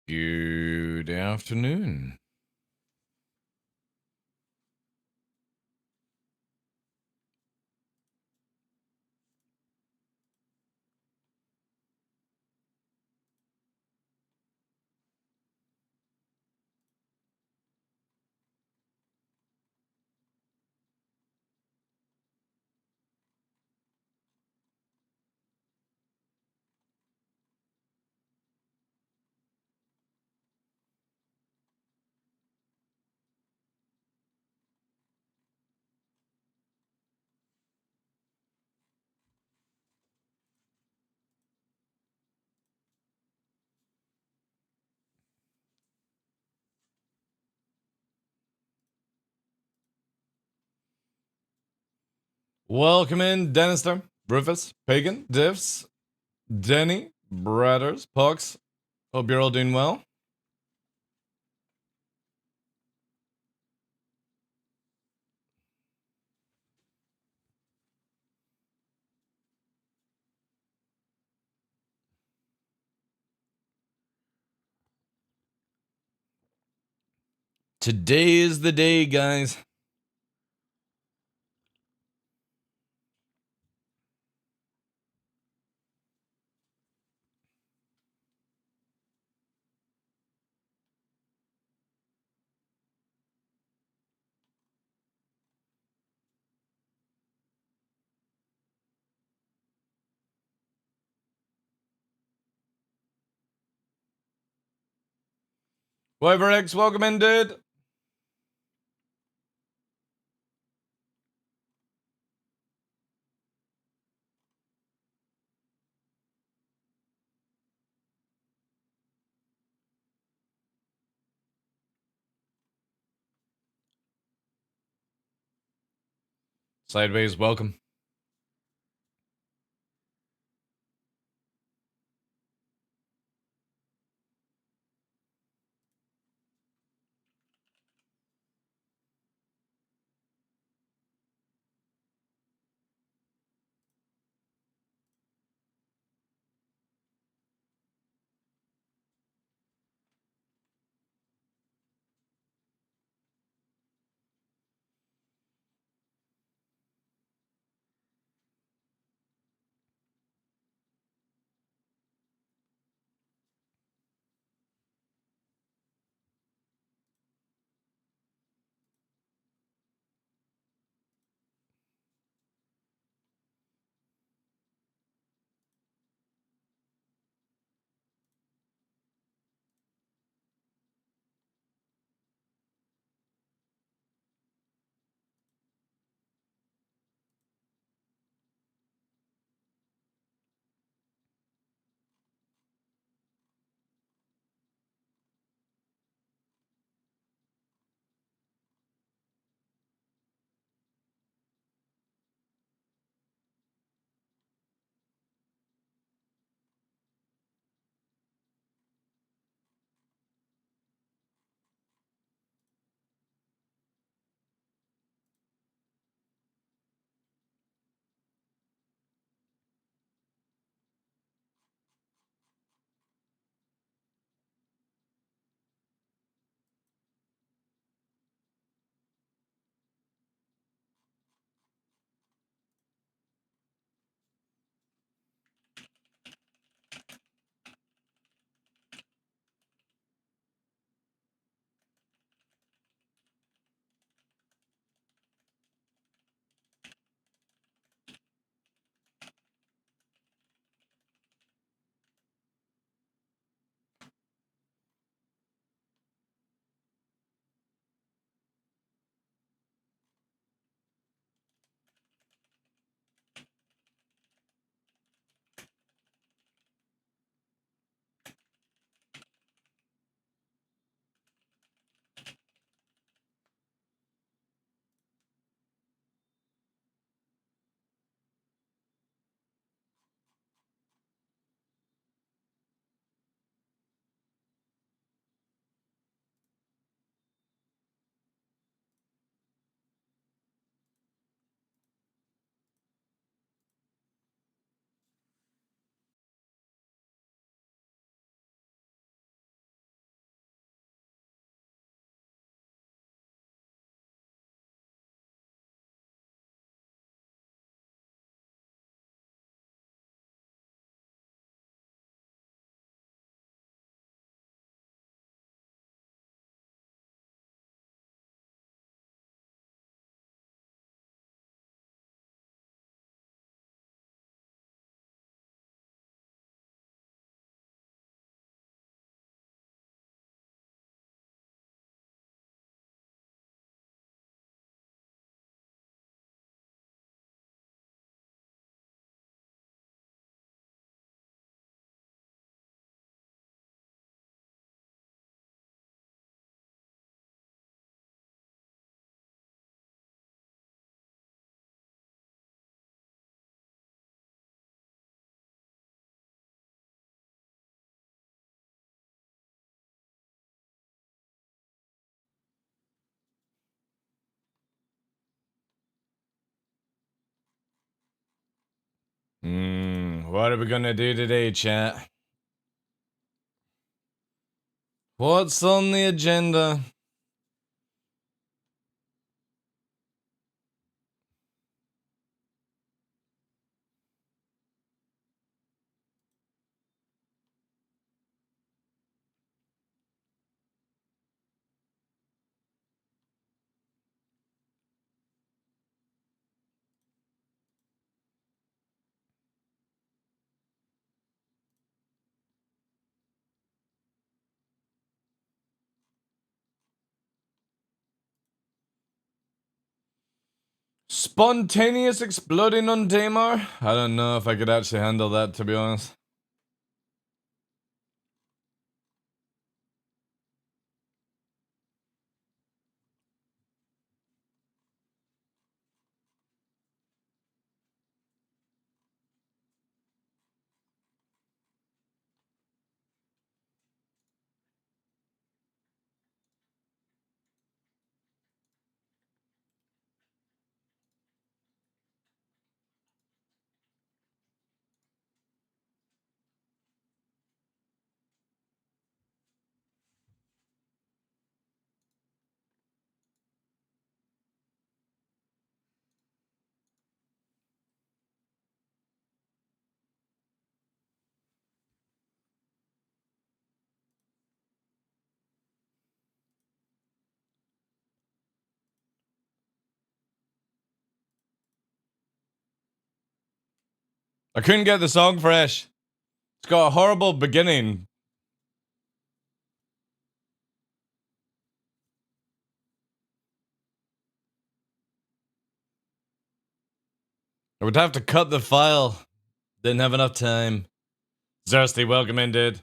Good afternoon. Welcome in, Denister, Rufus, Pagan, Divs, Denny, Bratters, Pox. Hope you're all doing well. Today is the day, guys. WiverX, welcome in, dude. Sideways, welcome. What are we gonna do today, chat? What's on the agenda? Spontaneous exploding on Damar? I don't know if I could actually handle that, to be honest. I couldn't get the song fresh. It's got a horrible beginning. I would have to cut the file. Didn't have enough time. Zersty, welcome in, dude.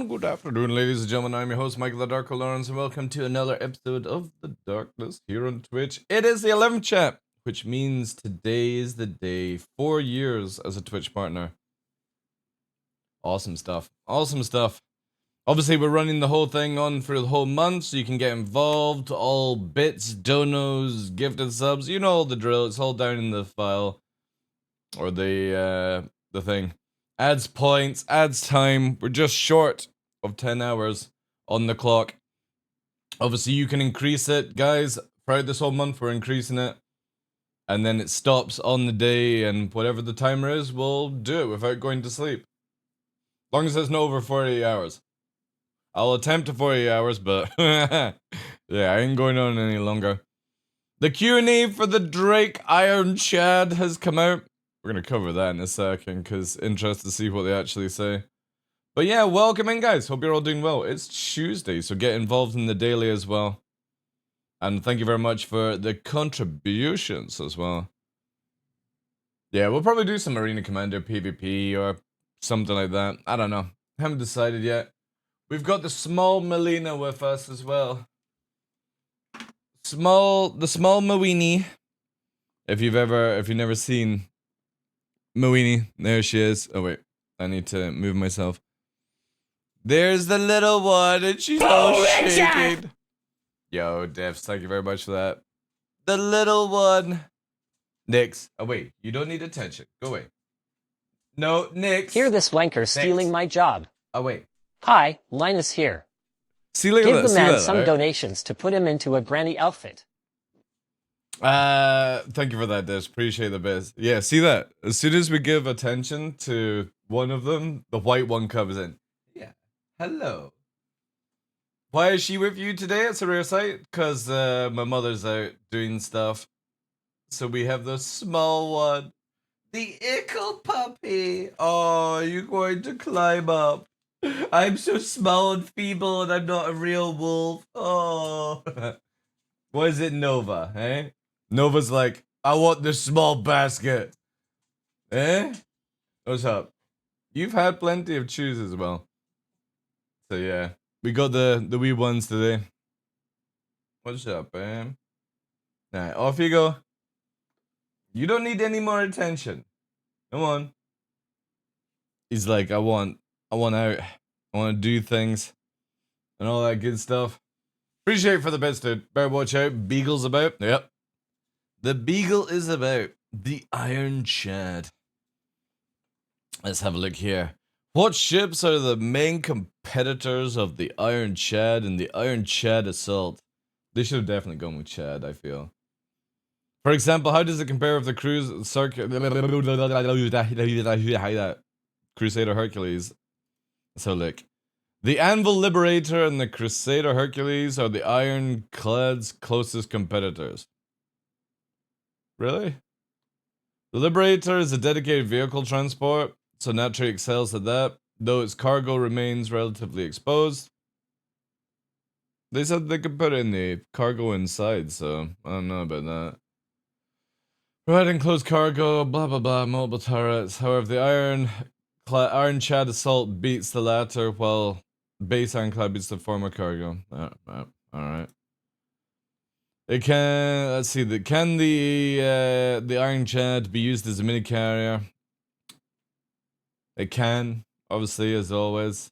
Good afternoon, ladies and gentlemen. I'm your host, Michael the Dark Lawrence, and welcome to another episode of The Darkness here on Twitch. It is the 11th chat, which means today is the day. 4 years as a Twitch partner. Awesome stuff. Awesome stuff. Obviously, we're running the whole thing on for the whole month, so you can get involved. All bits, donos, gifted subs, you know all the drill. It's all down in the file, or the thing. Adds points, adds time. We're just short of 10 hours on the clock. Obviously, you can increase it, guys. Throughout this whole month, we're increasing it. And then it stops on the day, and whatever the timer is, we'll do it without going to sleep. As long as it's not over 48 hours. I'll attempt to 48 hours, but yeah, I ain't going on any longer. The Q&A for the Drake Iron Chad has come out. We're going to cover that in a second, because interested to see what they actually say. But yeah, welcome in, guys. Hope you're all doing well. It's Tuesday, so get involved in the daily as well. And thank you very much for the contributions as well. Yeah, we'll probably do some Arena Commander PvP or something like that. I don't know. Haven't decided yet. We've got the small Melina with us as well. The small Mawini. If you've never seen Mawini, there she is. Oh wait, I need to move myself. There's the little one, and she's all shaking. Yo, Devs, thank you very much for that. The little one. Nix. Oh wait, you don't need attention. Go away. No, Nix. Hear this wanker stealing my job. Oh wait. Hi, Linus here. See, look at Give that. the See man that, some right? donations to put him into a granny outfit. Thank you for that, Dish. Appreciate the best. Yeah, see that? As soon as we give attention to one of them, the white one comes in. Yeah. Hello. Why is she with you today? It's a rare sight. Because my mother's out doing stuff. So we have the small one. The ickle puppy. Oh, you're going to climb up. I'm so small and feeble and I'm not a real wolf. Oh. What is it, Nova, eh? Nova's like, I want this small basket. Eh? What's up? You've had plenty of chews as well. So yeah. We got the wee ones today. What's up, man? Alright, off you go. You don't need any more attention. Come on. He's like, I want out. I want to do things and all that good stuff. Appreciate it for the bits, dude. Better watch out. Beagle's about. Yep. The Beagle is about. The Iron Chad. Let's have a look here. What ships are the main competitors of the Iron Chad and the Iron Chad Assault? They should have definitely gone with Chad, I feel. For example, how does it compare with the Crusader Hercules? So look. The Anvil Liberator and the Crusader Hercules are the Ironclad's closest competitors. Really? The Liberator is a dedicated vehicle transport, so naturally excels at that, though its cargo remains relatively exposed. They said they could put in the cargo inside, so I don't know about that. Providing closed cargo, blah blah blah, multiple turrets. However, the Iron Chad Assault beats the latter, while base Ironclad beats the former cargo. Alright. It can, let's see, can the Iron Chad be used as a mini carrier? It can, obviously, as always.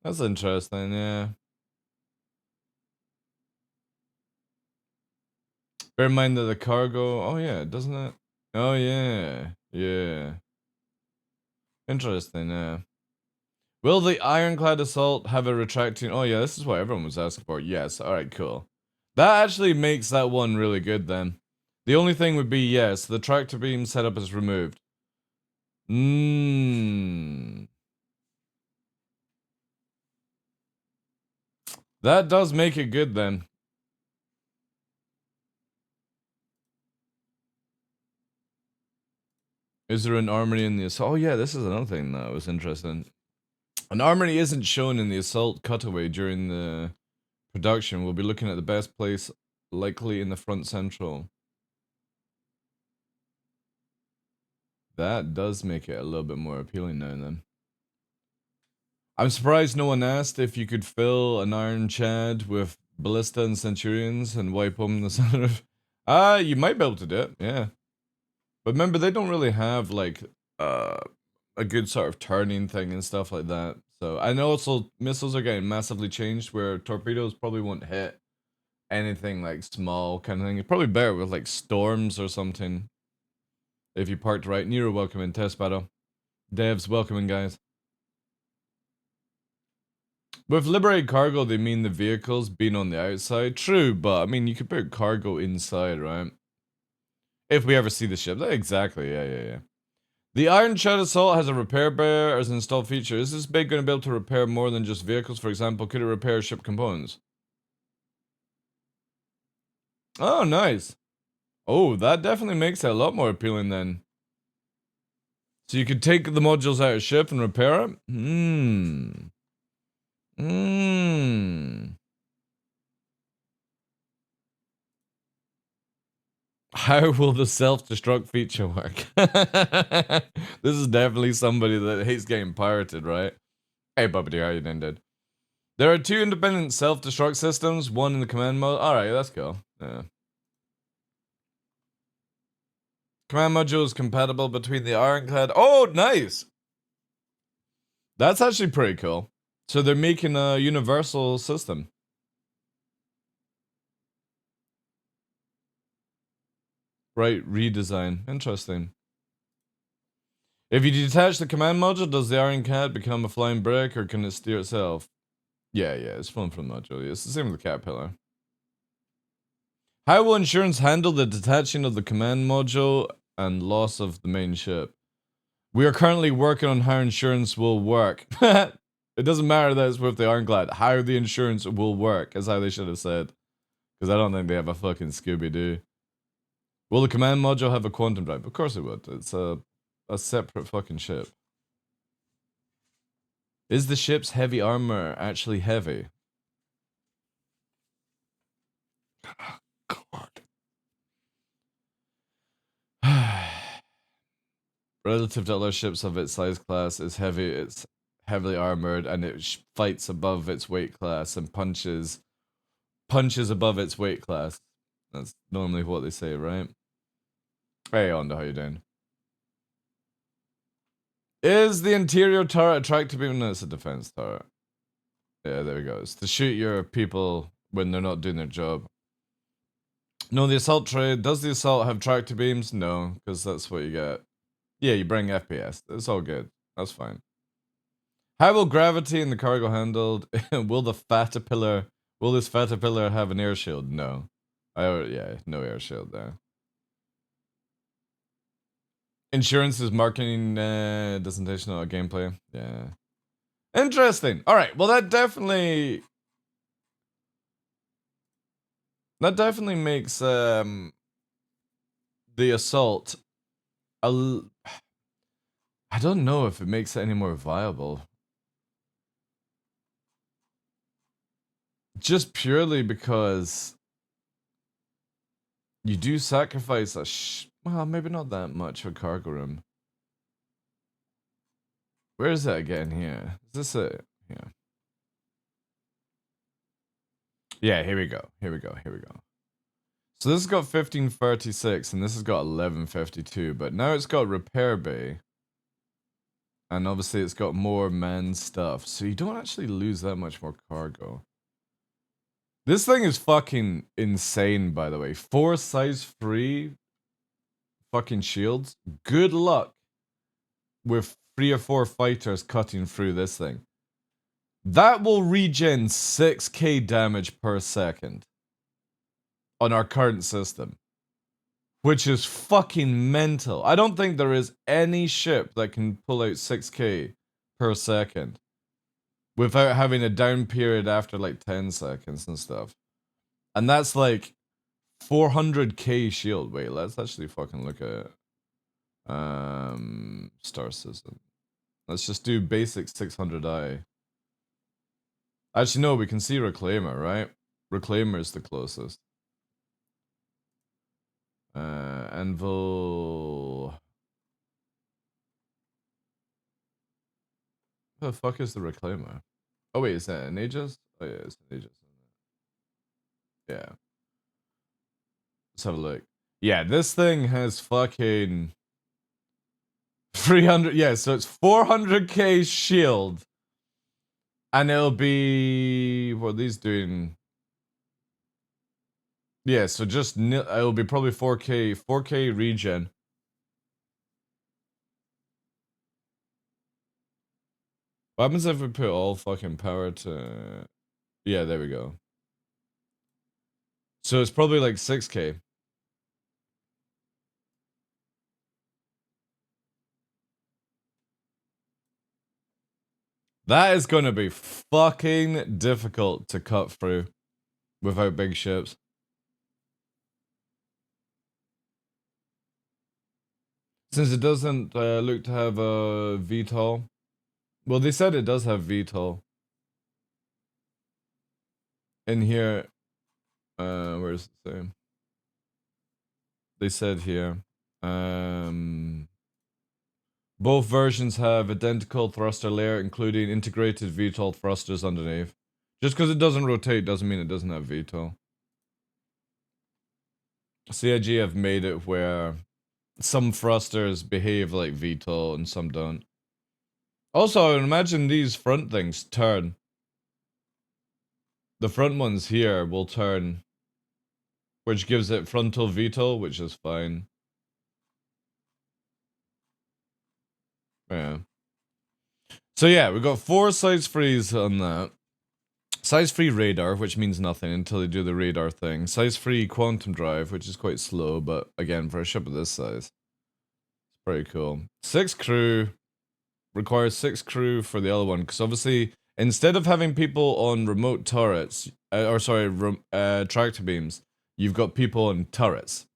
That's interesting, yeah. Bear in mind that the cargo, oh yeah, doesn't it? Oh yeah, yeah. Interesting, yeah. Will the Ironclad Assault have a retracting? Oh yeah, this is what everyone was asking for. Yes, alright, cool. That actually makes that one really good then. The only thing would be, yes, the tractor beam setup is removed. That does make it good then. Is there an armory in the assault? Oh yeah, this is another thing that was interesting. An armory isn't shown in the assault cutaway during the production. We'll be looking at the best place, likely in the front central. That does make it a little bit more appealing now and then. I'm surprised no one asked if you could fill an Iron Chad with Ballista and Centurions and wipe them in the center of... you might be able to do it, yeah. But remember, they don't really have, like, a good sort of turning thing and stuff like that. So, I know also missiles are getting massively changed where torpedoes probably won't hit anything, like, small kind of thing. It's probably better with, like, storms or something. If you parked right. Nero, welcome in. Test battle. Devs, welcome in, guys. With liberated cargo, they mean the vehicles being on the outside. True, but I mean, you could put cargo inside, right? If we ever see the ship. Exactly, yeah. The Iron Chad Assault has a repair bar as an installed feature. Is this big going to be able to repair more than just vehicles? For example, could it repair ship components? Oh, nice. Oh, that definitely makes it a lot more appealing then. So you could take the modules out of ship and repair it? How will the self-destruct feature work? This is definitely somebody that hates getting pirated, right? Hey, Bubbity, how you doing, dude? There are two independent self-destruct systems, one in the command mode. Alright, let's go. Yeah. Command module is compatible between the Ironclad. Oh, nice! That's actually pretty cool. So they're making a universal system. Right, redesign. Interesting. If you detach the command module, does the Ironclad become a flying brick or can it steer itself? Yeah, it's flown from the module. It's the same with the Caterpillar. How will insurance handle the detaching of the command module and loss of the main ship? We are currently working on how insurance will work. It doesn't matter that it's with the Ironclad. How the insurance will work is how they should have said. Because I don't think they have a fucking Scooby-Doo. Will the command module have a quantum drive? Of course it would. It's a separate fucking ship. Is the ship's heavy armor actually heavy? God. Relative to other ships of its size class, it's heavily armored, and it fights above its weight class and punches above its weight class. That's normally what they say, right? Hey, Onda, how you doing? Is the interior turret attractive even though it's a defense turret? Yeah, there we go. It's to shoot your people when they're not doing their job. No, the assault trade. Does the assault have tractor beams? No, because that's what you get. Yeah, you bring FPS. It's all good. That's fine. How will gravity in the cargo handled? Will this Fatapillar have an air shield? No. Yeah, no air shield there. Insurance is marketing presentation or gameplay. Yeah. Interesting. All right. Well, that definitely makes the assault I don't know if it makes it any more viable. Just purely because you do sacrifice well, maybe not that much for cargo room. Where is that again here? Is this it? Yeah. Yeah, here we go. So this has got 1536 and this has got 1152, but now it's got repair bay. And obviously it's got more man stuff, so you don't actually lose that much more cargo. This thing is fucking insane, by the way. 4 size 3 fucking shields. Good luck with 3 or 4 fighters cutting through this thing. That will regen 6k damage per second on our current system, which is fucking mental. I don't think there is any ship that can pull out 6k per second without having a down period after like 10 seconds and stuff. And that's like 400k shield. Wait, let's actually fucking look at star system. Let's just do basic 600i. Actually, no, we can see Reclaimer, right? Reclaimer is the closest. Anvil. What the fuck is the Reclaimer? Oh wait, is that an Aegis? Oh yeah, it's an Aegis. Yeah. Let's have a look. Yeah, this thing has fucking 300. Yeah, so it's 400k shield. And it'll be... What are these doing? Yeah, so just... It'll be probably 4k regen. What happens if we put all fucking power to... Yeah, there we go. So it's probably like 6k. That is going to be fucking difficult to cut through without big ships. Since it doesn't look to have a VTOL. Well, they said it does have VTOL. In here, where's the same? They said here, both versions have identical thruster layer, including integrated VTOL thrusters underneath. Just because it doesn't rotate doesn't mean it doesn't have VTOL. CIG have made it where some thrusters behave like VTOL and some don't. Also, I would imagine these front things turn. The front ones here will turn, which gives it frontal VTOL, which is fine. Yeah. So yeah, we got 4 size freeze on that. Size-free radar, which means nothing until they do the radar thing. Size-free quantum drive, which is quite slow, but again, for a ship of this size, it's pretty cool. 6 crew, requires 6 crew for the other one, because obviously, instead of having people on remote turrets, tractor beams, you've got people on turrets,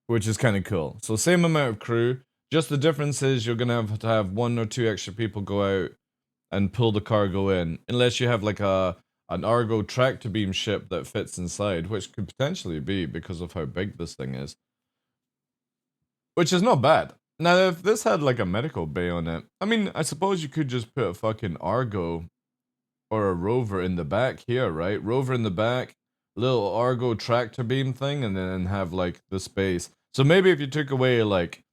which is kind of cool. So same amount of crew, just the difference is you're gonna have to have 1 or 2 extra people go out and pull the cargo in, unless you have like an Argo tractor beam ship that fits inside, which could potentially be because of how big this thing is. Which is not bad. Now, if this had like a medical bay on it, I mean, I suppose you could just put a fucking Argo or a rover in the back here, right? Rover in the back, little Argo tractor beam thing, and then have like the space. So maybe if you took away like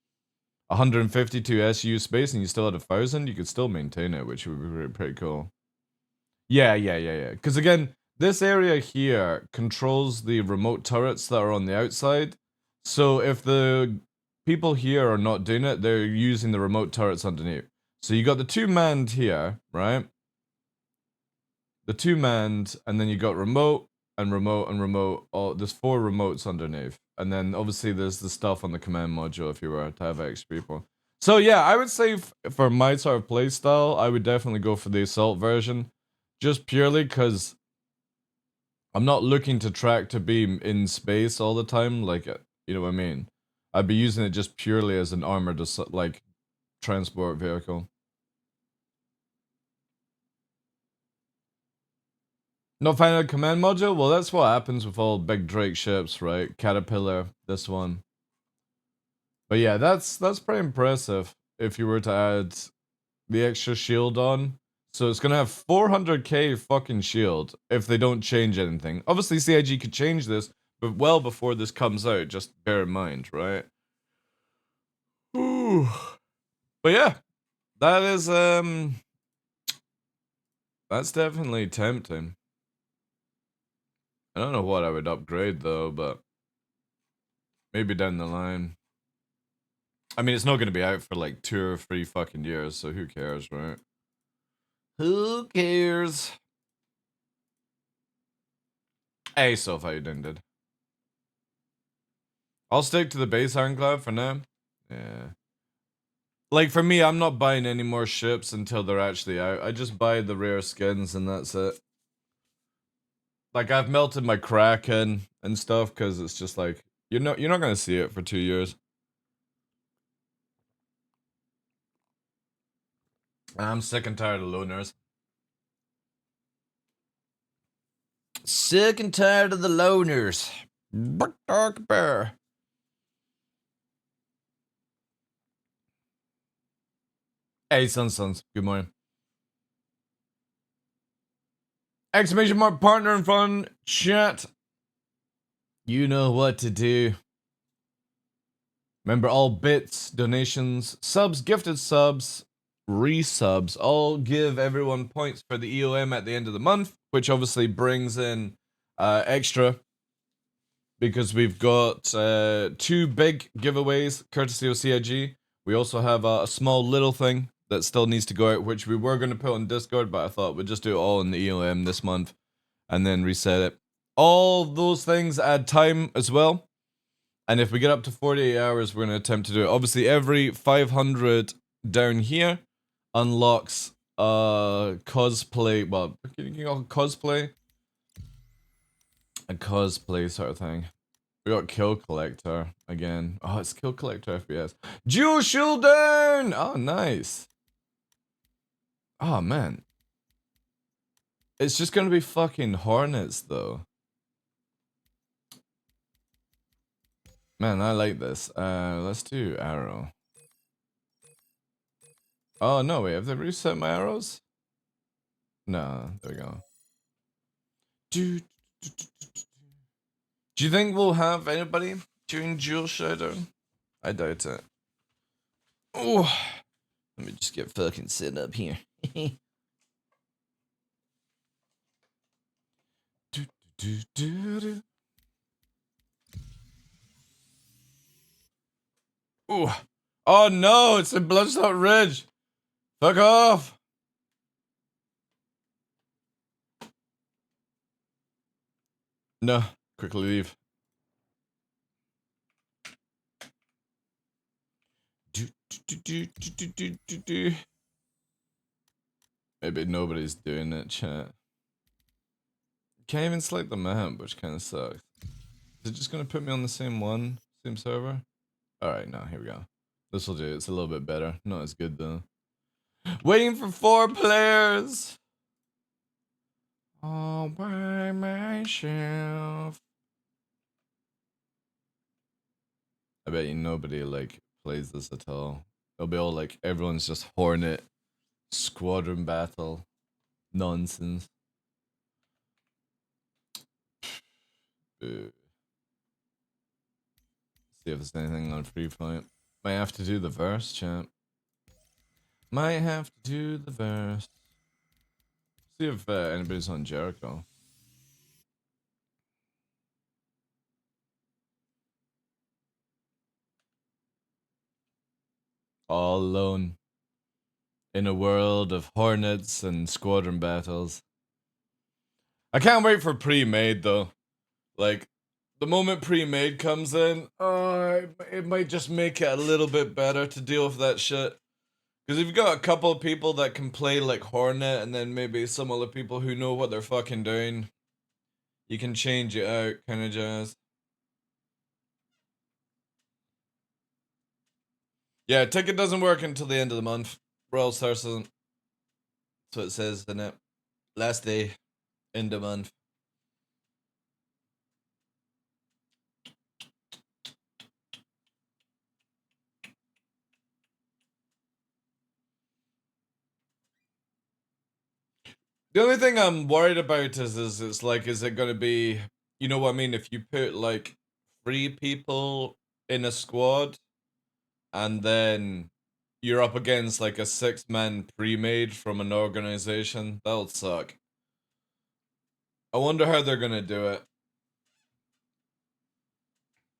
152 SU space and you still had 1,000, you could still maintain it, which would be pretty cool. Yeah. Because again, this area here controls the remote turrets that are on the outside. So if the people here are not doing it, they're using the remote turrets underneath. So you got the 2-manned here, right? The 2-manned, and then you got remote and remote and remote. Oh, there's 4 remotes underneath. And then obviously there's the stuff on the command module if you were to have extra people. So yeah, I would say for my sort of playstyle, I would definitely go for the assault version. Just purely because I'm not looking to tractor beam in space all the time, like, you know what I mean? I'd be using it just purely as an armored, like, transport vehicle. Not finding a command module? Well, that's what happens with all big Drake ships, right? Caterpillar, this one. But yeah, that's pretty impressive if you were to add the extra shield on. So it's gonna have 400k fucking shield if they don't change anything. Obviously, CIG could change this, but well before this comes out, just bear in mind, right? Ooh. But yeah, that is, that's definitely tempting. I don't know what I would upgrade though, but maybe down the line. I mean, it's not gonna be out for like 2 or 3 fucking years, so who cares, right? Who cares? Hey, Soph, how you doing, dude? I'll stick to the base ironclad for now. Yeah. Like, for me, I'm not buying any more ships until they're actually out. I just buy the rare skins and that's it. Like, I've melted my Kraken and stuff because it's just like, you're not gonna see it for 2 years. I'm sick and tired of loners. Sick and tired of the loners. Dark bear. Hey, sons. Good morning. Exclamation mark partner in front. Chat. You know what to do. Remember, all bits, donations, subs, gifted subs, resubs, all give everyone points for the EOM at the end of the month, which obviously brings in extra because we've got 2 big giveaways courtesy of CIG. We also have a small little thing that still needs to go out, which we were going to put on Discord, but I thought we'd just do it all in the EOM this month and then reset it. All those things add time as well. And if we get up to 48 hours, we're going to attempt to do it. Obviously, every 500 down here unlocks cosplay. Well, can you call it cosplay? A cosplay sort of thing. We got Kill Collector again. Oh, it's Kill Collector FPS. Jewel Shield down! Oh, nice. Oh, man. It's just going to be fucking Hornets, though. Man, I like this. Let's do Arrow. Oh, no, wait. Have they reset my arrows? No, there we go. Do you think we'll have anybody during Jewel Showdown? I doubt it. Oh, let me just get fucking set up here. Oh, oh no, it's in Bloodshot Ridge. Fuck off. No, quickly leave. Maybe nobody's doing it, chat. Can't even select the map, which kind of sucks. Is it just gonna put me on the same one? Same server? Alright, now here we go. This will do. It's a little bit better. Not as good though. Waiting for 4 players! All by myself. I bet you nobody like plays this at all. It'll be all like everyone's just Hornet squadron battle nonsense. See if there's anything on free fight. Might have to do the verse, champ. Might have to do the verse. See if anybody's on Jericho. All alone. In a world of hornets and squadron battles. I can't wait for pre-made though. Like, the moment pre-made comes in, it might just make it a little bit better to deal with that shit. Because if you've got a couple of people that can play like Hornet and then maybe some other people who know what they're fucking doing, you can change it out, kind of jazz. Yeah, ticket doesn't work until the end of the month. Brawl Stars doesn't. That's what it says in it. Last day, end of month. The only thing I'm worried about is it's like, is it gonna be, you know what I mean? If you put like 3 people in a squad, and then you're up against like a 6-man pre-made from an organization, that'll suck. I wonder how they're gonna do it.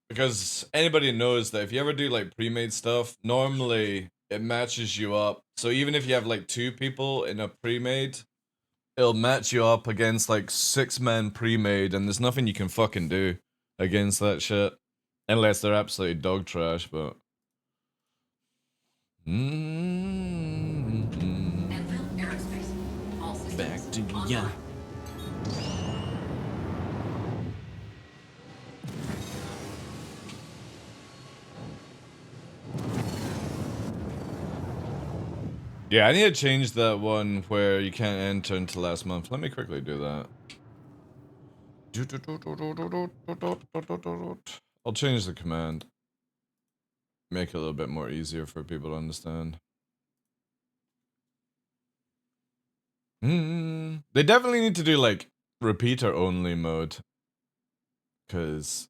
Because anybody knows that if you ever do like pre-made stuff, normally it matches you up. So even if you have like 2 people in a pre-made, it'll match you up against like 6-man pre-made, and there's nothing you can fucking do against that shit. Unless they're absolutely dog trash, but... Back to ya. Yeah, I need to change that one where you can't enter until last month. Let me quickly do that. I'll change the command. Make it a little bit more easier for people to understand. They definitely need to do like repeater only mode. Cause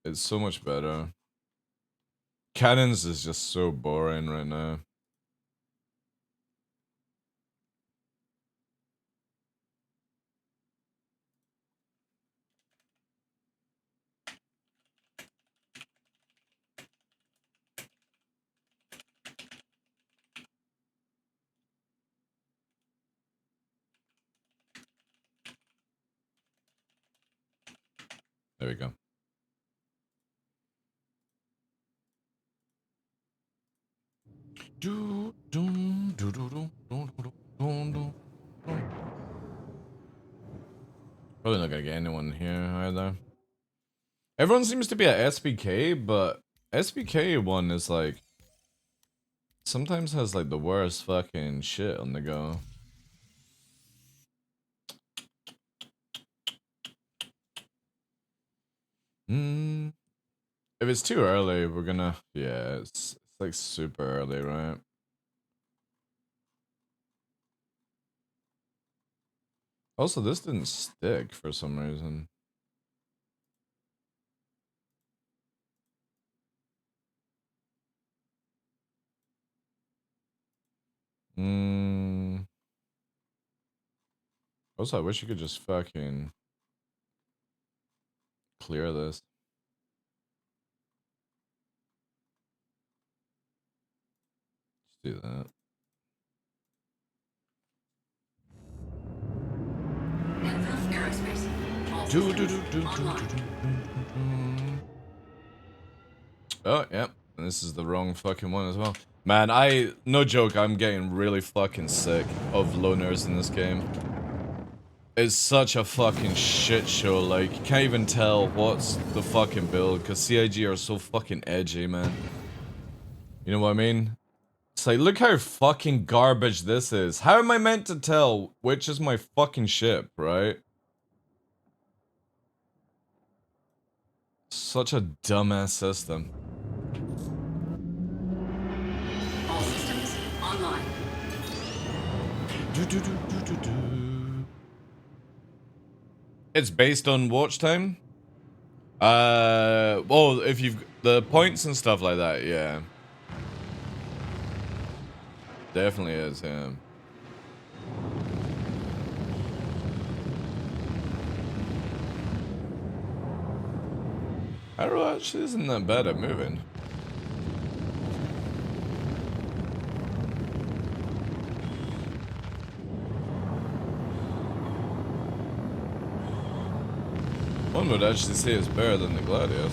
it's so much better. Cannons is just so boring right now. There we go. Probably not gonna get anyone here either. Everyone seems to be at SBK, but SBK one is like sometimes has like the worst fucking shit on the go. If it's too early, we're gonna... Yeah, it's like super early, right? Also, this didn't stick for some reason. Also, I wish you could just fucking clear this. Just do that. Oh, yeah. And this is the wrong fucking one as well. Man, no joke, I'm getting really fucking sick of loners in this game. It's such a fucking shit show, like, you can't even tell what's the fucking build, because CIG are so fucking edgy, man. You know what I mean? It's like, look how fucking garbage this is. How am I meant to tell which is my fucking ship, right? Such a dumbass system. All systems online. It's based on watch time? Well, if you've the points and stuff like that, yeah. Definitely is, yeah. Arrow actually isn't that bad at moving. One would actually say it's better than the Gladius.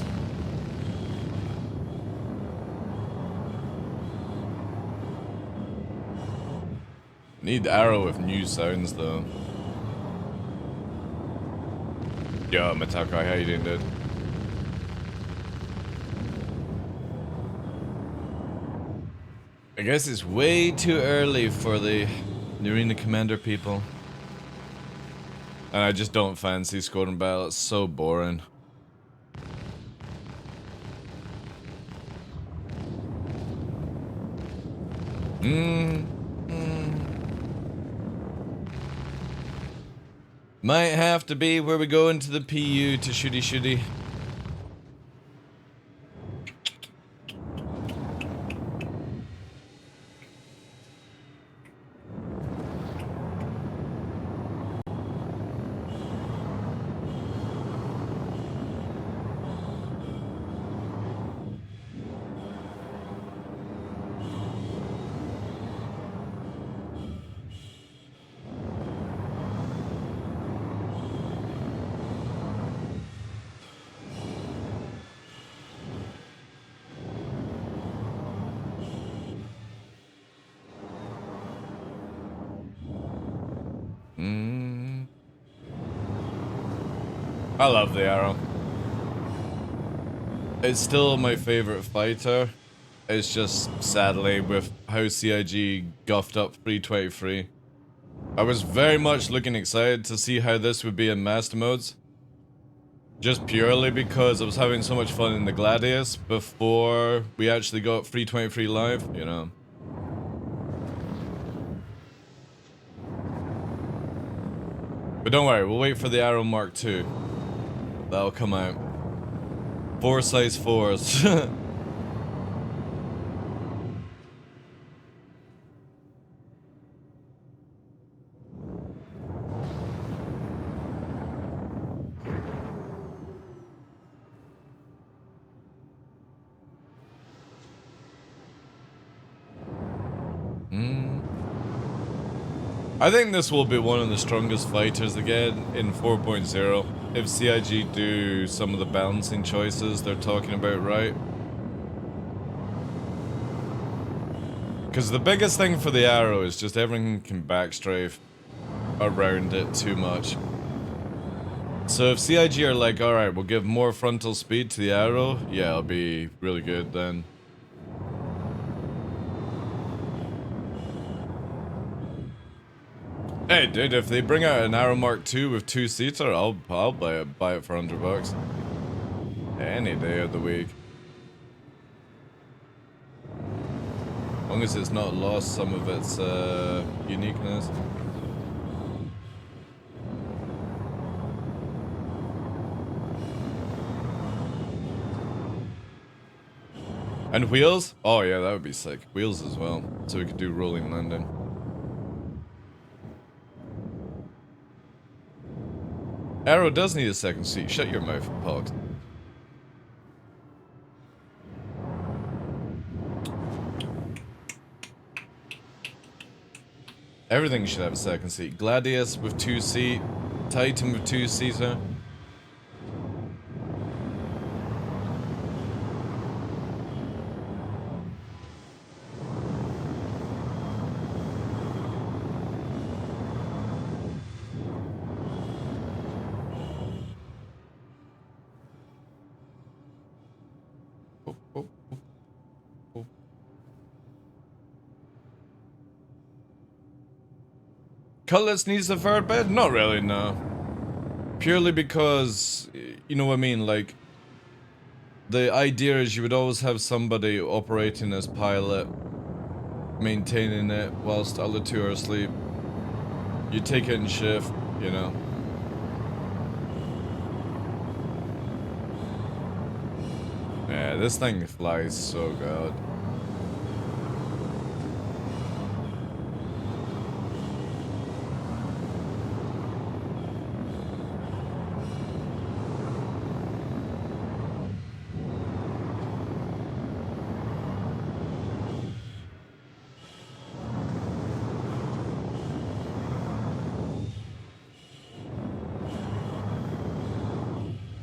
Need Arrow with new sounds though. Yo, Matakai, how you doing, dude? I guess it's way too early for the Arena Commander people. And I just don't fancy Squadron Battle, it's so boring. Might have to be where we go into the PU to shooty. I love the Arrow. It's still my favorite fighter. It's just, sadly, with how CIG guffed up 323. I was very much looking excited to see how this would be in Master Modes. Just purely because I was having so much fun in the Gladius before we actually got 323 live, you know. But don't worry, we'll wait for the Arrow Mark II. That'll come out. 4 size 4s. I think this will be one of the strongest fighters again in 4.0 if CIG do some of the balancing choices they're talking about right. Because the biggest thing for the Arrow is just everything can backstrafe around it too much. So if CIG are like, alright, we'll give more frontal speed to the Arrow, yeah, it'll be really good then. Hey, dude, if they bring out an Arrow Mark II with 2-seater, I'll buy it for $100. Any day of the week. As long as it's not lost some of its uniqueness. And wheels? Oh yeah, that would be sick. Wheels as well, so we could do rolling landing. Arrow does need a second seat. Shut your mouth, Pogs. Everything should have a second seat. Gladius with 2-seat, Titan with 2-seater. Oh, oh, oh. Cutlass needs a third bed? Not really, no. Purely because, you know what I mean, like, the idea is you would always have somebody operating as pilot, maintaining it whilst the other two are asleep. You take it in shift, you know. Yeah, this thing flies so good.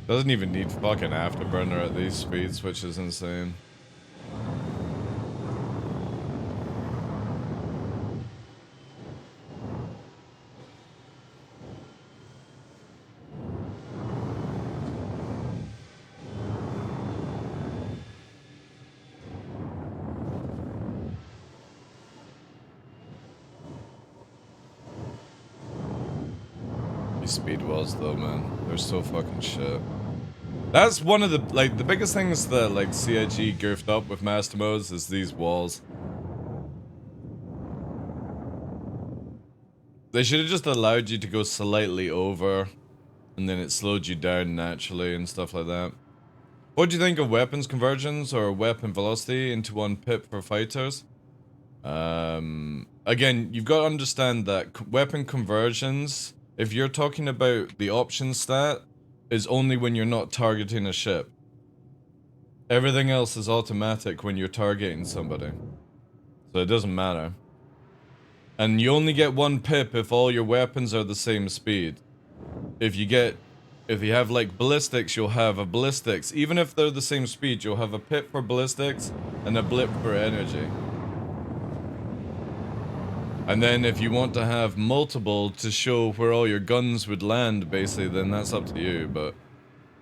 Doesn't even need fucking afterburner at these speeds, which is insane. These speed walls though, man. They're so fucking shit. That's one of the, like, the biggest things that, like, CIG goofed up with master modes is these walls. They should have just allowed you to go slightly over, and then it slowed you down naturally and stuff like that. What do you think of weapons conversions or weapon velocity into one pip for fighters? Again, you've got to understand that weapon conversions, if you're talking about the option stat, is only when you're not targeting a ship. Everything else is automatic when you're targeting somebody. So it doesn't matter. And you only get one pip if all your weapons are the same speed. If you have like ballistics, you'll have a ballistics. Even if they're the same speed, you'll have a pip for ballistics and a blip for energy. And then if you want to have multiple to show where all your guns would land, basically, then that's up to you, but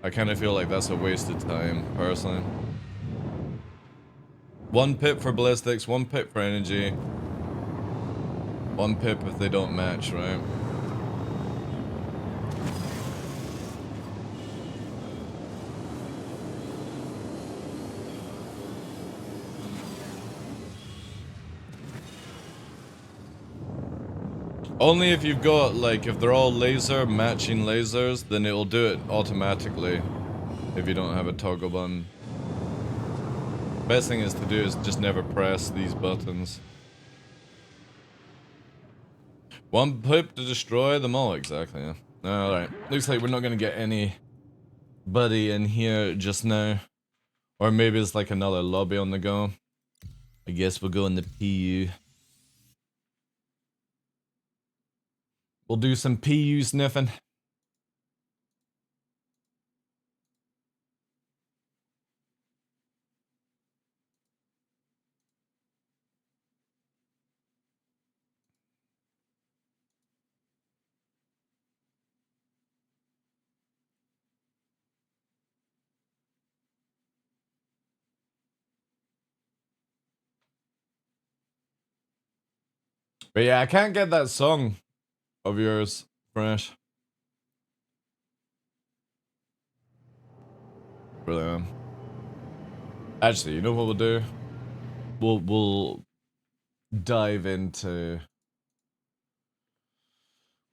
I kind of feel like that's a waste of time, personally. One pip for ballistics, one pip for energy. One pip if they don't match, right? Only if you've got, like, if they're all laser, matching lasers, then it'll do it automatically. If you don't have a toggle button. Best thing is to do is just never press these buttons. One pip to destroy them all, exactly, yeah. Alright, looks like we're not gonna get anybody in here just now. Or maybe it's like another lobby on the go. I guess we'll go in the PU. We'll do some PU sniffing. But yeah, I can't get that song of yours fresh. Really. Actually, you know what we'll do? We'll dive into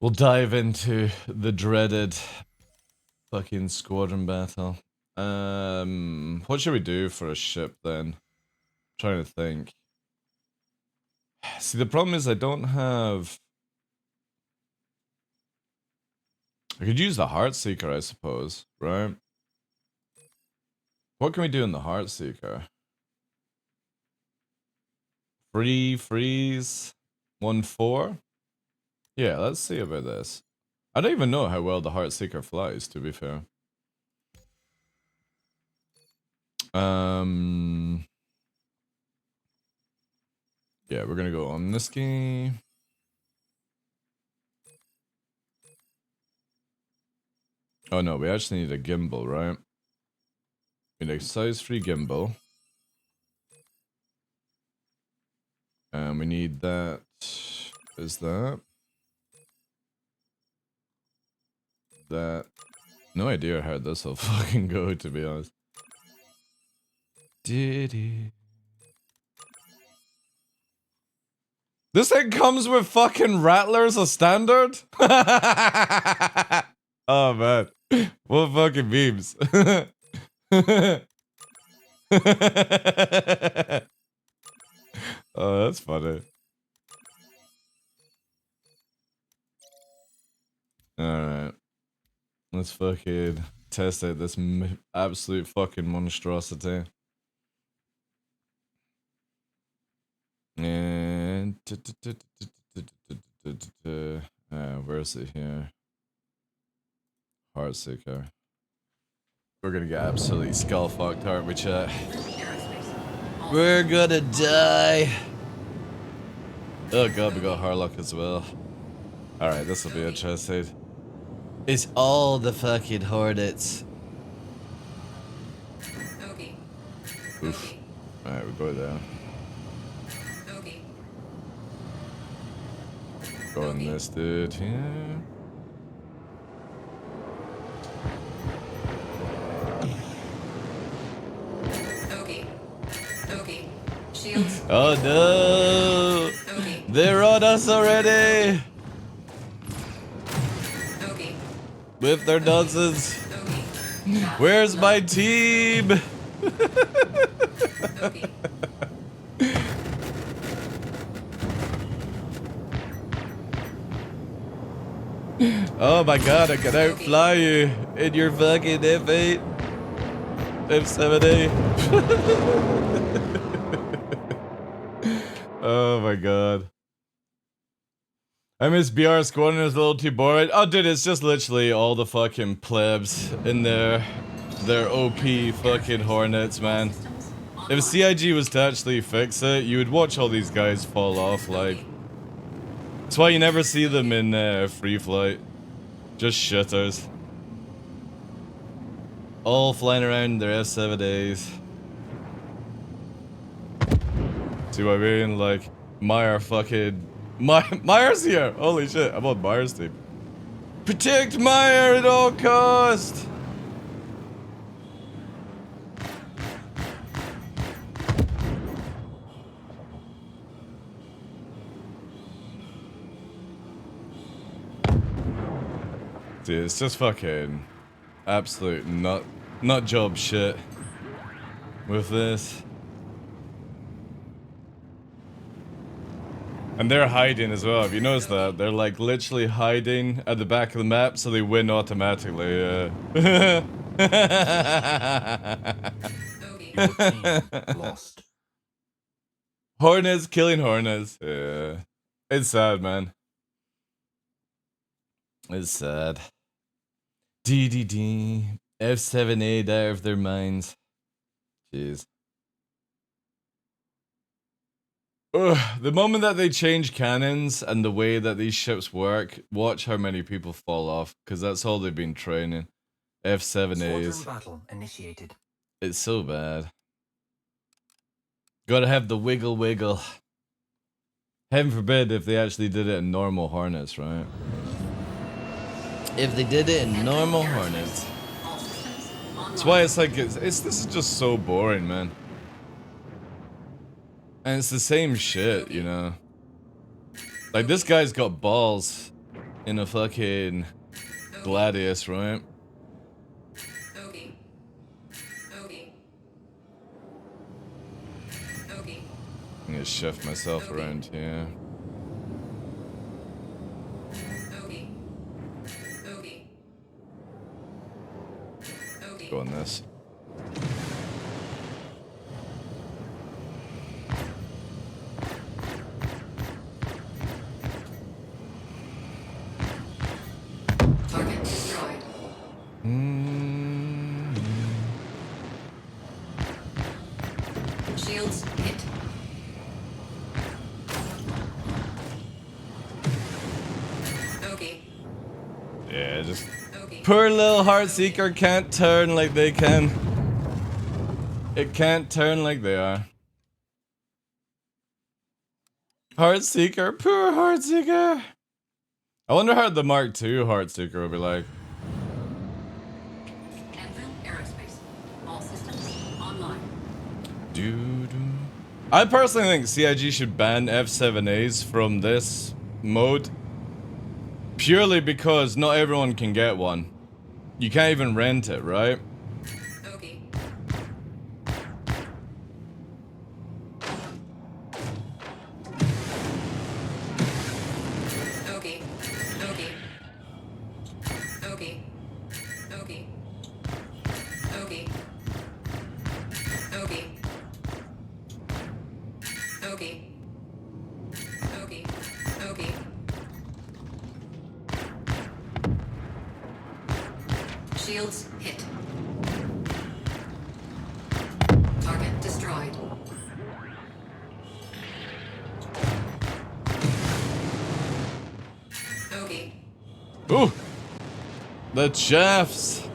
the dreaded fucking squadron battle. What should we do for a ship then? Trying to think. See, the problem is I don't have. I could use the Heartseeker, I suppose, right? What can we do in the Heartseeker? Freeze, 1-4? Yeah, let's see about this. I don't even know how well the Heartseeker flies, to be fair. Yeah, we're gonna go on this game. Oh no, we actually need a gimbal, right? We need a size 3 gimbal. And we need that. Is that? That. No idea how this will fucking go, to be honest. Diddy. This thing comes with fucking rattlers as standard? Oh man. What fucking memes? Oh, that's funny. Alright. Let's fucking test out this absolute fucking monstrosity. And where is it here? Heartseeker. We're gonna get absolutely skull fucked, aren't we, chat? We're gonna die. Oh god, we got Harlock as well. Alright, this will be interesting. It's all the fucking Hornets. Oof. Alright, we go down. Go on this dude here. Oh no! They're on us already! With their nonsense. Where's my team? Oh my god, I can outfly you in your fucking F8. F7A. Oh my god. I miss BR Squadron, is a little too boring. Oh dude, it's just literally all the fucking plebs in their OP fucking Hornets, man. If CIG was to actually fix it, you would watch all these guys fall off, like. That's why you never see them in free flight. Just shitters. All flying around their F7As. See what I mean? Like, Meyer fucking... Meyer's here! Holy shit, I'm on Meyer's team. Protect Meyer at all costs! Dude, it's just fucking absolute nut job shit with this. And they're hiding as well. Have you noticed that? They're like literally hiding at the back of the map so they win automatically. Lost. Hornets killing Hornets. Yeah. It's sad, man. It's sad. DDD. F7A out of their minds. Jeez. Ugh, the moment that they change cannons and the way that these ships work, watch how many people fall off, because that's all they've been training. F7As. Battle initiated. It's so bad. Gotta have the wiggle wiggle. Heaven forbid if they actually did it in normal Hornets, right? If they did it in normal Hornets. That's why it's like, this is just so boring, man. And it's the same shit, you know. Like, this guy's got balls in a fucking Gladius, right? I'm gonna shift myself around here. Go on this. Target destroyed. Shields hit. Okay. Yeah, just poor little Heartseeker can't turn like they can. It can't turn like they are. Heartseeker, poor Heartseeker. I wonder how the Mark II Heartseeker will be like. Anvil Aerospace. All systems online. I personally think CIG should ban F7As from this mode purely because not everyone can get one. You can't even rent it, right? Okay. Okay. Okay. Okay. Okay. Okay. Okay. Okay. Okay. Okay. Shields hit. Target destroyed. Okay. Ooh! The chaffs!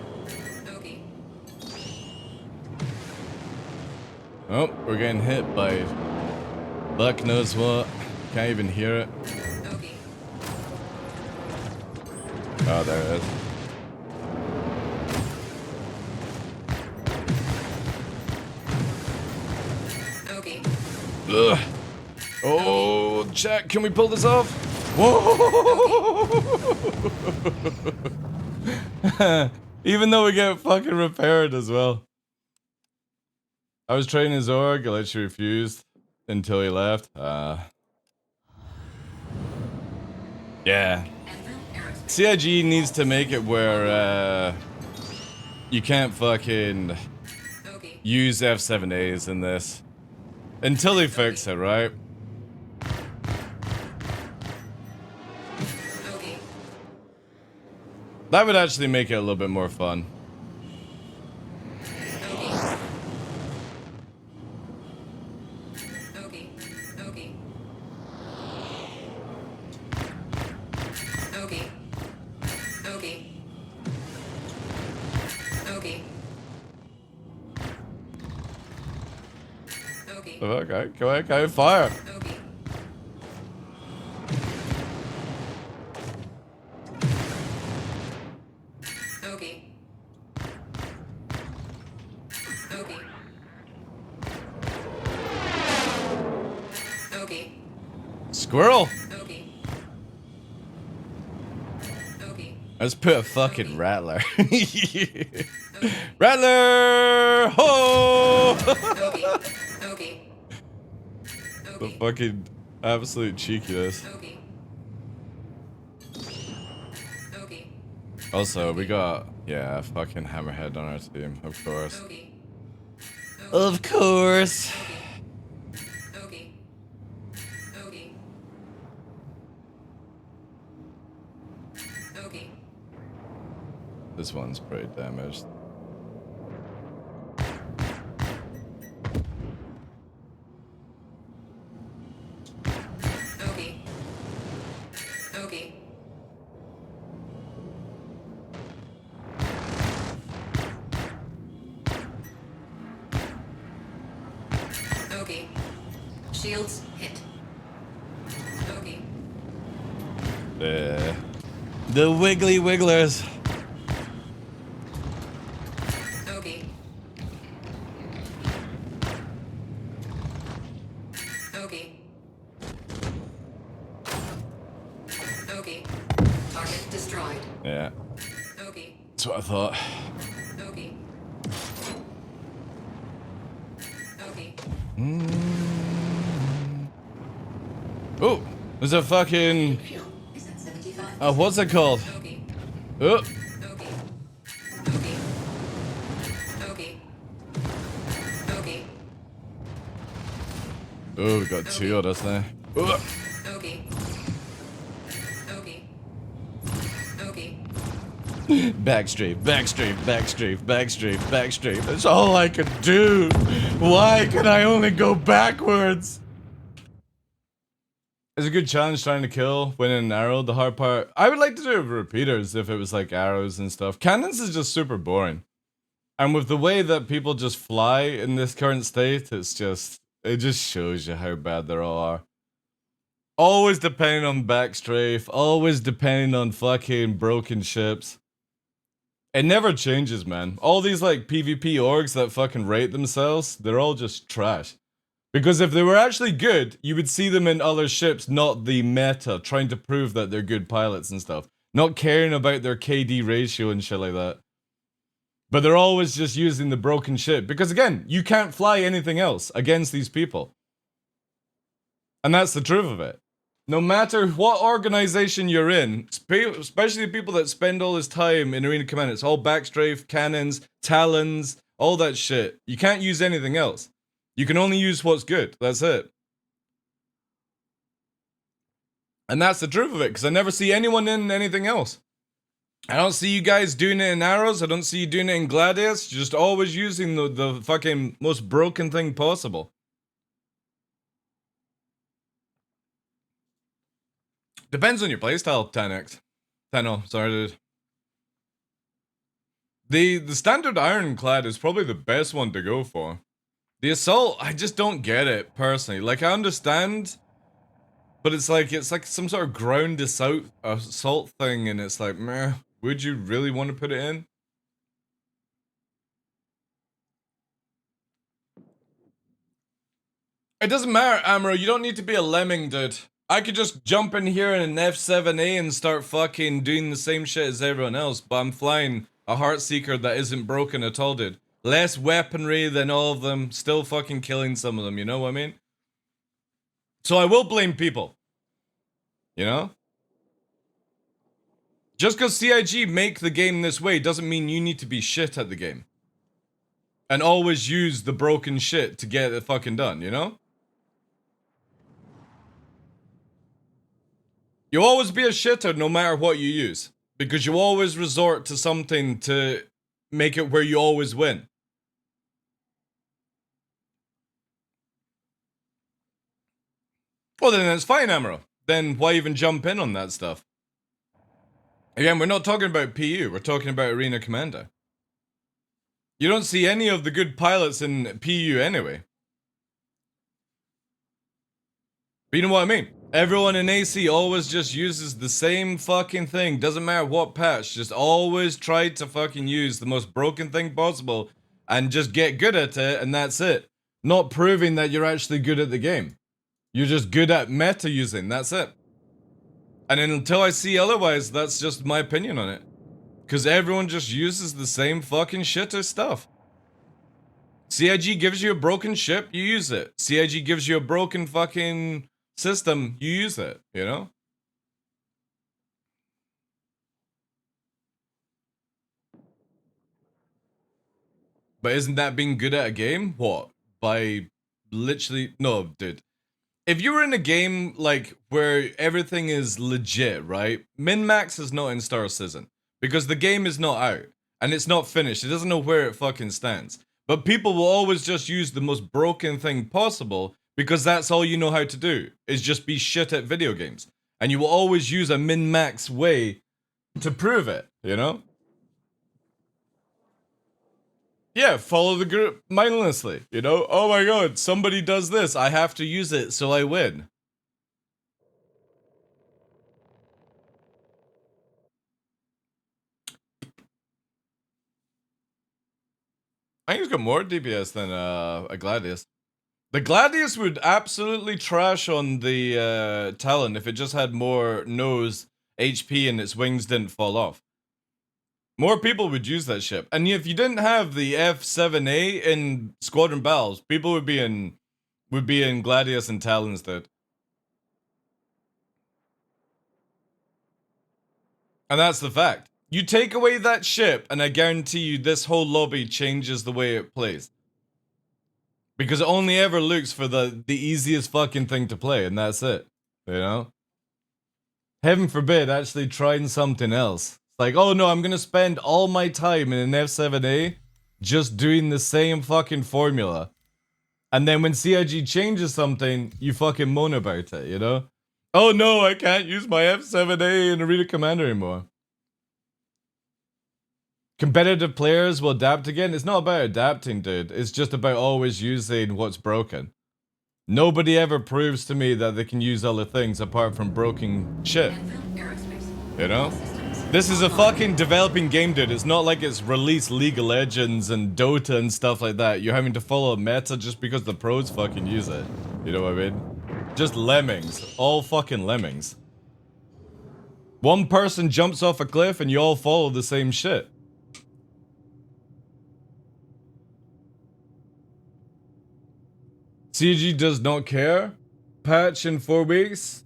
Okay. Oh, we're getting hit by Buck knows what. Can't even hear it. Okay. Oh, there it is. Okay. Ugh. Oh, Jack, can we pull this off? Whoa! Even though we get fucking repaired as well. I was training his org, I literally refused until he left. Yeah. Anvil Aerospace. CIG needs to make it where, you can't fucking Okay. use F7As in this. Until they fix it, right? Okay. That would actually make it a little bit more fun. Okay. Okay. Okay. Okay. Okay. Okay. Okay. Okay, go fire. Okay. Okay. Okay. Okay. Squirrel! Okay. Okay. Let's put a fucking rattler. Rattler! Ho! Okay. Okay. The Okay. fucking absolute cheekiness. Okay. Okay. Also, we got, yeah, a fucking hammerhead on our team, of course. Okay. Of course! Okay. Okay. Okay. This one's pretty damaged. Okay. Okay. Okay. Shields hit. Okay. The wiggly wigglers. Okay. Okay. Okay. Target destroyed. Yeah, Okay. that's what I thought. Okay. Okay. Oh, there's a fucking, Fuel is at 75. what's it called? Okay. Oh, Okay. Okay. Okay. Okay. oh, we got two of us there. Oh. Okay. Okay. Okay. Backstreet, backstreet, backstreet, backstreet, backstreet. That's all I could do. Why can I only go backwards? It's a good challenge trying to kill when in an arrow. The hard part, I would like to do it with repeaters if it was like arrows and stuff. Cannons is just super boring. And with the way that people just fly in this current state, it just shows you how bad they all are. Always depending on backstrafe, always depending on fucking broken ships. It never changes, man. All these like PvP orgs that fucking rate themselves, they're all just trash. Because if they were actually good, you would see them in other ships, not the meta, trying to prove that they're good pilots and stuff. Not caring about their KD ratio and shit like that. But they're always just using the broken ship. Because again, you can't fly anything else against these people. And that's the truth of it. No matter what organization you're in, especially people that spend all this time in Arena Command, it's all backstrafe, cannons, talons, all that shit. You can't use anything else. You can only use what's good. That's it. And that's the truth of it, because I never see anyone in anything else. I don't see you guys doing it in Arrows. I don't see you doing it in Gladius. You're just always using the fucking most broken thing possible. Depends on your playstyle, 10x. 10-0, sorry dude. The standard ironclad is probably the best one to go for. The assault, I just don't get it, personally. Like, I understand, but it's like some sort of ground assault thing, and it's like, meh, would you really want to put it in? It doesn't matter, Amro, you don't need to be a lemming, dude. I could just jump in here in an F7A and start fucking doing the same shit as everyone else, but I'm flying a Heartseeker that isn't broken at all, dude. Less weaponry than all of them, still fucking killing some of them, you know what I mean? So I will blame people. You know? Just because CIG make the game this way doesn't mean you need to be shit at the game. And always use the broken shit to get it fucking done, you know? You'll always be a shitter no matter what you use. Because you always resort to something to make it where you always win. Well then it's fine, Amro. Then why even jump in on that stuff? Again, we're not talking about PU, we're talking about Arena Commander. You don't see any of the good pilots in PU anyway. But you know what I mean? Everyone in AC always just uses the same fucking thing. Doesn't matter what patch. Just always try to fucking use the most broken thing possible and just get good at it, and that's it. Not proving that you're actually good at the game. You're just good at meta using, that's it. And until I see otherwise, that's just my opinion on it. Because everyone just uses the same fucking shitter stuff. CIG gives you a broken ship, you use it. CIG gives you a broken fucking system, you use it, you know? But isn't that being good at a game? What? By literally... No, dude. If you were in a game, like, where everything is legit, right? Min-max is not in Star Citizen. Because the game is not out. And it's not finished. It doesn't know where it fucking stands. But people will always just use the most broken thing possible because that's all you know how to do, is just be shit at video games. And you will always use a min-max way to prove it, you know? Yeah, follow the group mindlessly, you know? Oh my god, somebody does this, I have to use it so I win. I think he's got more DPS than a Gladius. The Gladius would absolutely trash on the Talon if it just had more nose HP and its wings didn't fall off. More people would use that ship. And if you didn't have the F7A in Squadron Battles, people would be in Gladius and Talon instead. And that's the fact. You take away that ship, and I guarantee you this whole lobby changes the way it plays. Because it only ever looks for the easiest fucking thing to play, and that's it. You know? Heaven forbid actually trying something else. It's like, oh no, I'm gonna spend all my time in an F7A just doing the same fucking formula. And then when CIG changes something, you fucking moan about it, you know? Oh no, I can't use my F7A in Arena Commander anymore. Competitive players will adapt again. It's not about adapting, dude. It's just about always using what's broken. Nobody ever proves to me that they can use other things apart from broken shit. Enfield Aerospace. You know? All systems This is a online. fucking developing game, dude. It's not like it's released League of Legends and Dota and stuff like that. You're having to follow a meta just because the pros fucking use it. You know what I mean? Just lemmings. All fucking lemmings. One person jumps off a cliff and you all follow the same shit. CG does not care? Patch in 4 weeks?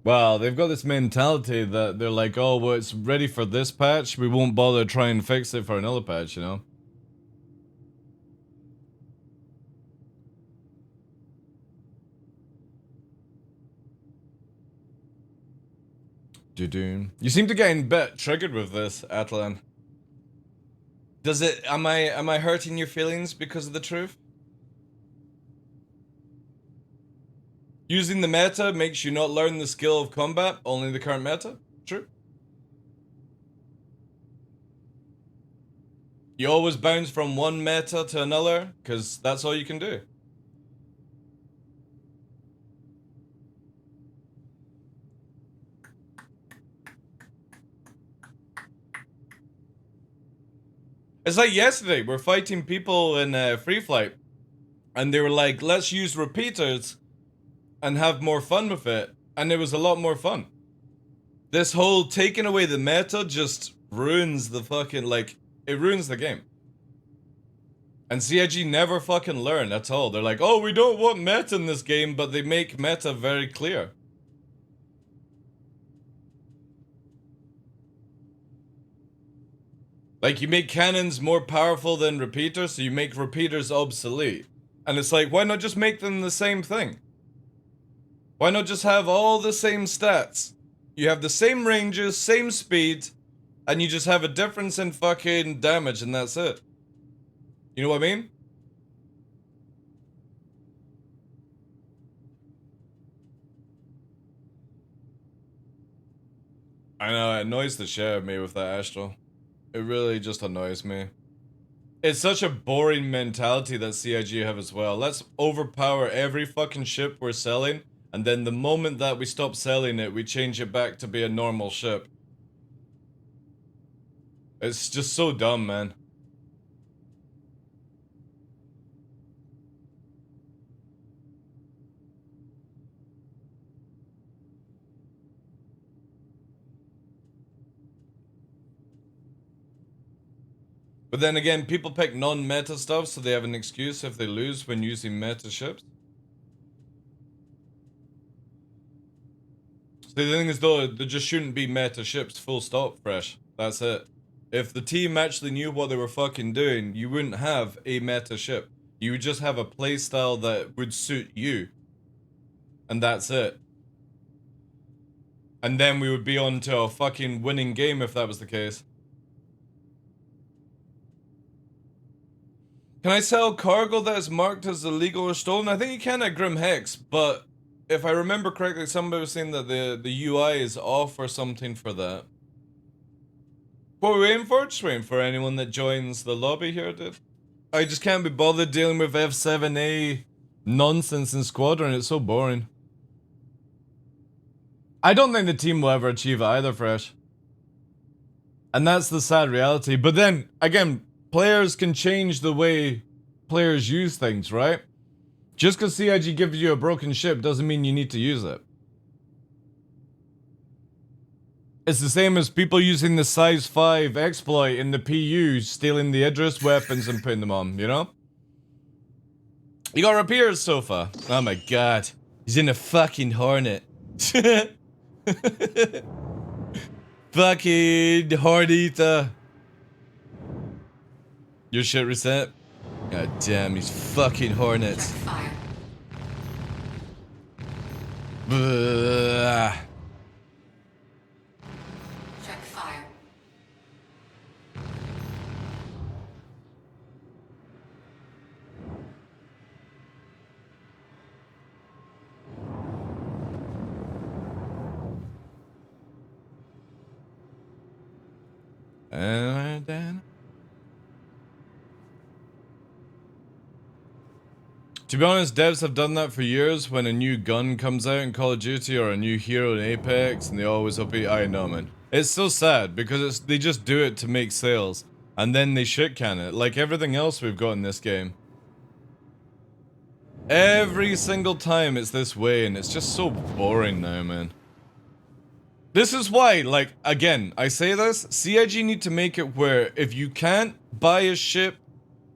Well, they've got this mentality that they're like, oh, well, it's ready for this patch. We won't bother trying to fix it for another patch, you know? You seem to get a bit triggered with this, Atlan. Does it? Am I hurting your feelings because of the truth? Using the meta makes you not learn the skill of combat, only the current meta? True. You always bounce from one meta to another, because that's all you can do. It's like yesterday, we're fighting people in Free Flight, and they were like, let's use repeaters and have more fun with it, and it was a lot more fun. This whole taking away the meta just ruins the fucking, like, it ruins the game. And CIG never fucking learn at all. They're like, oh, we don't want meta in this game, but they make meta very clear. Like, you make cannons more powerful than repeaters, so you make repeaters obsolete. And it's like, why not just make them the same thing? Why not just have all the same stats? You have the same ranges, same speed, and you just have a difference in fucking damage, and that's it. You know what I mean? I know, it annoys the shit out of me with that Astral. It really just annoys me. It's such a boring mentality that CIG have as well. Let's overpower every fucking ship we're selling, and then the moment that we stop selling it, we change it back to be a normal ship. It's just so dumb, man. But then again, people pick non-meta stuff, so they have an excuse if they lose when using meta ships. So the thing is though, there just shouldn't be meta ships, full stop, Fresh. That's it. If the team actually knew what they were fucking doing, you wouldn't have a meta ship. You would just have a playstyle that would suit you. And that's it. And then we would be on to a fucking winning game if that was the case. Can I sell cargo that is marked as illegal or stolen? I think you can at Grim Hex, but if I remember correctly, somebody was saying that the UI is off or something for that. What are we waiting for? Just waiting for anyone that joins the lobby here, dude. I just can't be bothered dealing with F7A nonsense in Squadron. It's so boring. I don't think the team will ever achieve it either, Fresh. And that's the sad reality. But then, again, players can change the way players use things, right? Just because CIG gives you a broken ship doesn't mean you need to use it. It's the same as people using the size 5 exploit in the PU, stealing the Idris weapons and putting them on, you know? You got Rapier's sofa. Oh my god. He's in a fucking Hornet. Fucking Hornet Eater. Your shit reset? God damn, these fucking Hornets. Check fire. Blah. Check fire. To be honest, devs have done that for years when a new gun comes out in Call of Duty or a new hero in Apex, and they always update. I know, man. It's so sad because they just do it to make sales, and then they shit can it, like everything else we've got in this game. Every single time it's this way, and it's just so boring now, man. This is why, like, again, I say this, CIG need to make it where if you can't buy a ship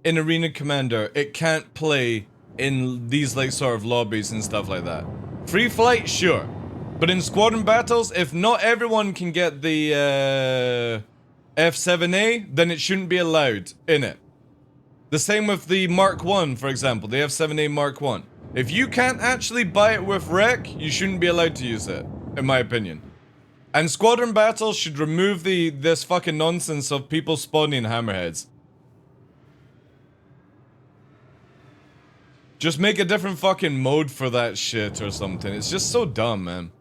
in Arena Commander, it can't play in these, like, sort of lobbies and stuff like that. Free flight, sure. But in squadron battles, if not everyone can get the F7A, then it shouldn't be allowed in it. The same with the Mark 1, for example, the F7A Mark 1. If you can't actually buy it with rec, you shouldn't be allowed to use it, in my opinion. And squadron battles should remove this fucking nonsense of people spawning hammerheads. Just make a different fucking mode for that shit or something. It's just so dumb, man.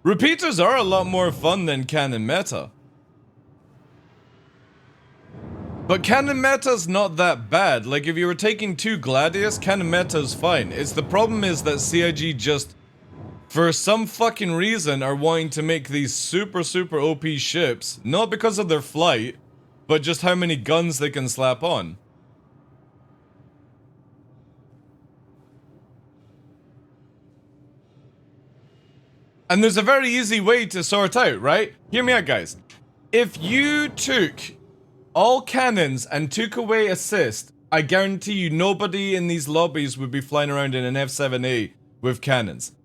Repeaters are a lot more fun than canon meta. But canon meta's not that bad. Like, if you were taking 2 Gladius, canon meta's fine. It's the problem is that CIG just, for some fucking reason, are wanting to make these super OP ships, not because of their flight, but just how many guns they can slap on. And there's a very easy way to sort out, right? Hear me out, guys. If you took all cannons and took away assist, I guarantee you nobody in these lobbies would be flying around in an F7A with cannons.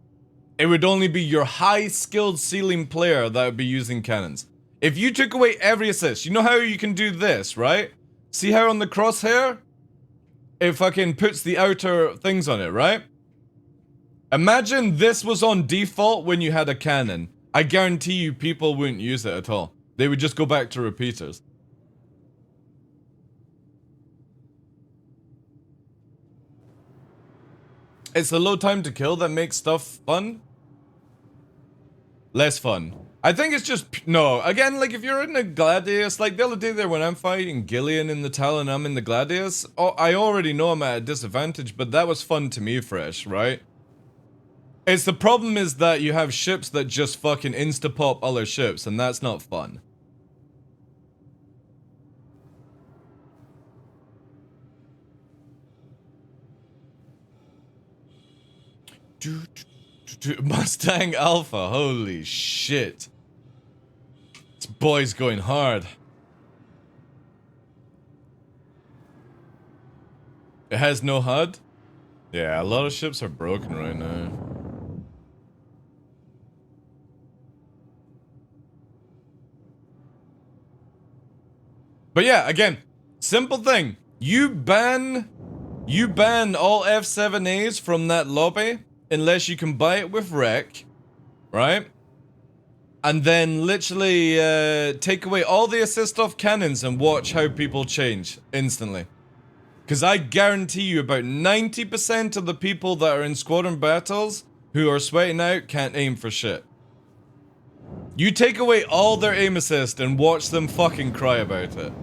It would only be your high-skilled ceiling player that would be using cannons. If you took away every assist, you know how you can do this, right? See how on the crosshair, it fucking puts the outer things on it, right? Imagine this was on default when you had a cannon. I guarantee you people wouldn't use it at all. They would just go back to repeaters. It's the low time to kill that makes stuff fun. Less fun. I think it's just, no, again, like if you're in a Gladius, like the other day there when I'm fighting Gillian in the Talon, I'm in the Gladius, I already know I'm at a disadvantage, but that was fun to me fresh, right? It's the problem is that you have ships that just fucking insta-pop other ships, and that's not fun. Mustang Alpha, holy shit. This boy's going hard. It has no HUD? Yeah, a lot of ships are broken right now. But yeah, again, simple thing. You ban all F7As from that lobby unless you can buy it with rec, right? And then literally take away all the assist off cannons and watch how people change instantly. Because I guarantee you about 90% of the people that are in squadron battles who are sweating out can't aim for shit. You take away all their aim assist and watch them fucking cry about it.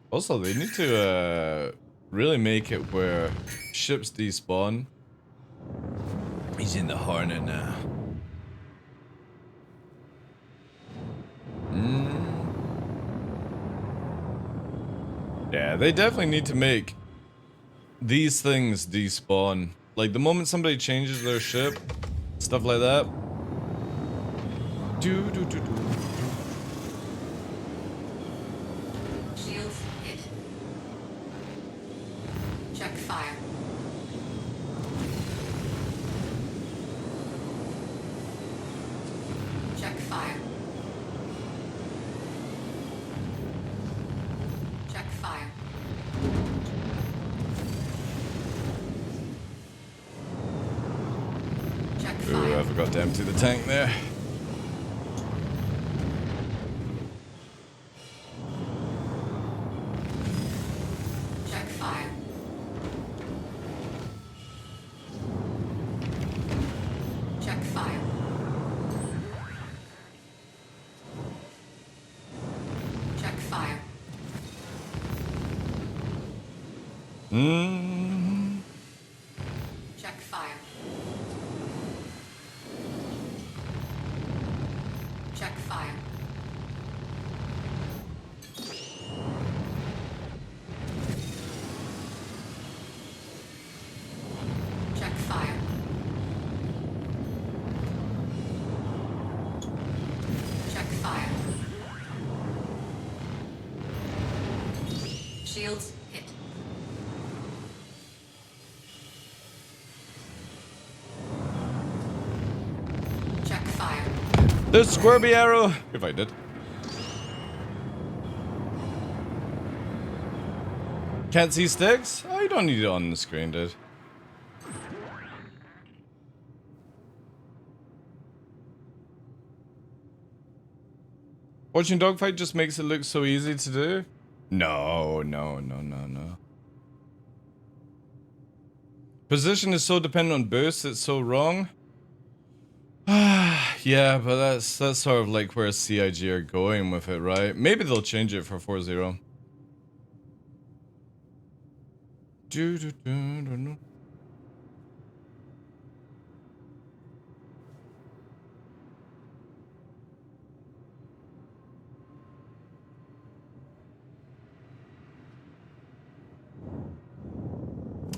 Also, they need to really make it where ships despawn. He's in the Hornet now. Yeah, they definitely need to make these things despawn. Like, the moment somebody changes their ship, stuff like that. Shields hit. Check fire. Check fire. Check fire. Check Ooh, fire. I forgot to empty the tank there. Check fire. Check fire. Check fire. Check fire. Shields hit. Check fire. The squirmy arrow. If I did. Can't see sticks? Oh, you don't need it on the screen, dude. Watching dogfight just makes it look so easy to do? No. Position is so dependent on boost, it's so wrong. Yeah, but that's sort of like where CIG are going with it, right? Maybe they'll change it for 4-0.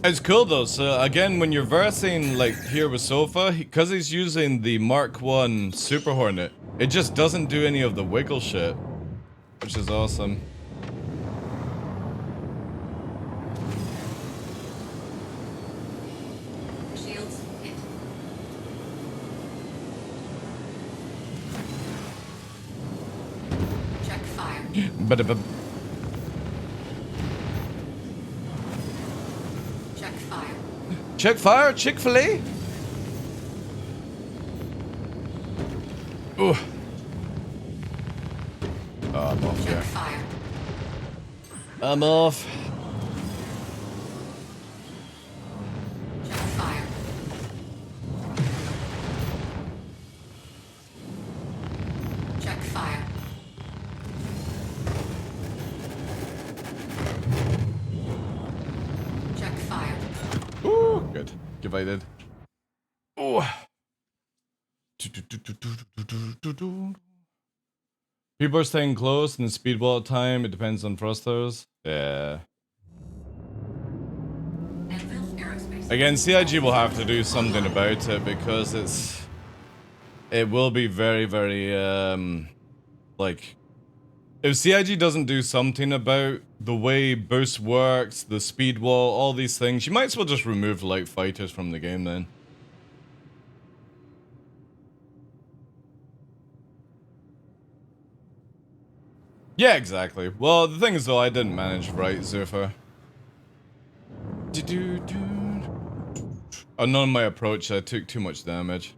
It's cool though, so again, when you're versing like here with Sofa, because he's using the Mark 1 Super Hornet, it just doesn't do any of the wiggle shit, which is awesome. Shields hit. Check fire. But Check fire. check fire, Chick-fil-A. Ooh. Oh, I'm off Check here. fire. I'm off. Check fire. Check fire. Check fire. Ooh, good. Divided. Ooh. People are staying close in the speed wall time. It depends on thrusters. Yeah. Anvil Aerospace. Again, CIG will have to do something about it because it will be very, very, like, if CIG doesn't do something about the way boost works, the speed wall, all these things, you might as well just remove light fighters from the game then. Yeah, exactly. Well, the thing is though, I didn't manage right, Zuffer. Oh, none of my approach, I took too much damage.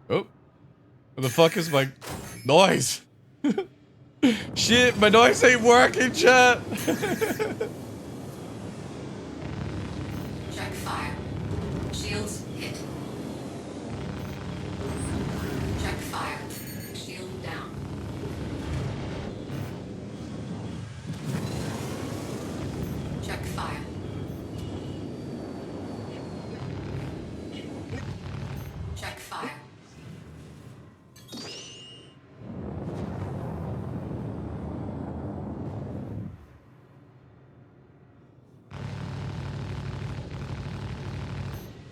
Oh. What the fuck is my noise? Shit, my noise ain't working, chat. Check fire. Shields hit. Check fire. Shield down. Check fire. Check fire.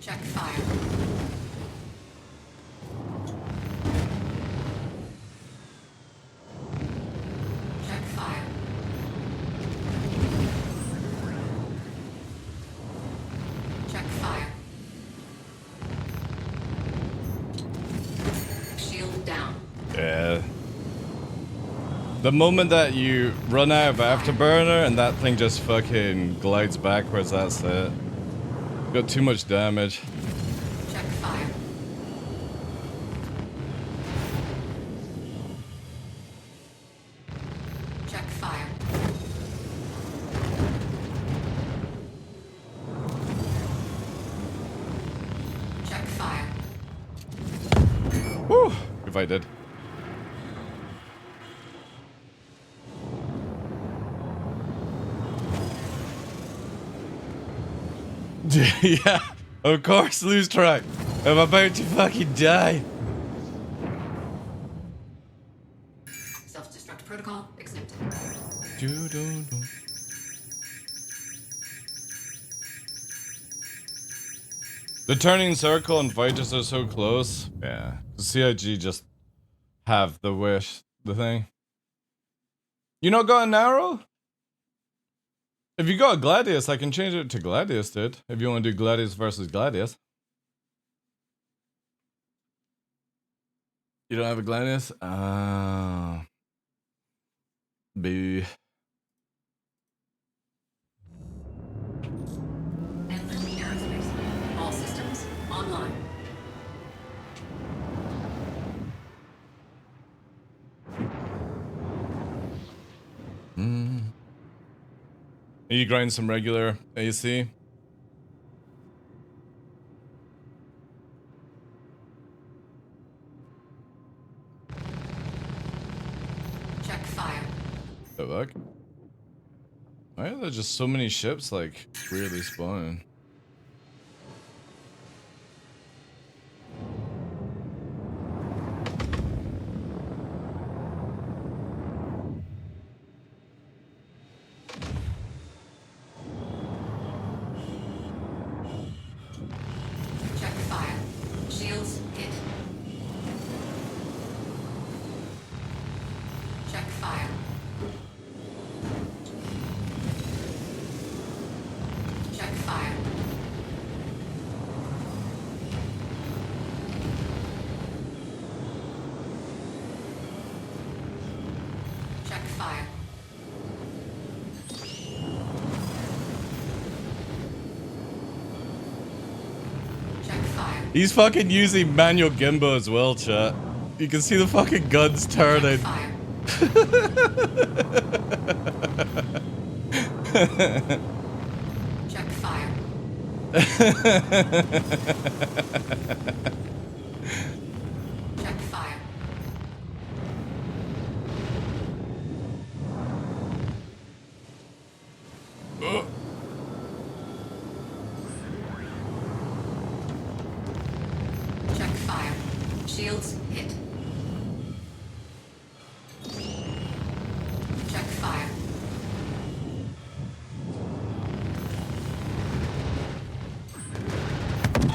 Check fire. Check fire. Check fire. Shield down. Yeah. The moment that you run out of afterburner and that thing just fucking glides backwards, that's it. Got too much damage. Check fire. Check fire. I did. Yeah, of course, lose track. I'm about to fucking die. Self-destruct protocol accepted. The turning circle and fighters are so close. Yeah, the CIG just have the wish, the thing. You not got an arrow? If you got a Gladius, I can change it to Gladius, dude. If you want to do Gladius versus Gladius. You don't have a Gladius? Ah. Boo. Entering aerospace. All systems online. You grind some regular AC? Check fire. Oh, look. Why are there just so many ships, like, weirdly spawning? Check fire. Shields hit. Check fire. Check fire. Check fire. Check fire. He's fucking using manual gimbal as well, chat. You can see the fucking guns turning. Check fire. Check fire. Check fire. Check fire. Shields hit. Check fire.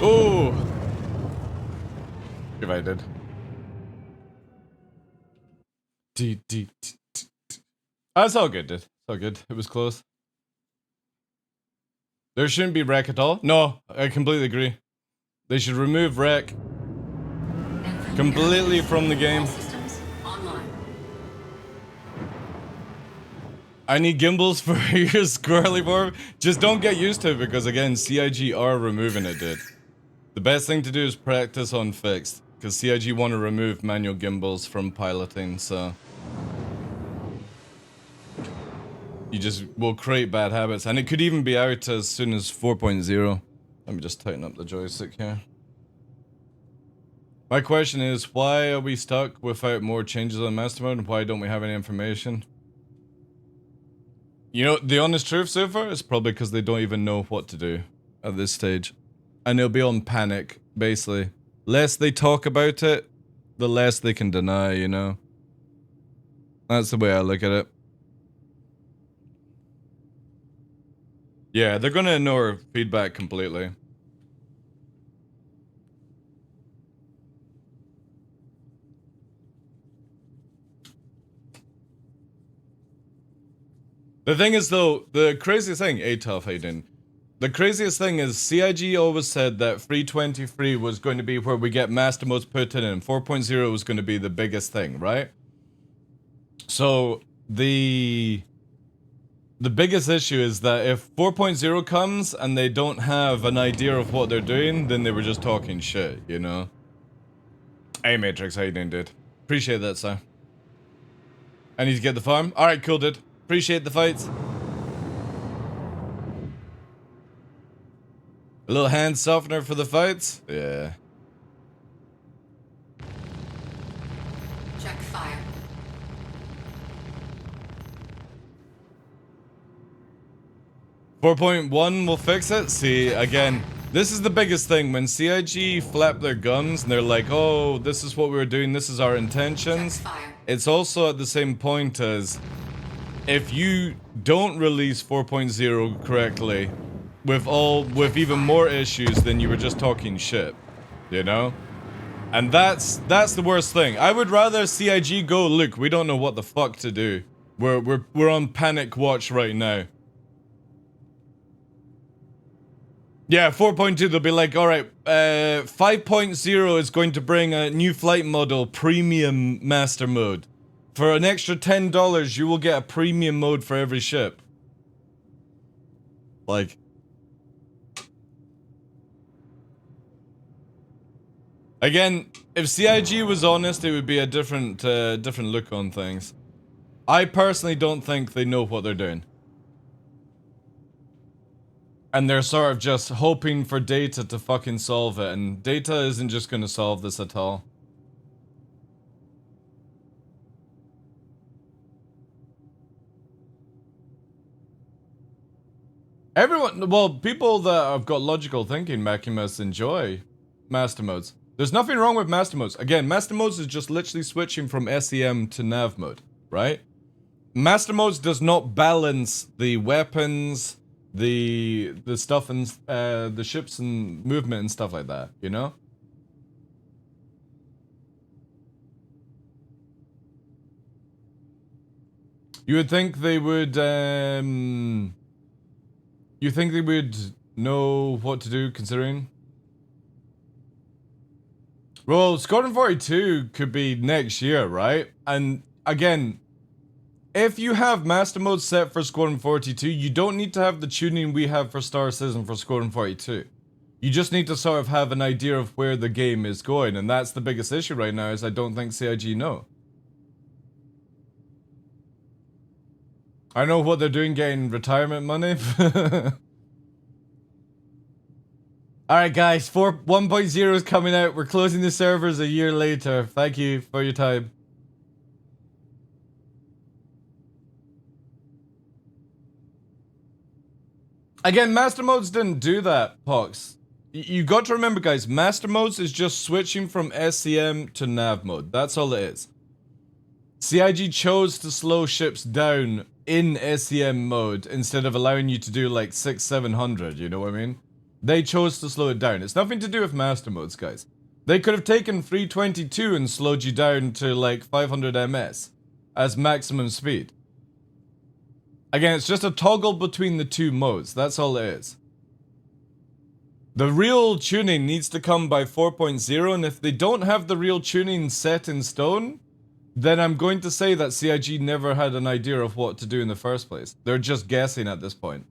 Oh! If I did. That's all good, dude. It's all good. It was close. There shouldn't be wreck at all. No, I completely agree. They should remove wreck completely from the game. All systems online. I need gimbals for your squirrely form. Just don't get used to it because, again, CIG are removing it, dude. The best thing to do is practice on fixed, because CIG want to remove manual gimbals from piloting, so you just will create bad habits, and it could even be out as soon as 4.0. Let me just tighten up the joystick here. My question is, why are we stuck without more changes on master mode, and why don't we have any information? You know, the honest truth so far is probably because they don't even know what to do at this stage. And they'll be on panic, basically. Less they talk about it, the less they can deny, you know? That's the way I look at it. Yeah, they're gonna ignore feedback completely. The thing is, though, the craziest thing, tough, Hayden. The craziest thing is CIG always said that 323 was going to be where we get master modes put in, and 4.0 was going to be the biggest thing, right? So the biggest issue is that if 4.0 comes and they don't have an idea of what they're doing, then they were just talking shit, you know? Hey Matrix, how you doing, dude? Appreciate that, sir. I need to get the farm. Alright, cool, dude. Appreciate the fights. A little hand softener for the fights? Yeah. 4.1 will fix it? See, again, this is the biggest thing. When CIG flap their gums and they're like, oh, this is what we're doing, this is our intentions. It's also at the same point as if you don't release 4.0 correctly, with even more issues than you were just talking shit, you know? And that's the worst thing. I would rather CIG go, look, we don't know what the fuck to do. We're on panic watch right now. Yeah, 4.2, they'll be like, alright, 5.0 is going to bring a new flight model, Premium Master Mode. For an extra $10, you will get a premium mode for every ship. Like... Again, if CIG was honest, it would be a different look on things. I personally don't think they know what they're doing. And they're sort of just hoping for data to fucking solve it, and data isn't just gonna solve this at all. Everyone, well, people that have got logical thinking, Maximus, enjoy master modes. There's nothing wrong with master modes. Again, master modes is just literally switching from SEM to nav mode, right? Master modes does not balance the weapons, the stuff and the ships and movement and stuff like that, you know? You would think they would you think they would know what to do considering? Well, Squadron 42 could be next year, right? And again, if you have master mode set for Squadron 42, you don't need to have the tuning we have for Star Citizen for Squadron 42. You just need to sort of have an idea of where the game is going, and that's the biggest issue right now, is I don't think CIG know. I know what they're doing, getting retirement money. Alright guys, 1.0 is coming out. We're closing the servers a year later. Thank you for your time. Again, master modes didn't do that, Pox. You got to remember, guys, master modes is just switching from SCM to nav mode. That's all it is. CIG chose to slow ships down in SCM mode instead of allowing you to do like 600-700, you know what I mean? They chose to slow it down. It's nothing to do with master modes, guys. They could have taken 322 and slowed you down to like 500 ms as maximum speed. Again, it's just a toggle between the two modes. That's all it is. The real tuning needs to come by 4.0, and if they don't have the real tuning set in stone, then I'm going to say that CIG never had an idea of what to do in the first place. They're just guessing at this point.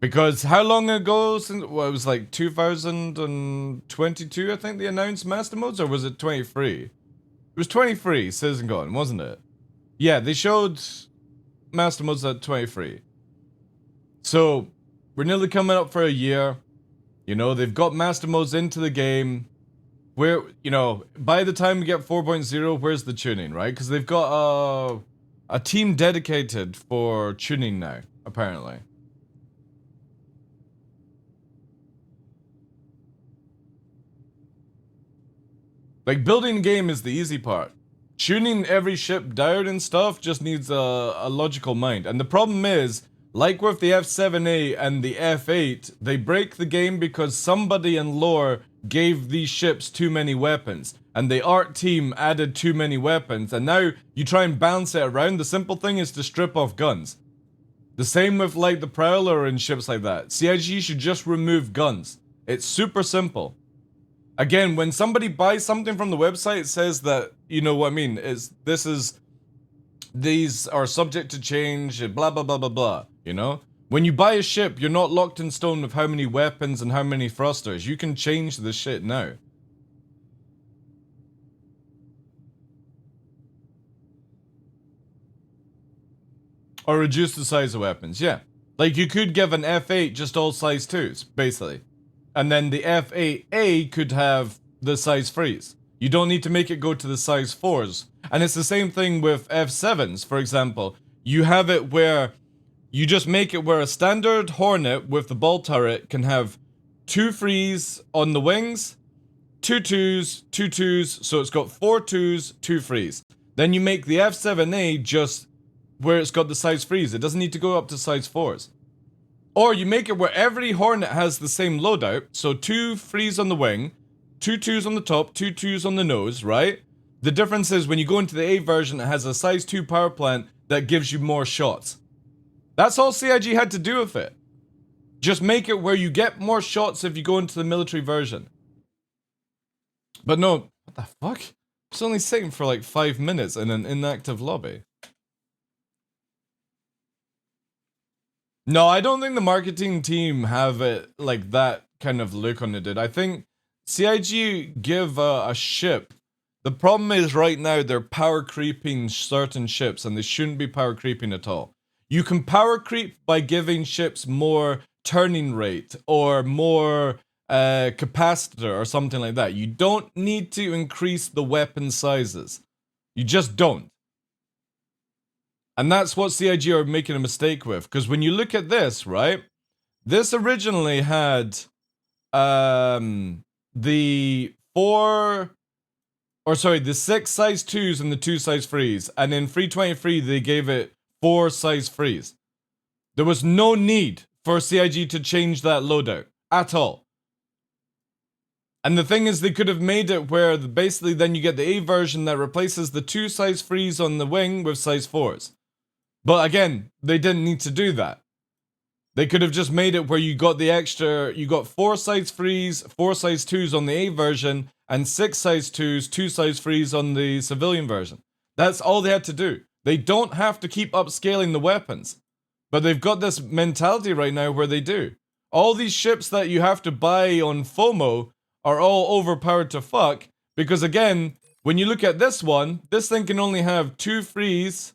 Because how long ago, since, well, it was like 2022, I think they announced master modes, or was it 23? It was 23, Citizen Con, wasn't it? Yeah, they showed master modes at 23. So, we're nearly coming up for a year. You know, they've got master modes into the game. Where, you know, by the time we get 4.0, where's the tuning, right? Because they've got a team dedicated for tuning now, apparently. Like, building a game is the easy part. Tuning every ship down and stuff just needs a logical mind. And the problem is, like with the F7A and the F8, they break the game because somebody in lore gave these ships too many weapons. And the art team added too many weapons. And now you try and balance it around. The simple thing is to strip off guns. The same with like the Prowler and ships like that. CIG should just remove guns. It's super simple. Again, when somebody buys something from the website, it says that, you know what I mean, these are subject to change, blah, blah, blah, blah, blah, you know? When you buy a ship, you're not locked in stone with how many weapons and how many thrusters. You can change the shit now. Or reduce the size of weapons, yeah. Like, you could give an F8 just all size 2s, basically. And then the F8A could have the size 3s. You don't need to make it go to the size 4s. And it's the same thing with F7s, for example. You have it where You just make it where a standard Hornet with the ball turret can have 2 frees on the wings, 2 twos, 2 twos, so it's got 4 twos, 2 frees. Then you make the F7A just where it's got the size frees. It doesn't need to go up to size 4s. Or you make it where every Hornet has the same loadout, so 2 frees on the wing, 2 twos on the top, 2 twos on the nose, right? The difference is when you go into the A version, it has a size 2 power plant that gives you more shots. That's all CIG had to do with it. Just make it where you get more shots if you go into the military version. But no, what the fuck? It's only sitting for like 5 minutes in an inactive lobby. No, I don't think the marketing team have it like that kind of look on it. I think CIG give a ship. The problem is right now they're power creeping certain ships and they shouldn't be power creeping at all. You can power creep by giving ships more turning rate or more capacitor or something like that. You don't need to increase the weapon sizes. You just don't. And that's what CIG are making a mistake with. Because when you look at this, right? This originally had the 6 size 2s and the 2 size 3s. And in 323, they gave it 4 size 3s. There was no need for CIG to change that loadout at all. And the thing is, they could have made it where basically then you get the A version that replaces the 2 size 3s on the wing with size 4s. But again, they didn't need to do that. They could have just made it where you got the extra, you got 4 size 3s, 4 size 2s on the A version, and 6 size 2s, 2 size 3s on the civilian version. That's all they had to do. They don't have to keep upscaling the weapons. But they've got this mentality right now where they do. All these ships that you have to buy on FOMO are all overpowered to fuck. Because again, when you look at this one, this thing can only have 2 frees,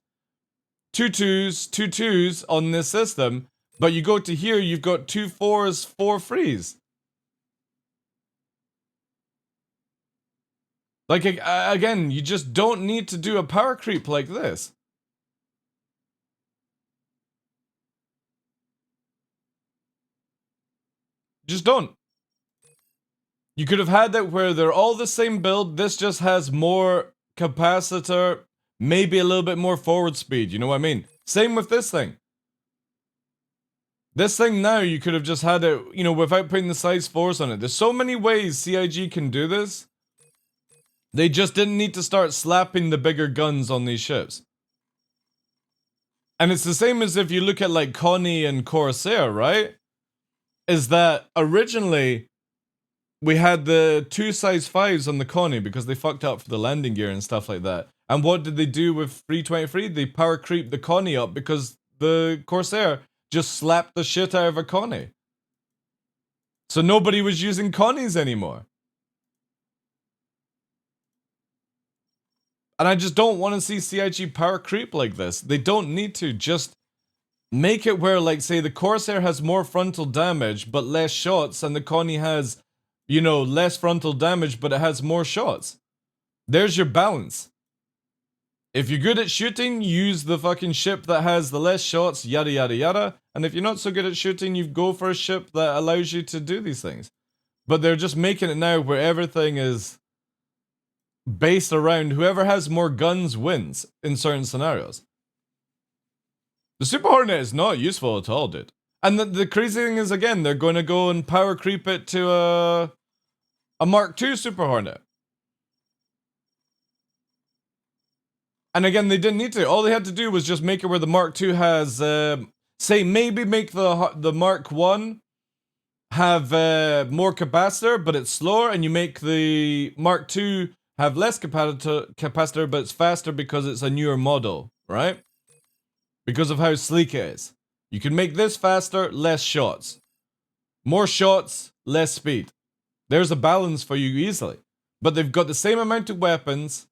2 twos, 2 twos on this system. But you go to here, you've got 2 4s, 4 frees. Like, again, you just don't need to do a power creep like this. Just don't. You could have had that where they're all the same build, this just has more capacitor, maybe a little bit more forward speed, you know what I mean? Same with this thing. This thing now, you could have just had it, you know, without putting the size 4s on it. There's so many ways CIG can do this. They just didn't need to start slapping the bigger guns on these ships. And it's the same as if you look at like Connie and Corsair, right? Is that originally we had the 2 size 5s on the Connie because they fucked up for the landing gear and stuff like that. And what did they do with 323? They power creeped the Connie up because the Corsair just slapped the shit out of a Connie. So nobody was using Connies anymore. And I just don't want to see CIG power creep like this. They don't need to. Just make it where, like, say, the Corsair has more frontal damage, but less shots, and the Connie has, you know, less frontal damage, but it has more shots. There's your balance. If you're good at shooting, use the fucking ship that has the less shots, yada yada yada. And if you're not so good at shooting, you go for a ship that allows you to do these things. But they're just making it now where everything is based around whoever has more guns wins in certain scenarios. The Super Hornet is not useful at all, dude. And the crazy thing is, again, they're going to go and power creep it to a Mark II Super Hornet. And again, they didn't need to. All they had to do was just make it where the Mark II has, say, maybe make the Mark I have more capacitor, but it's slower, and you make the Mark II have less capacitor, but it's faster because it's a newer model, right? Because of how sleek it is. You can make this faster, less shots. More shots, less speed. There's a balance for you easily. But they've got the same amount of weapons,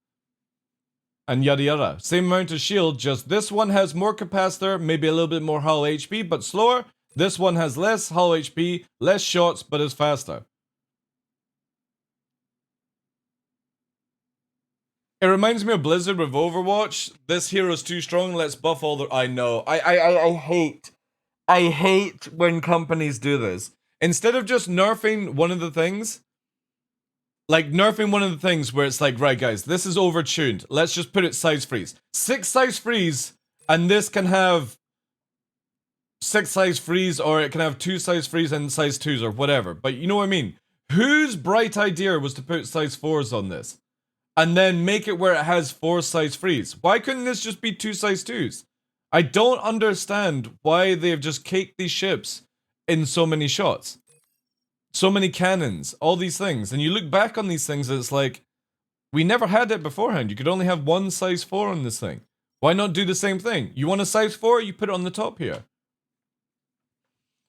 and yada yada. Same amount of shield, just this one has more capacitor, maybe a little bit more hull HP, but slower. This one has less hull HP, less shots, but is faster. It reminds me of Blizzard with Overwatch. This hero's too strong, let's buff all the... I know. I hate when companies do this. Instead of just nerfing one of the things, like nerfing one of the things where it's like, right guys, this is overtuned. Let's just put it size freeze. 6 size freeze, and this can have 6 size freeze, or it can have 2 size freeze and size 2s or whatever. But you know what I mean? Whose bright idea was to put size 4s on this? And then make it where it has 4 size freeze. Why couldn't this just be 2 size 2s? I don't understand why they've just caked these ships in so many shots. So many cannons, all these things. And you look back on these things and it's like, we never had it beforehand. You could only have 1 size 4 on this thing. Why not do the same thing? You want a size 4, you put it on the top here.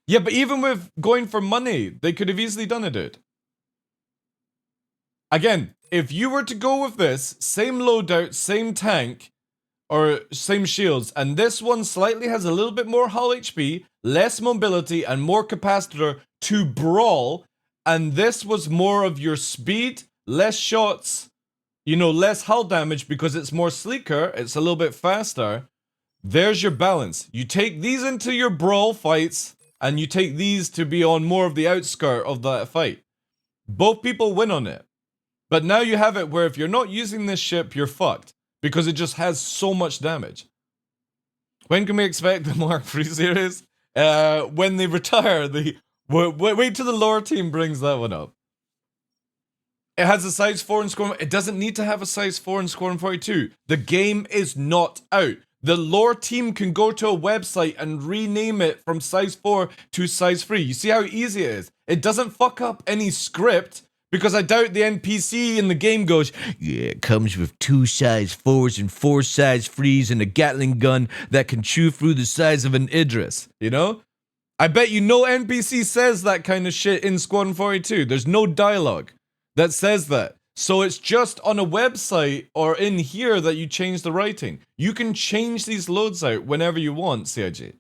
Yeah, but even with going for money, they could have easily done it, dude. Again, if you were to go with this, same loadout, same tank, or same shields, and this one slightly has a little bit more hull HP, less mobility, and more capacitor to brawl, and this was more of your speed, less shots, you know, less hull damage because it's more sleeker, it's a little bit faster, there's your balance. You take these into your brawl fights, and you take these to be on more of the outskirt of that fight. Both people win on it. But now you have it where if you're not using this ship, you're fucked. Because it just has so much damage. When can we expect the Mark III series? When they retire, wait till the lore team brings that one up. It has a size 4 in Squadron... It doesn't need to have a size 4 in Squadron 42. The game is not out. The lore team can go to a website and rename it from size 4 to size 3. You see how easy it is? It doesn't fuck up any script. Because I doubt the NPC in the game goes, yeah, it comes with 2 size 4s and 4 size 3s and a Gatling gun that can chew through the size of an Idris, you know? I bet you no NPC says that kind of shit in Squadron 42. There's no dialogue that says that. So it's just on a website or in here that you change the writing. You can change these loads out whenever you want, CIG.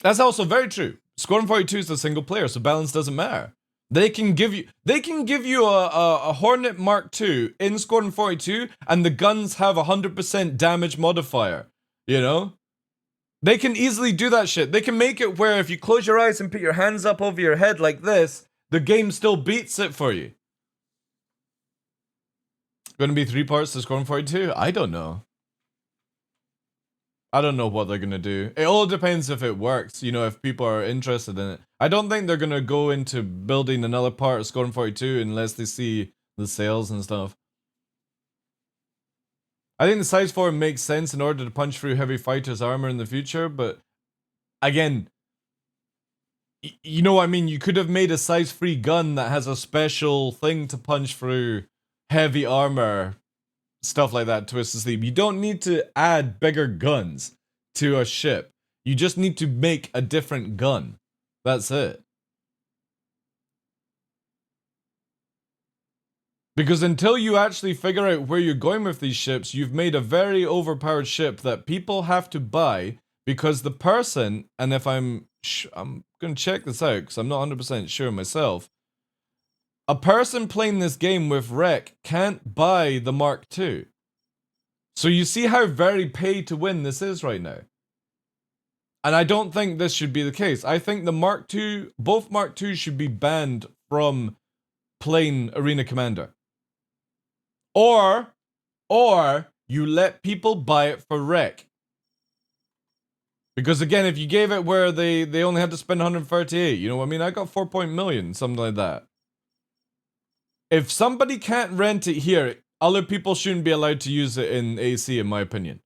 That's also very true. Squadron 42 is a single player, so balance doesn't matter. They can give you a Hornet Mark II in Squadron 42, and the guns have 100% damage modifier. You know? They can easily do that shit. They can make it where if you close your eyes and put your hands up over your head like this, the game still beats it for you. Gonna be 3 parts to Squadron 42? I don't know. I don't know what they're gonna do. It all depends if it works, you know, if people are interested in it. I don't think they're gonna go into building another part of Squadron 42 unless they see the sales and stuff. I think the size 4 makes sense in order to punch through heavy fighters' armor in the future, but again, you know what I mean? You could have made a size 3 gun that has a special thing to punch through heavy armor, stuff like that, Twisted Sleep. You don't need to add bigger guns to a ship. You just need to make a different gun. That's it. Because until you actually figure out where you're going with these ships, you've made a very overpowered ship that people have to buy because the person, and if I'm going to check this out because I'm not 100% sure myself, a person playing this game with Rec can't buy the Mark II. So you see how very pay to win this is right now. And I don't think this should be the case. I think the Mark II, both Mark IIs should be banned from playing Arena Commander. Or you let people buy it for Rec. Because again, if you gave it where they only had to spend 138, you know what I mean? I got 4 million, something like that. If somebody can't rent it here, other people shouldn't be allowed to use it in AC, in my opinion.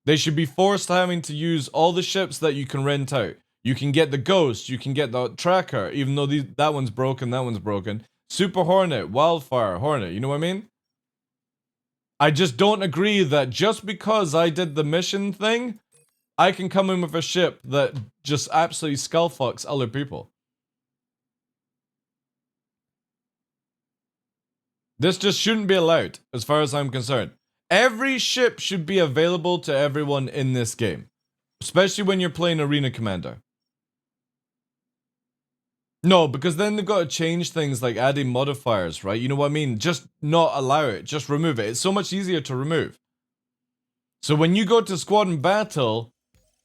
They should be forced having to use all the ships that you can rent out. You can get the Ghost, you can get the Tracker, even though that one's broken, that one's broken. Super Hornet, Wildfire, Hornet, you know what I mean? I just don't agree that just because I did the mission thing, I can come in with a ship that just absolutely skullfucks other people. This just shouldn't be allowed, as far as I'm concerned. Every ship should be available to everyone in this game. Especially when you're playing Arena Commander. No, because then they've got to change things like adding modifiers, right? You know what I mean? Just not allow it. Just remove it. It's so much easier to remove. So when you go to Squadron Battle,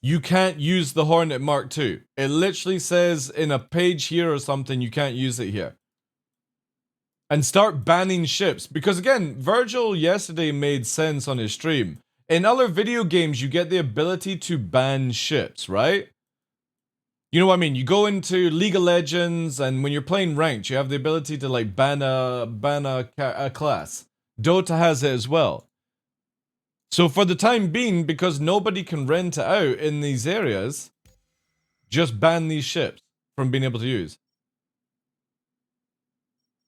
you can't use the Hornet Mark II. It literally says in a page here or something, you can't use it here. And start banning ships. Because again, Virgil yesterday made sense on his stream. In other video games, you get the ability to ban ships, right? You know what I mean? You go into League of Legends, and when you're playing ranked, you have the ability to like ban a class. Dota has it as well. So for the time being, because nobody can rent it out in these areas, just ban these ships from being able to use.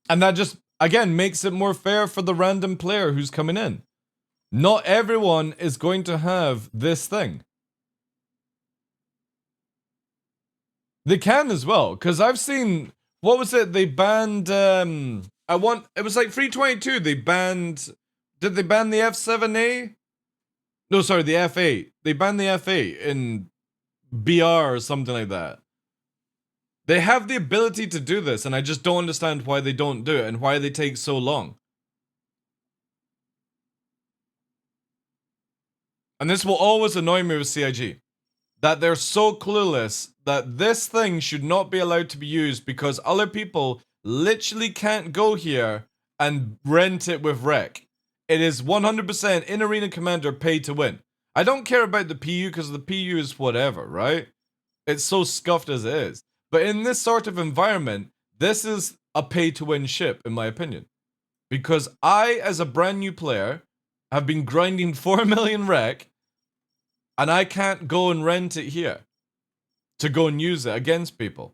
And that just, again, makes it more fair for the random player who's coming in. Not everyone is going to have this thing. They can as well, because I've seen, what was it? They banned, it was like 322. They banned, did they ban the F7A? No, sorry, the F8. They banned the F8 in BR or something like that. They have the ability to do this, and I just don't understand why they don't do it and why they take so long. And this will always annoy me with CIG. That they're so clueless that this thing should not be allowed to be used because other people literally can't go here and rent it with rec. It is 100% in Arena Commander pay to win. I don't care about the PU because the PU is whatever, right? It's so scuffed as it is. But in this sort of environment, this is a pay to win ship, in my opinion. Because I, as a brand new player, have been grinding 4 million rec, and I can't go and rent it here to go and use it against people.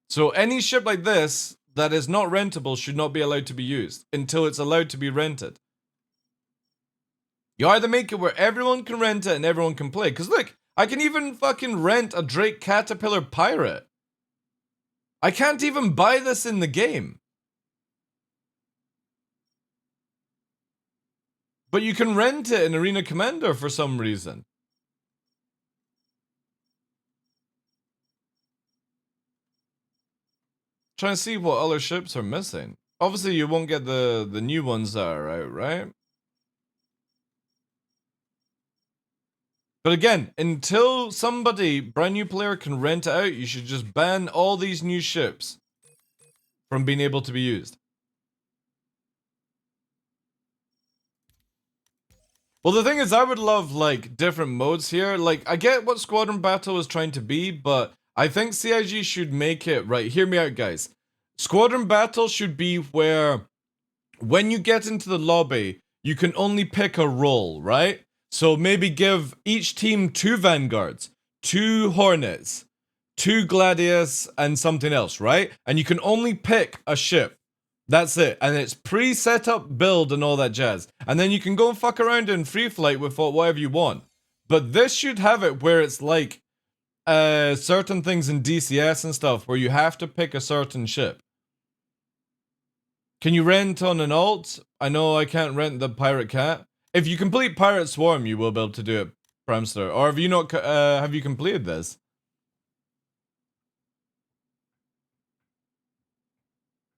So any ship like this that is not rentable should not be allowed to be used until it's allowed to be rented. You either make it where everyone can rent it and everyone can play. Because look, I can even fucking rent a Drake Caterpillar Pirate. I can't even buy this in the game. But you can rent it in Arena Commander for some reason. Trying to see what other ships are missing. Obviously, you won't get the new ones that are out, right? But again, until somebody, brand new player, can rent it out, you should just ban all these new ships from being able to be used. Well, the thing is, I would love, like, different modes here. Like, I get what Squadron Battle is trying to be, but I think CIG should make it, right, hear me out, guys. Squadron Battle should be where, when you get into the lobby, you can only pick a role, right? So maybe give each team 2 Vanguards, 2 Hornets, 2 Gladius, and something else, right? And you can only pick a ship. That's it. And it's pre-set up build and all that jazz. And then you can go and fuck around in free flight with whatever you want. But this should have it where it's like certain things in DCS and stuff where you have to pick a certain ship. Can you rent on an alt? I know I can't rent the Pirate Cat. If you complete Pirate Swarm, you will be able to do it, Pramster. Or have you not? Have you completed this?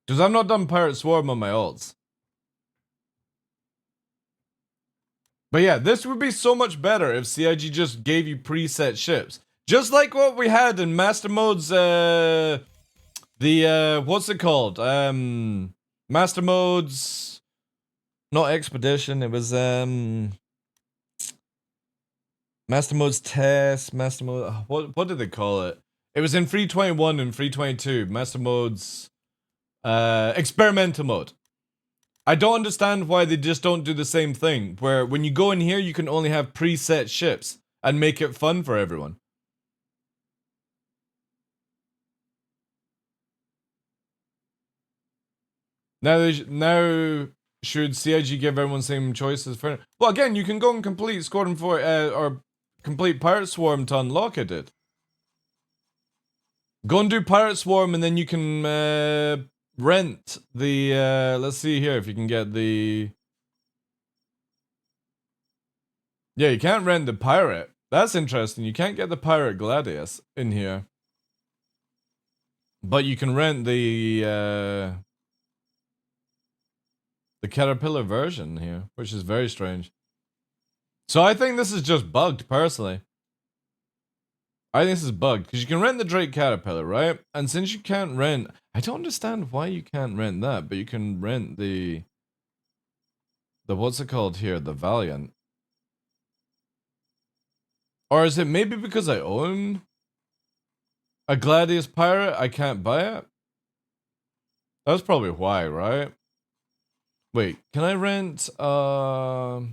Because I've not done Pirate Swarm on my alts. But yeah, this would be so much better if CIG just gave you preset ships. Just like what we had in Master Mode's, what's it called? Master Mode's, not Expedition, it was, Master Mode's Test, Master Mode, what did they call it? It was in 321 and 322, Master Mode's, Experimental Mode. I don't understand why they just don't do the same thing, where when you go in here, you can only have preset ships and make it fun for everyone. Now should CIG give everyone the same choices? Well, again, you can go and complete Squadron 4, or complete Pirate Swarm to unlock it. Go and do Pirate Swarm, and then you can rent the, let's see here if you can get the... Yeah, you can't rent the Pirate. That's interesting. You can't get the Pirate Gladius in here. But you can rent the Caterpillar version here, which is very strange. So I think this is just bugged, personally. I think this is bugged, because you can rent the Drake Caterpillar, right? And since you can't rent... I don't understand why you can't rent that, but you can rent the what's it called here? The Valiant. Or is it maybe because I own a Gladius Pirate, I can't buy it? That's probably why, right? Wait, can I rent a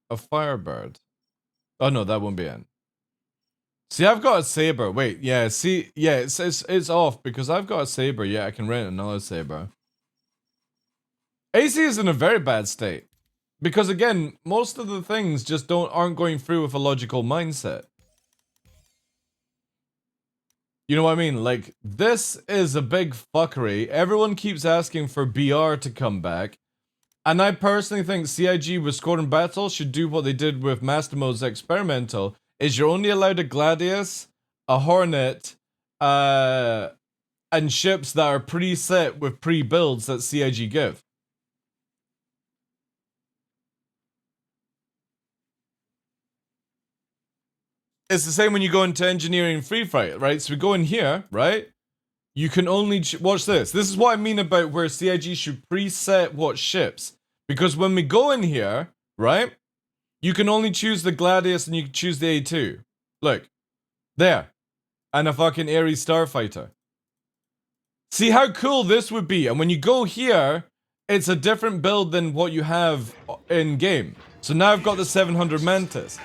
Firebird? Oh no, that won't be in. See, I've got a Saber. Wait, yeah, see, yeah, it's off because I've got a Saber. Yeah, I can rent another Saber. AC is in a very bad state because again, most of the things just aren't going through with a logical mindset. You know what I mean? Like, this is a big fuckery. Everyone keeps asking for BR to come back. And I personally think CIG with Squadron Battle should do what they did with Master Mode's Experimental, is you're only allowed a Gladius, a Hornet, and ships that are preset with pre-builds that CIG give. It's the same when you go into engineering free fight, right? So we go in here, right? You can only watch this. This is what I mean about where CIG should preset what ships. Because when we go in here, right? You can only choose the Gladius and you can choose the A2. Look. There. And a fucking Ares Starfighter. See how cool this would be. And when you go here, it's a different build than what you have in game. So now I've got the 700 Mantis.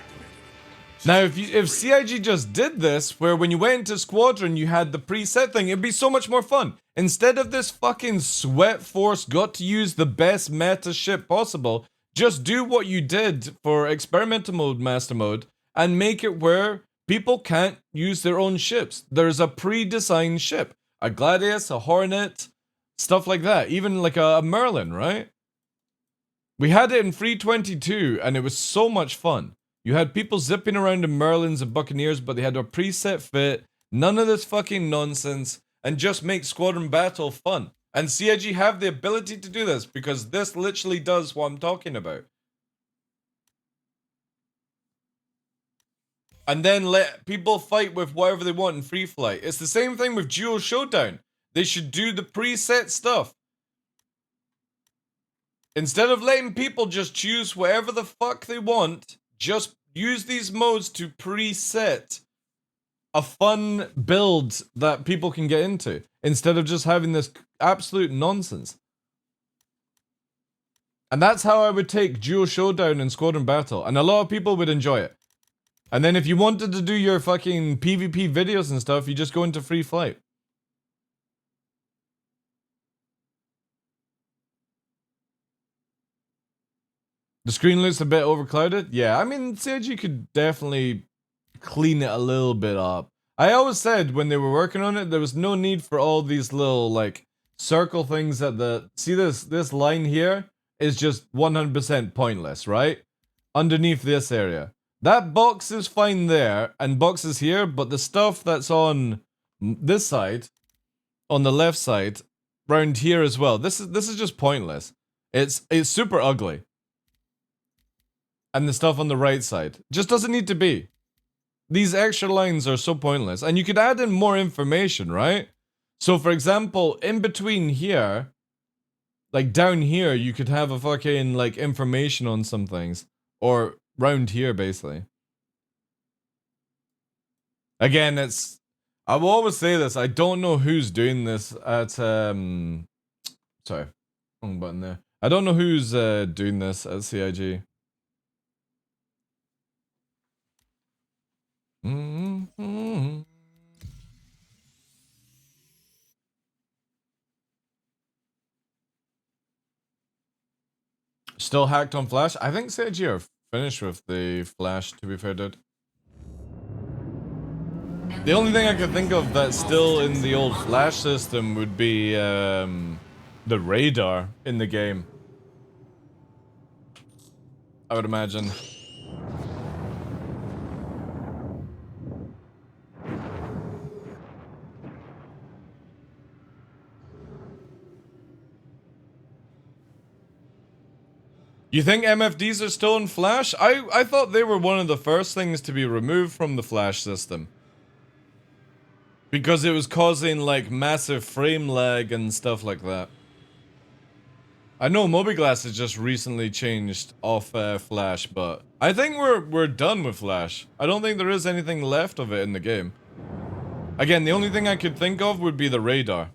Now, if CIG just did this, where when you went into Squadron, you had the preset thing, it'd be so much more fun. Instead of this fucking sweat force, got to use the best meta ship possible, just do what you did for Experimental Mode, Master Mode, and make it where people can't use their own ships. There's a pre-designed ship. A Gladius, a Hornet, stuff like that. Even like a Merlin, right? We had it in Free 22, and it was so much fun. You had people zipping around in Merlins and Buccaneers, but they had a preset fit, none of this fucking nonsense, and just make Squadron Battle fun. And CIG have the ability to do this, because this literally does what I'm talking about. And then let people fight with whatever they want in free flight. It's the same thing with Duo Showdown. They should do the preset stuff. Instead of letting people just choose whatever the fuck they want, just use these modes to preset a fun build that people can get into, instead of just having this absolute nonsense. And that's how I would take Duo Showdown and Squadron Battle, and a lot of people would enjoy it. And then if you wanted to do your fucking PvP videos and stuff, you just go into free flight. The screen looks a bit overclouded. Yeah, I mean, CIG could definitely clean it a little bit up. I always said when they were working on it, there was no need for all these little, like, circle things at the... See this line here is just 100% pointless, right? Underneath this area. That box is fine there, and boxes here, but the stuff that's on this side, on the left side, round here as well, this is just pointless. It's super ugly. And the stuff on the right side just doesn't need to be. These extra lines are so pointless. And you could add in more information, right? So for example, in between here, like down here, you could have a fucking like information on some things. Or round here, basically. Again, I will always say this, I don't know who's doing this at, sorry, wrong button there. I don't know who's doing this at CIG. Mm-hmm. Still hacked on Flash? I think CIG are finished with the Flash, to be fair, dude. The only thing I could think of that's still in the old Flash system would be the radar in the game. I would imagine. You think MFDs are still in Flash? I thought they were one of the first things to be removed from the Flash system. Because it was causing like massive frame lag and stuff like that. I know Mobiglass has just recently changed off Flash, but I think we're done with Flash. I don't think there is anything left of it in the game. Again, the only thing I could think of would be the radar.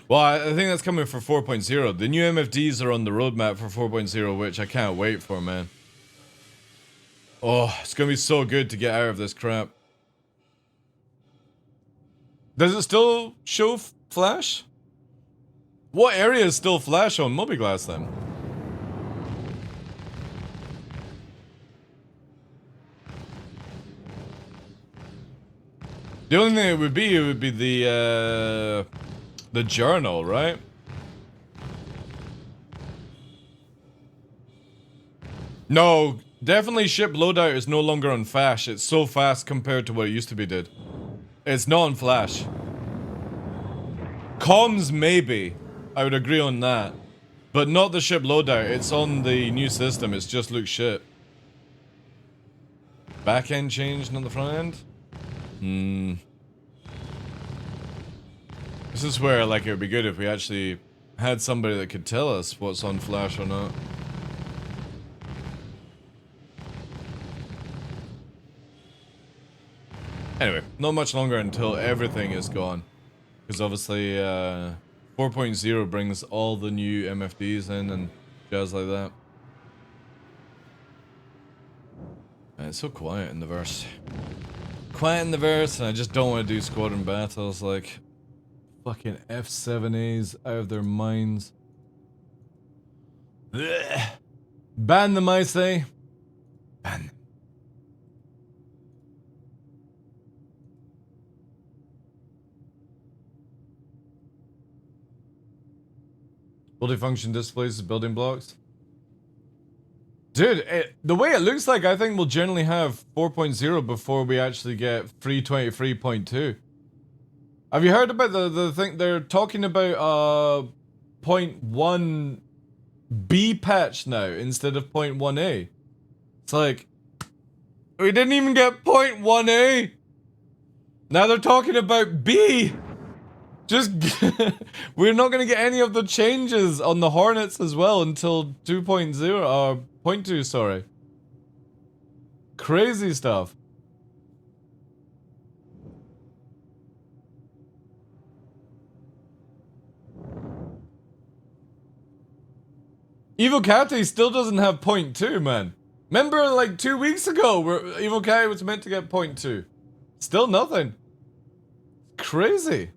Well, I think that's coming for 4.0. The new MFDs are on the roadmap for 4.0, which I can't wait for, man. Oh, it's gonna be so good to get out of this crap. Does it still show Flash? What area is still Flash on Mobiglass then? The only thing it would be the journal, right? No, definitely ship loadout is no longer on Flash. It's so fast compared to what it used to be, dude. It's not on Flash. Comms, maybe. I would agree on that. But not the ship loadout. It's on the new system. It just looks shit. Back end changed, not the front end? This is where, like, it would be good if we actually had somebody that could tell us what's on Flash or not. Anyway, not much longer until everything is gone. Because obviously, 4.0 brings all the new MFDs in and jazz like that. And it's so quiet in the verse. Quiet in the verse, and I just don't want to do squadron battles, like... Fucking F7As out of their minds. Ugh. Ban them, I say. Ban them. Multifunction displays building blocks. Dude, the way it looks like, I think we'll generally have 4.0 before we actually get 323.2. Have you heard about the thing? They're talking about 0.1 B patch now instead of 0.1A. It's like, we didn't even get 0.1A. Now they're talking about B. Just, we're not going to get any of the changes on the Hornets as well until 2.0, 0.2, sorry. Crazy stuff. Evo Cat still doesn't have 0.2, man. Remember, like 2 weeks ago, where Evo Cat was meant to get 0.2. Still nothing. Crazy.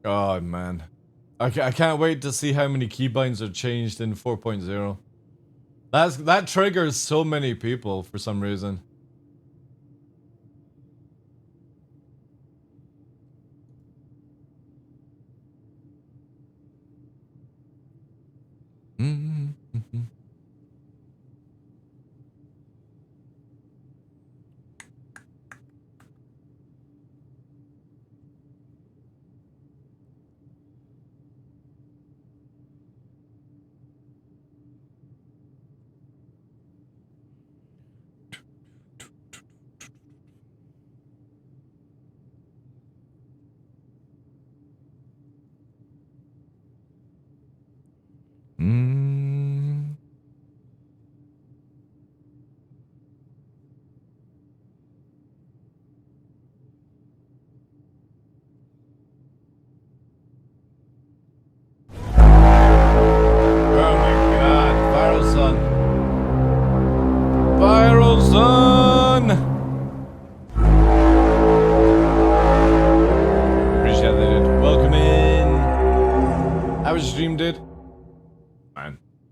Oh, man. I can't wait to see how many keybinds are changed in 4.0. That triggers so many people for some reason.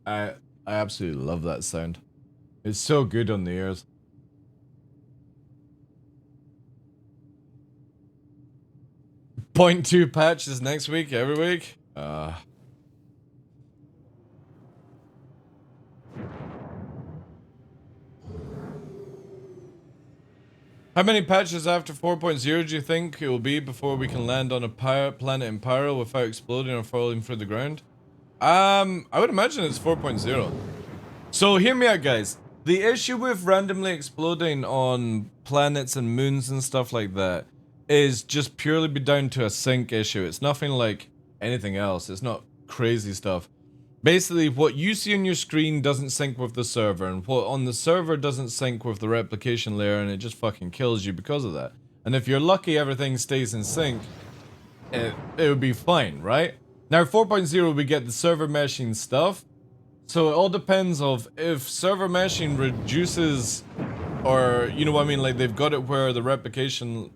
I absolutely love that sound. It's so good on the ears. 0.2 patches next week, every week. How many patches after 4.0 do you think it will be before we can land on a planet in Pyro without exploding or falling through the ground? I would imagine it's 4.0. So hear me out, guys. The issue with randomly exploding on planets and moons and stuff like that is just purely be down to a sync issue. It's nothing like anything else. It's not crazy stuff. Basically, what you see on your screen doesn't sync with the server, and what on the server doesn't sync with the replication layer, and it just fucking kills you because of that. And if you're lucky everything stays in sync, it would be fine, right? Now 4.0 we get the server meshing stuff, so it all depends of if server meshing reduces, or you know what I mean, like they've got it where the replication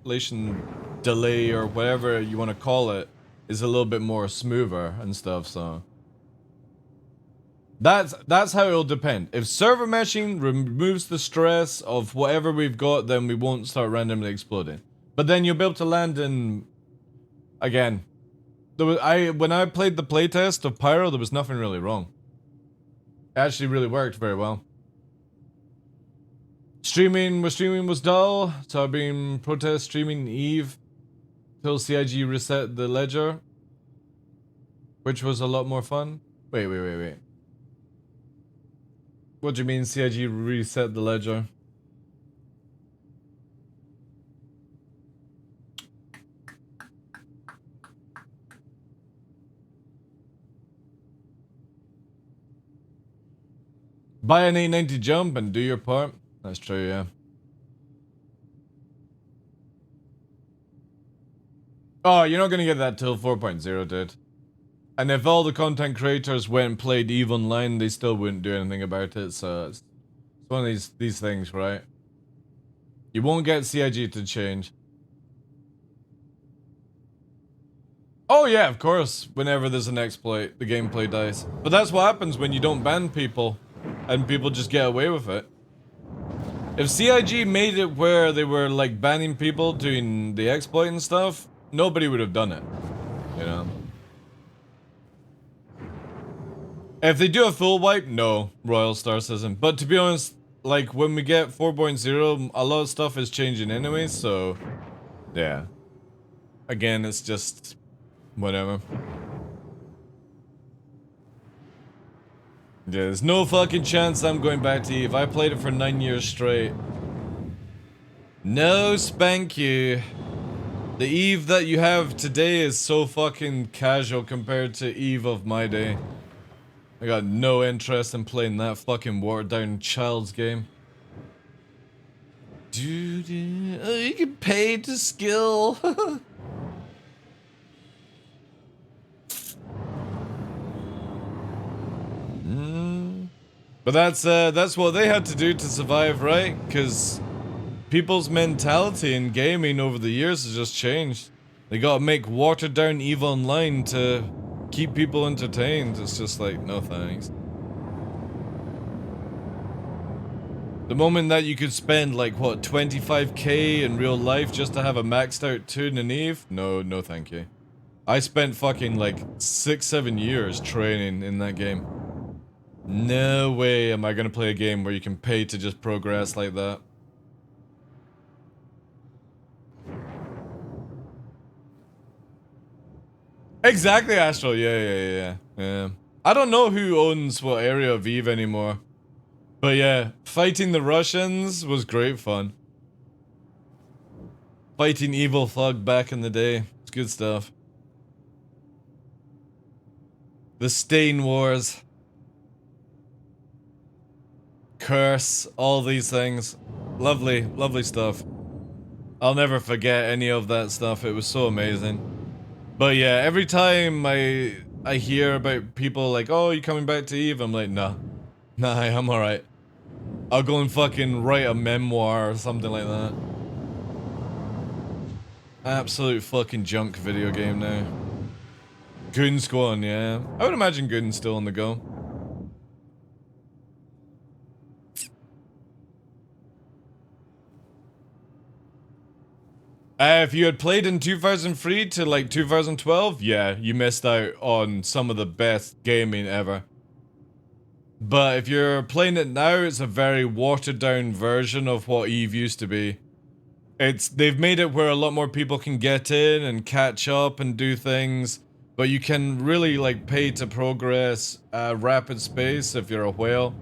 delay or whatever you want to call it is a little bit more smoother and stuff, so that's how it'll depend. If server meshing removes the stress of whatever we've got, then we won't start randomly exploding. But then you'll be able to land in, again, when I played the playtest of Pyro, there was nothing really wrong. It actually really worked very well. Streaming was dull, so I've been protest streaming Eve till CIG reset the ledger, which was a lot more fun. Wait. What do you mean CIG reset the ledger? Buy an 890 jump and do your part. That's true, yeah. Oh, you're not gonna get that till 4.0, dude. And if all the content creators went and played EVE Online, they still wouldn't do anything about it, so it's one of these things, right? You won't get CIG to change. Oh yeah, of course, whenever there's an exploit, the gameplay dies. But that's what happens when you don't ban people, and people just get away with it. If CIG made it where they were like banning people doing the exploit and stuff, nobody would have done it, you know? If they do a full wipe, no, Royal Stars isn't. But to be honest, like when we get 4.0, a lot of stuff is changing anyway, so yeah. Again, it's just whatever. Yeah, there's no fucking chance I'm going back to EVE. I played it for 9 years straight. No spank you. The EVE that you have today is so fucking casual compared to EVE of my day. I got no interest in playing that fucking watered down child's game. Dude, oh, you get paid to skill. But that's what they had to do to survive, right? Because people's mentality in gaming over the years has just changed. They gotta make watered down EVE Online to keep people entertained. It's just like, no thanks. The moment that you could spend like, what, 25k in real life just to have a maxed out tune in EVE? No, no thank you. I spent fucking like 6-7 years training in that game. No way am I gonna play a game where you can pay to just progress like that. Exactly, Astral. Yeah. I don't know who owns what area of EVE anymore. But yeah, fighting the Russians was great fun. Fighting Evil Thug back in the day. It's good stuff. The Stain Wars. Curse. All these things. Lovely, lovely stuff. I'll never forget any of that stuff. It was so amazing. But yeah, every time I hear about people like, oh, you coming back to EVE? I'm like, nah, I'm alright. I'll go and fucking write a memoir or something like that. Absolute fucking junk video game now. Goon Squad, yeah. I would imagine Goon's still on the go. If you had played in 2003 to like 2012, yeah, you missed out on some of the best gaming ever. But if you're playing it now, it's a very watered down version of what Eve used to be. They've made it where a lot more people can get in and catch up and do things, but you can really like pay to progress rapid space if you're a whale.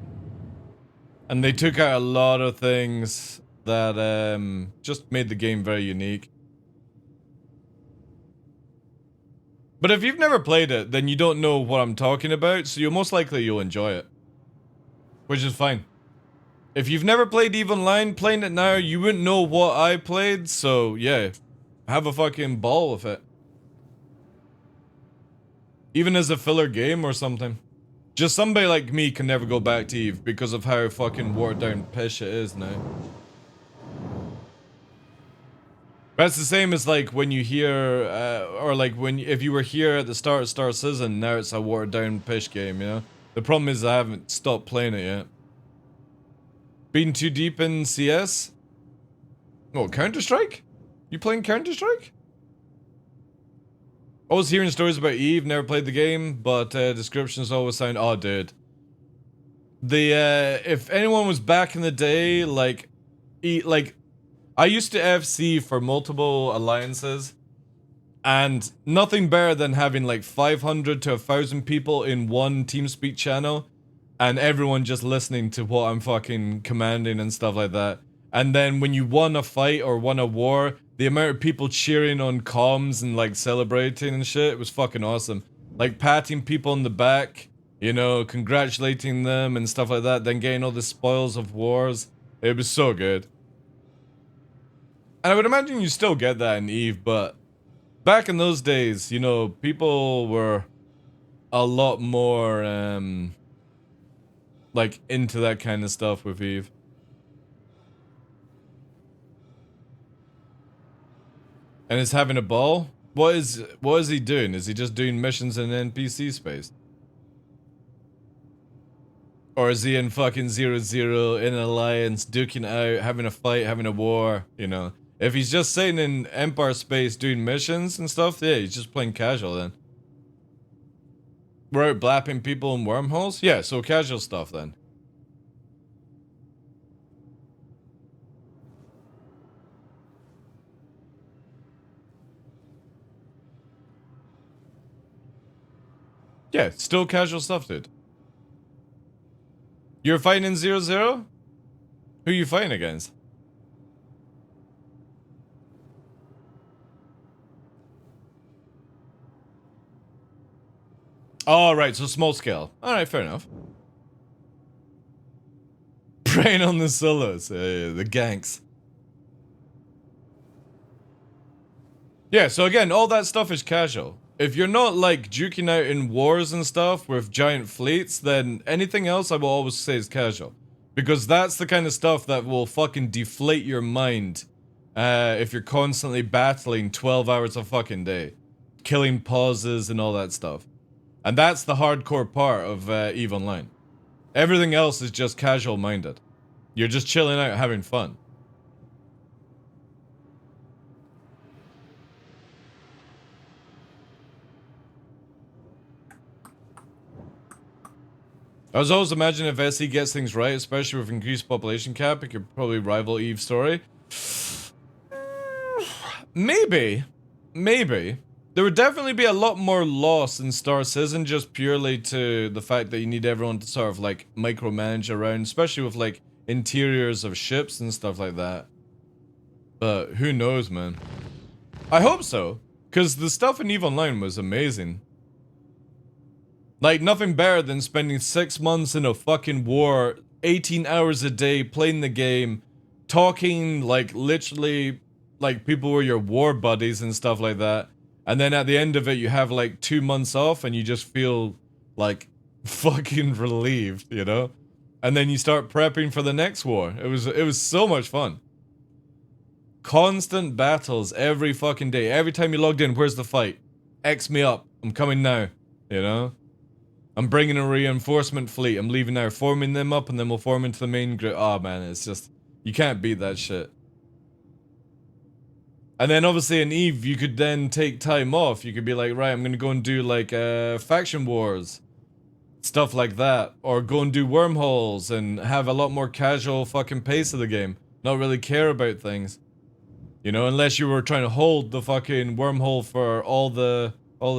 And they took out a lot of things that just made the game very unique. But if you've never played it, then you don't know what I'm talking about, so you'll enjoy it. Which is fine. If you've never played EVE Online, playing it now, you wouldn't know what I played, so yeah. Have a fucking ball with it. Even as a filler game or something. Just somebody like me can never go back to EVE because of how fucking watered down pish it is now. That's the same as like when you hear, or like if you were here at the start of Star Citizen, now it's a watered down pish game, you know? The problem is I haven't stopped playing it yet. Been too deep in CS? Oh, Counter-Strike? You playing Counter-Strike? Always hearing stories about Eve, never played the game, but descriptions always sound, oh dude. If anyone was back in the day, like, I used to FC for multiple alliances, and nothing better than having like 500 to 1,000 people in one TeamSpeak channel, and everyone just listening to what I'm fucking commanding and stuff like that. And then when you won a fight or won a war, the amount of people cheering on comms and like celebrating and shit, it was fucking awesome. Like patting people on the back, you know, congratulating them and stuff like that, then getting all the spoils of wars. It was so good. And I would imagine you still get that in EVE, but back in those days, you know, people were a lot more, like, into that kind of stuff with EVE. And is having a ball? What is he doing? Is he just doing missions in NPC space? Or is he in fucking 0-0, in an alliance, duking it out, having a fight, having a war, you know? If he's just sitting in Empire space doing missions and stuff, yeah, he's just playing casual then. We're out blapping people in wormholes? Yeah, so casual stuff then. Yeah, still casual stuff, dude. You're fighting in 0-0? Who are you fighting against? Oh, right, so small scale. Alright, fair enough. Preying on the solos, the ganks. Yeah, so again, all that stuff is casual. If you're not, like, duking out in wars and stuff with giant fleets, then anything else I will always say is casual. Because that's the kind of stuff that will fucking deflate your mind if you're constantly battling 12 hours a fucking day. Killing pauses and all that stuff. And that's the hardcore part of EVE Online. Everything else is just casual-minded. You're just chilling out, having fun. I was always imagining if SE gets things right, especially with increased population cap, it could probably rival EVE's story. Maybe. Maybe. There would definitely be a lot more loss in Star Citizen just purely to the fact that you need everyone to sort of like micromanage around, especially with like interiors of ships and stuff like that. But who knows, man. I hope so, because the stuff in EVE Online was amazing. Like, nothing better than spending 6 months in a fucking war, 18 hours a day, playing the game, talking, like, literally, like, people were your war buddies and stuff like that. And then at the end of it, you have, like, 2 months off and you just feel, like, fucking relieved, you know? And then you start prepping for the next war. It was so much fun. Constant battles every fucking day. Every time you logged in, where's the fight? X me up. I'm coming now, you know? I'm bringing a reinforcement fleet. I'm leaving now, forming them up, and then we'll form into the main group. Oh man, it's just, you can't beat that shit. And then obviously in Eve, you could then take time off. You could be like, right, I'm gonna go and do like faction wars, stuff like that, or go and do wormholes and have a lot more casual fucking pace of the game. Not really care about things, you know, unless you were trying to hold the fucking wormhole for all the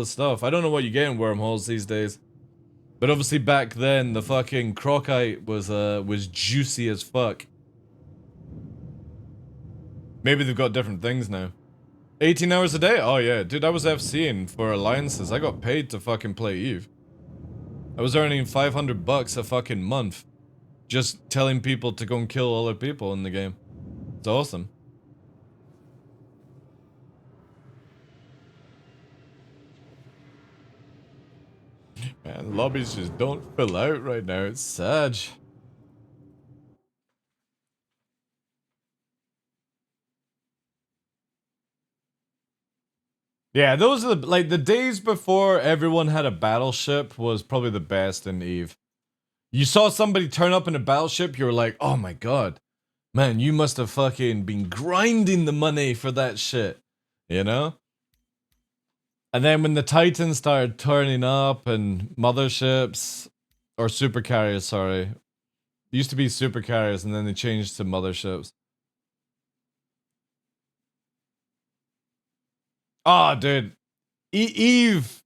stuff. I don't know what you get in wormholes these days, but obviously back then the fucking Crocite was juicy as fuck. Maybe they've got different things now. 18 hours a day? Oh yeah, dude, I was FCing for alliances. I got paid to fucking play Eve. I was earning $500 a fucking month just telling people to go and kill other people in the game. It's awesome. Man, lobbies just don't fill out right now. It's sad. Yeah, those are like the days before everyone had a battleship was probably the best in Eve. You saw somebody turn up in a battleship, you were like, oh my god, man, you must have fucking been grinding the money for that shit, you know? And then when the Titans started turning up and motherships, or supercarriers, sorry. It used to be supercarriers and then they changed to motherships. Oh, dude. Eve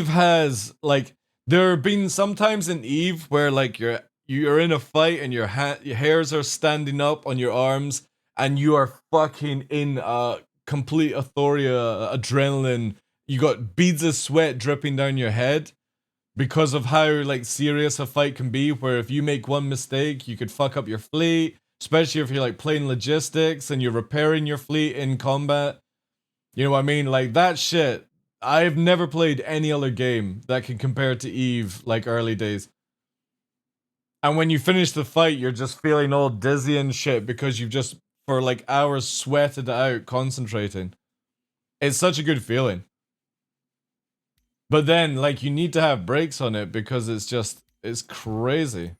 has, like, there have been sometimes in Eve where, like, you're in a fight and your hairs are standing up on your arms and you are fucking in complete euphoria, adrenaline. You got beads of sweat dripping down your head because of how, like, serious a fight can be, where if you make one mistake, you could fuck up your fleet, especially if you're, like, playing logistics and you're repairing your fleet in combat. You know what I mean? Like, that shit, I've never played any other game that can compare to Eve, like, early days. And when you finish the fight, you're just feeling all dizzy and shit because you've just, for, like, hours, sweated out concentrating. It's such a good feeling. But then, like, you need to have breaks on it because it's just, it's crazy.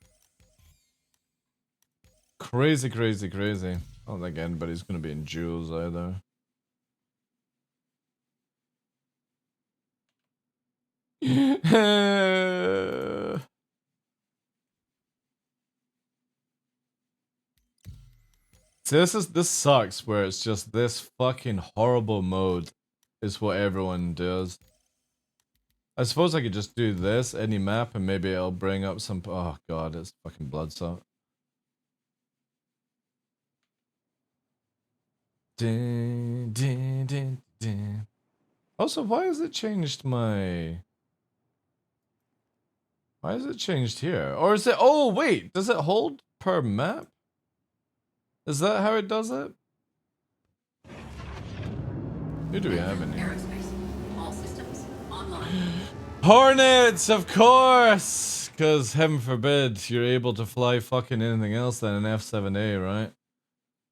Crazy, crazy, crazy. I don't think anybody's gonna be in duels either. See, this sucks where it's just this fucking horrible mode is what everyone does. I suppose I could just do this, any map, and maybe it'll bring up some... Oh god, it's fucking bloodsuck. Dun, dun, dun, dun. Also, why has it changed my... Why has it changed here? Or is it... Oh, wait! Does it hold per map? Is that how it does it? Who do we have in here? Aerospace. All systems online. Hornets, of course! Because, heaven forbid, you're able to fly fucking anything else than an F-7A, right?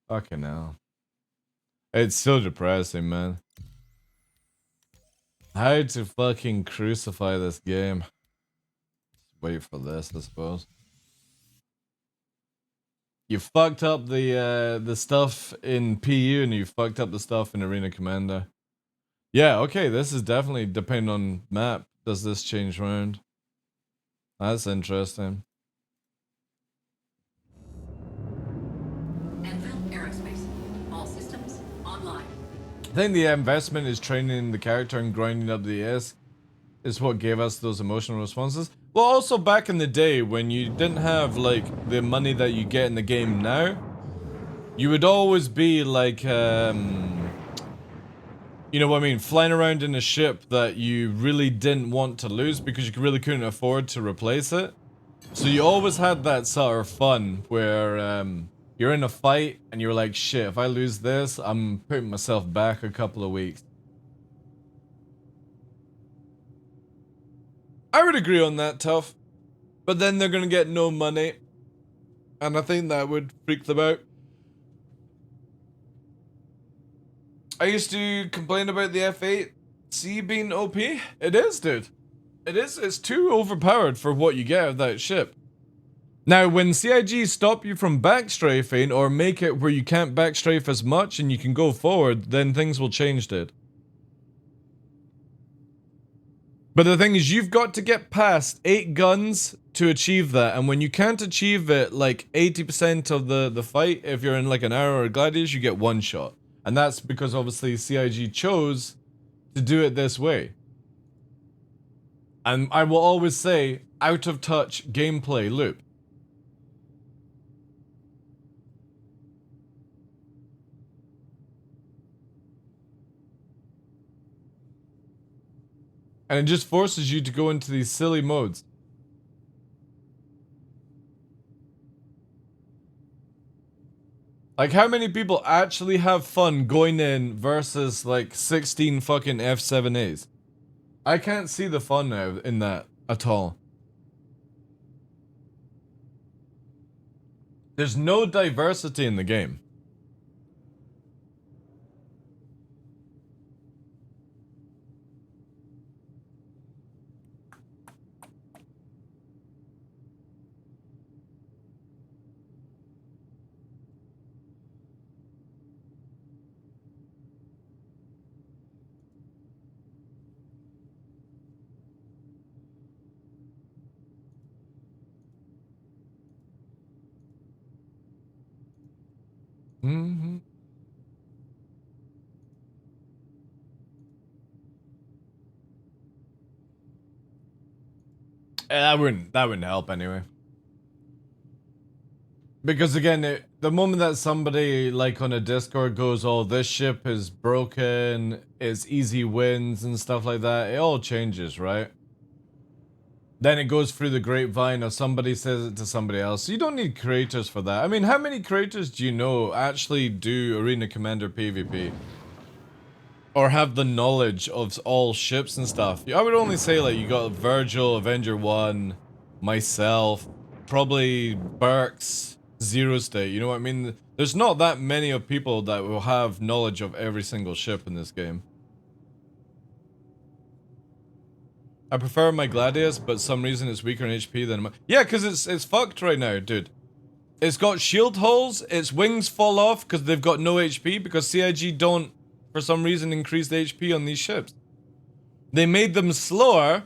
Fucking hell. It's so depressing, man. How to fucking crucify this game. Wait for this, I suppose. You fucked up the stuff in PU and you fucked up the stuff in Arena Commander. Yeah, okay, this is definitely depending on map. Does this change round? That's interesting. Aerospace. All systems online. I think the investment is training the character and grinding up the ES is what gave us those emotional responses. Well, also back in the day when you didn't have, like, the money that you get in the game now, you would always be, like, you know what I mean, flying around in a ship that you really didn't want to lose because you really couldn't afford to replace it. So you always had that sort of fun where, you're in a fight and you're like, shit, if I lose this, I'm putting myself back a couple of weeks. I would agree on that, Tough. But then they're gonna get no money. And I think that would freak them out. I used to complain about the F8C being OP. It is, dude. It is. It's too overpowered for what you get of that ship. Now, when CIG stop you from backstrafing or make it where you can't backstrafe as much and you can go forward, then things will change, dude. But the thing is, you've got to get past 8 guns to achieve that, and when you can't achieve it, like 80% of the fight, if you're in like an arrow or gladius, you get 1 shot. And that's because obviously CIG chose to do it this way. And I will always say, out of touch gameplay loop. And it just forces you to go into these silly modes. Like, how many people actually have fun going in versus like 16 fucking F7As? I can't see the fun now in that at all. There's no diversity in the game. Mm-hmm. That wouldn't help anyway. Because again, the moment that somebody like on a Discord goes, "Oh, this ship is broken, it's easy wins and stuff like that," it all changes, right? Then it goes through the grapevine, or somebody says it to somebody else. You don't need creators for that. I mean, how many creators do you know actually do Arena Commander PvP? Or have the knowledge of all ships and stuff? I would only say like you got Virgil, Avenger 1, myself, probably Burks, Zero State, you know what I mean? There's not that many of people that will have knowledge of every single ship in this game. I prefer my Gladius, but some reason it's weaker in HP than my... Yeah, because it's fucked right now, dude. It's got shield holes, its wings fall off because they've got no HP, because CIG don't, for some reason, increase the HP on these ships. They made them slower,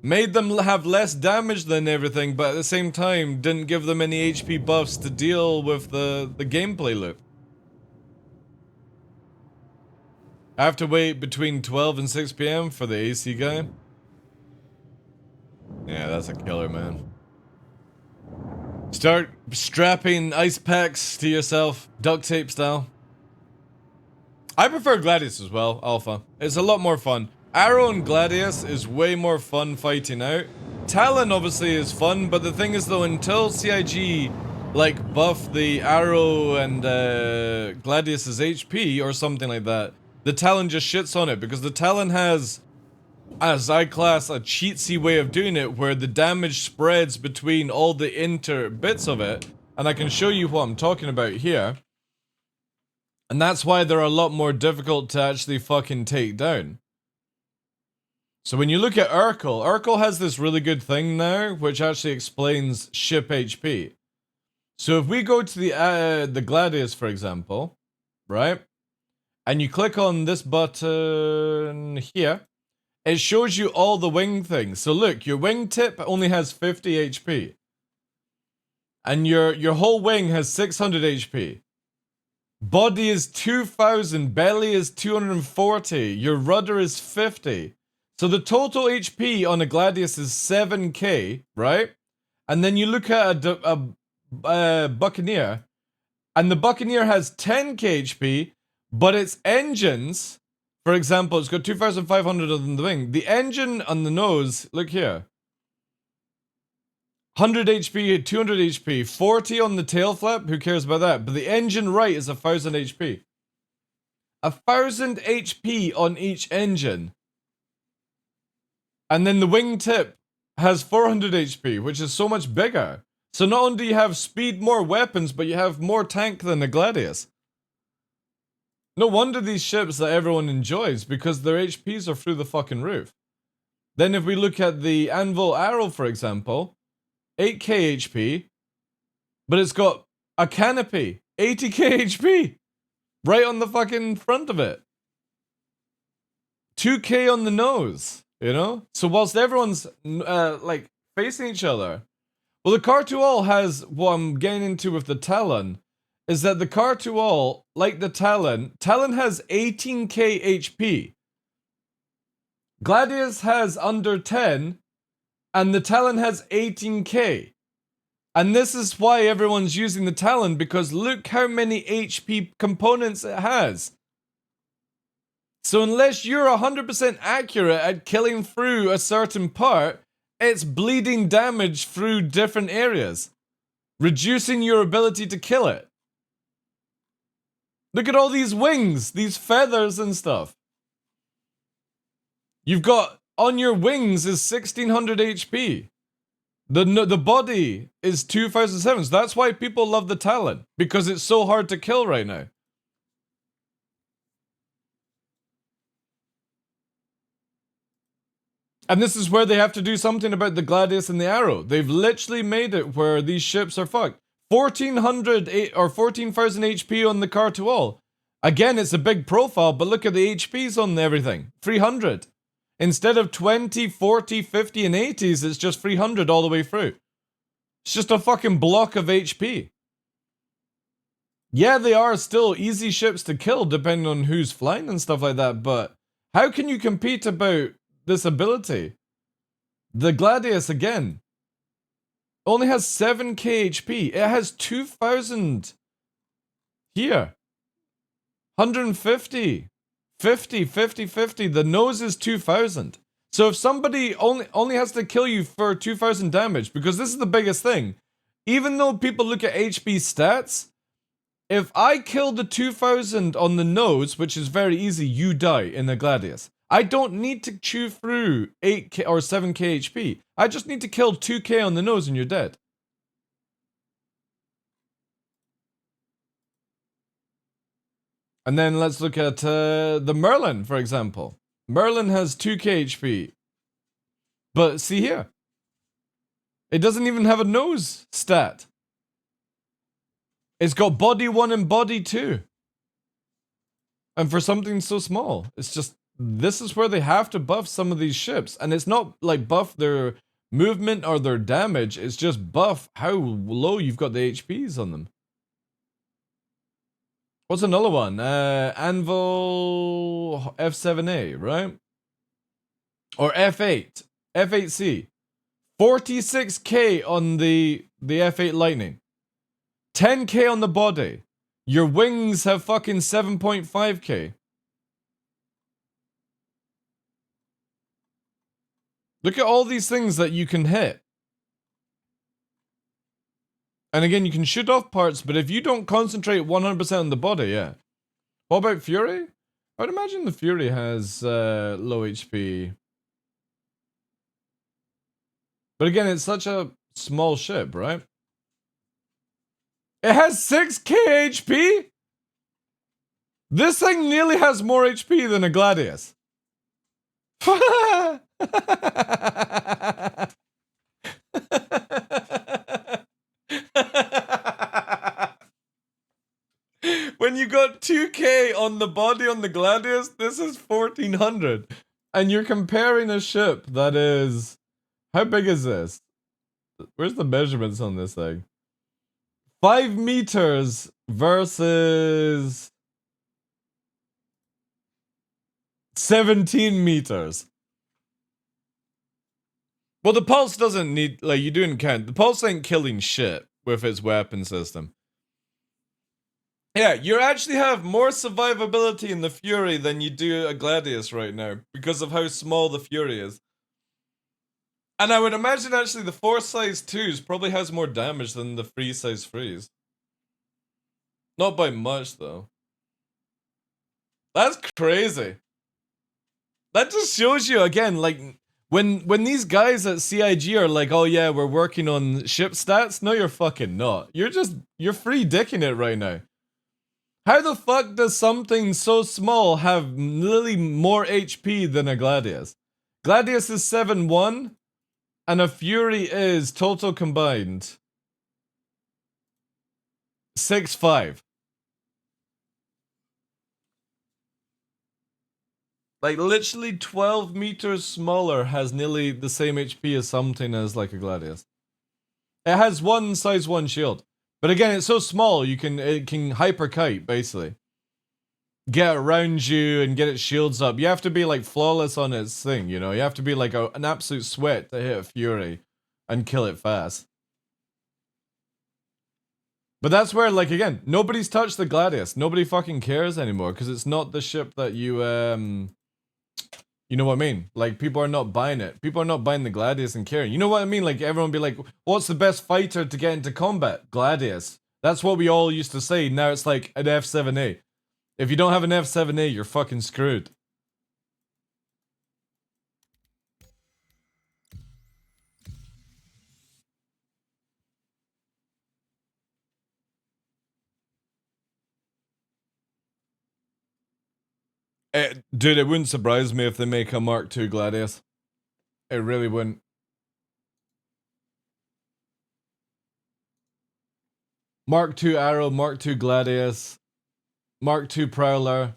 made them have less damage than everything, but at the same time, didn't give them any HP buffs to deal with the gameplay loop. I have to wait between 12 and 6 PM for the AC guy. Yeah, that's a killer, man. Start strapping ice packs to yourself, duct tape style. I prefer Gladius as well, Alpha. It's a lot more fun. Arrow and Gladius is way more fun fighting out. Talon obviously is fun, but the thing is though, until CIG like buff the Arrow and Gladius's HP or something like that, the Talon just shits on it, because the Talon has, as I class, a cheatsy way of doing it where the damage spreads between all the inter bits of it, and I can show you what I'm talking about here. And that's why they're a lot more difficult to actually fucking take down. So when you look at Urkel, Urkel has this really good thing now, which actually explains ship HP. So if we go to the Gladius, for example, right? And you click on this button here, it shows you all the wing things. So look, your wingtip only has 50 HP. And your whole wing has 600 HP. Body is 2000, belly is 240, your rudder is 50. So the total HP on a Gladius is 7k, right? And then you look at a Buccaneer, and the Buccaneer has 10k HP, but its engines, for example, it's got 2500 on the wing. The engine on the nose, look here. 100 HP, 200 HP, 40 on the tail flap, who cares about that? But the engine right is 1000 HP. 1000 HP on each engine. And then the wingtip has 400 HP, which is so much bigger. So not only do you have speed, more weapons, but you have more tank than the Gladius. No wonder these ships that everyone enjoys, because their HPs are through the fucking roof. Then if we look at the Anvil Arrow, for example, 8k HP, but it's got a canopy, 80k HP, right on the fucking front of it. 2k on the nose, you know? So whilst everyone's like facing each other, well, the Car2All has what I'm getting into with the Talon, is that the Car2All, like the Talon has 18k HP. Gladius has under 10, and the Talon has 18k. And this is why everyone's using the Talon, because look how many HP components it has. So unless you're 100% accurate at killing through a certain part, it's bleeding damage through different areas, reducing your ability to kill it. Look at all these wings, these feathers and stuff. You've got, on your wings is 1600 HP. The body is 2007, so that's why people love the Talon, because it's so hard to kill right now. And this is where they have to do something about the Gladius and the Arrow. They've literally made it where these ships are fucked. 1400 or 14,000 HP on the Car2All. Again, it's a big profile, but look at the HPs on everything. 300. Instead of 20, 40, 50, and 80s, it's just 300 all the way through. It's just a fucking block of HP. Yeah, they are still easy ships to kill depending on who's flying and stuff like that, but how can you compete about this ability? The Gladius, again, only has 7k HP. It has 2000 here. 150. 50, 50, 50. The nose is 2000. So if somebody only has to kill you for 2000 damage, because this is the biggest thing. Even though people look at HP stats, if I kill the 2000 on the nose, which is very easy, you die in the Gladius. I don't need to chew through 8k or 7k HP. I just need to kill 2k on the nose and you're dead. And then let's look at the Merlin, for example. Merlin has 2k HP. But see here. It doesn't even have a nose stat. It's got body 1 and body 2. And for something so small, it's just, this is where they have to buff some of these ships. And it's not like buff their movement or their damage, it's just buff how low you've got the HPs on them. What's another one? Anvil F7A, right? Or F8. F8C. 46k on the F8 Lightning. 10k on the body. Your wings have fucking 7.5k. Look at all these things that you can hit. And again, you can shoot off parts, but if you don't concentrate 100% on the body, yeah. What about Fury? I would imagine the Fury has low HP. But again, it's such a small ship, right? It has 6k HP? This thing nearly has more HP than a Gladius. When you got 2k on the body on the Gladius, this is 1400. And you're comparing a ship that is... How big is this? Where's the measurements on this thing? 5 meters versus 17 meters. Well, the Pulse doesn't need, like, you didn't count. The Pulse ain't killing shit with its weapon system. Yeah, you actually have more survivability in the Fury than you do a Gladius right now, because of how small the Fury is. And I would imagine actually the 4 size 2s probably has more damage than the 3 size 3s. Not by much though. That's crazy. That just shows you again, like, when these guys at CIG are like, oh yeah, we're working on ship stats, no you're fucking not. You're free dicking it right now. How the fuck does something so small have literally more HP than a Gladius? Gladius is 7-1, and a Fury is total combined 6'5". Like literally 12 meters smaller, has nearly the same HP as something as like a Gladius. It has one size 1 shield. But again, it's so small it can hyper kite basically. Get around you and get its shields up. You have to be like flawless on its thing, you know? You have to be like an absolute sweat to hit a Fury and kill it fast. But that's where, like, again, nobody's touched the Gladius. Nobody fucking cares anymore because it's not the ship that you you know what I mean? Like, people are not buying it. People are not buying the Gladius and caring. You know what I mean? Like, everyone be like, what's the best fighter to get into combat? Gladius. That's what we all used to say. Now it's like an F7A. If you don't have an F7A, you're fucking screwed. Dude, it wouldn't surprise me if they make a Mark II Gladius. It really wouldn't. Mark II Arrow, Mark II Gladius, Mark II Prowler.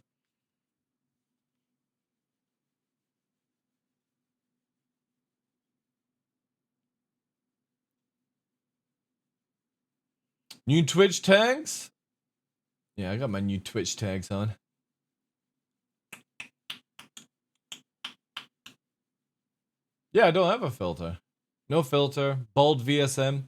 New Twitch tags? Yeah, I got my new Twitch tags on. Yeah, I don't have a filter. No filter. Bald VSM.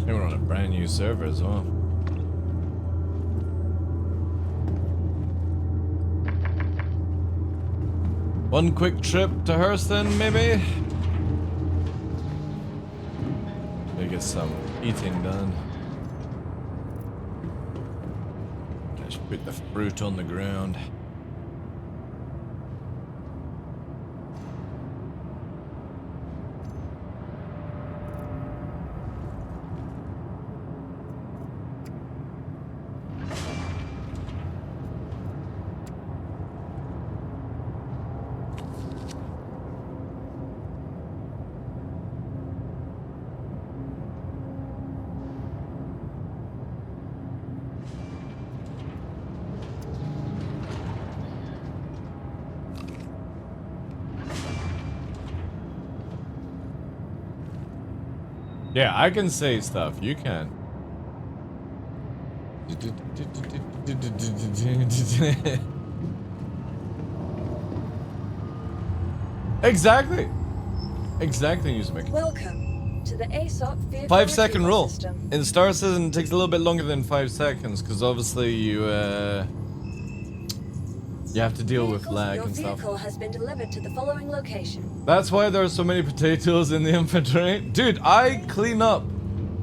They were on a brand new server as well. One quick trip to Hurston, maybe? Maybe get some eating done. Just put the fruit on the ground. Yeah, I can say stuff. You can. Exactly. Exactly, Newsmaker. Welcome to the ASOP vehicle 5-second retrieval rule. system. In Star Citizen, it takes a little bit longer than 5 seconds because obviously you have to deal with lag and Your stuff. vehicle has been delivered to the following location. That's why there are so many potatoes in the infantry. Dude, I clean up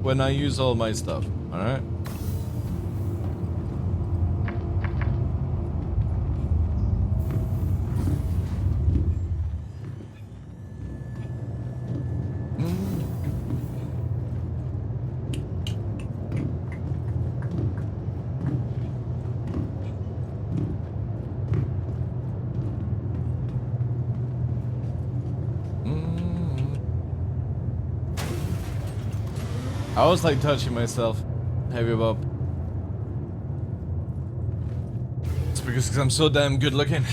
when I use all my stuff, alright? I always like touching myself. Heavy Bob. It's because I'm so damn good looking.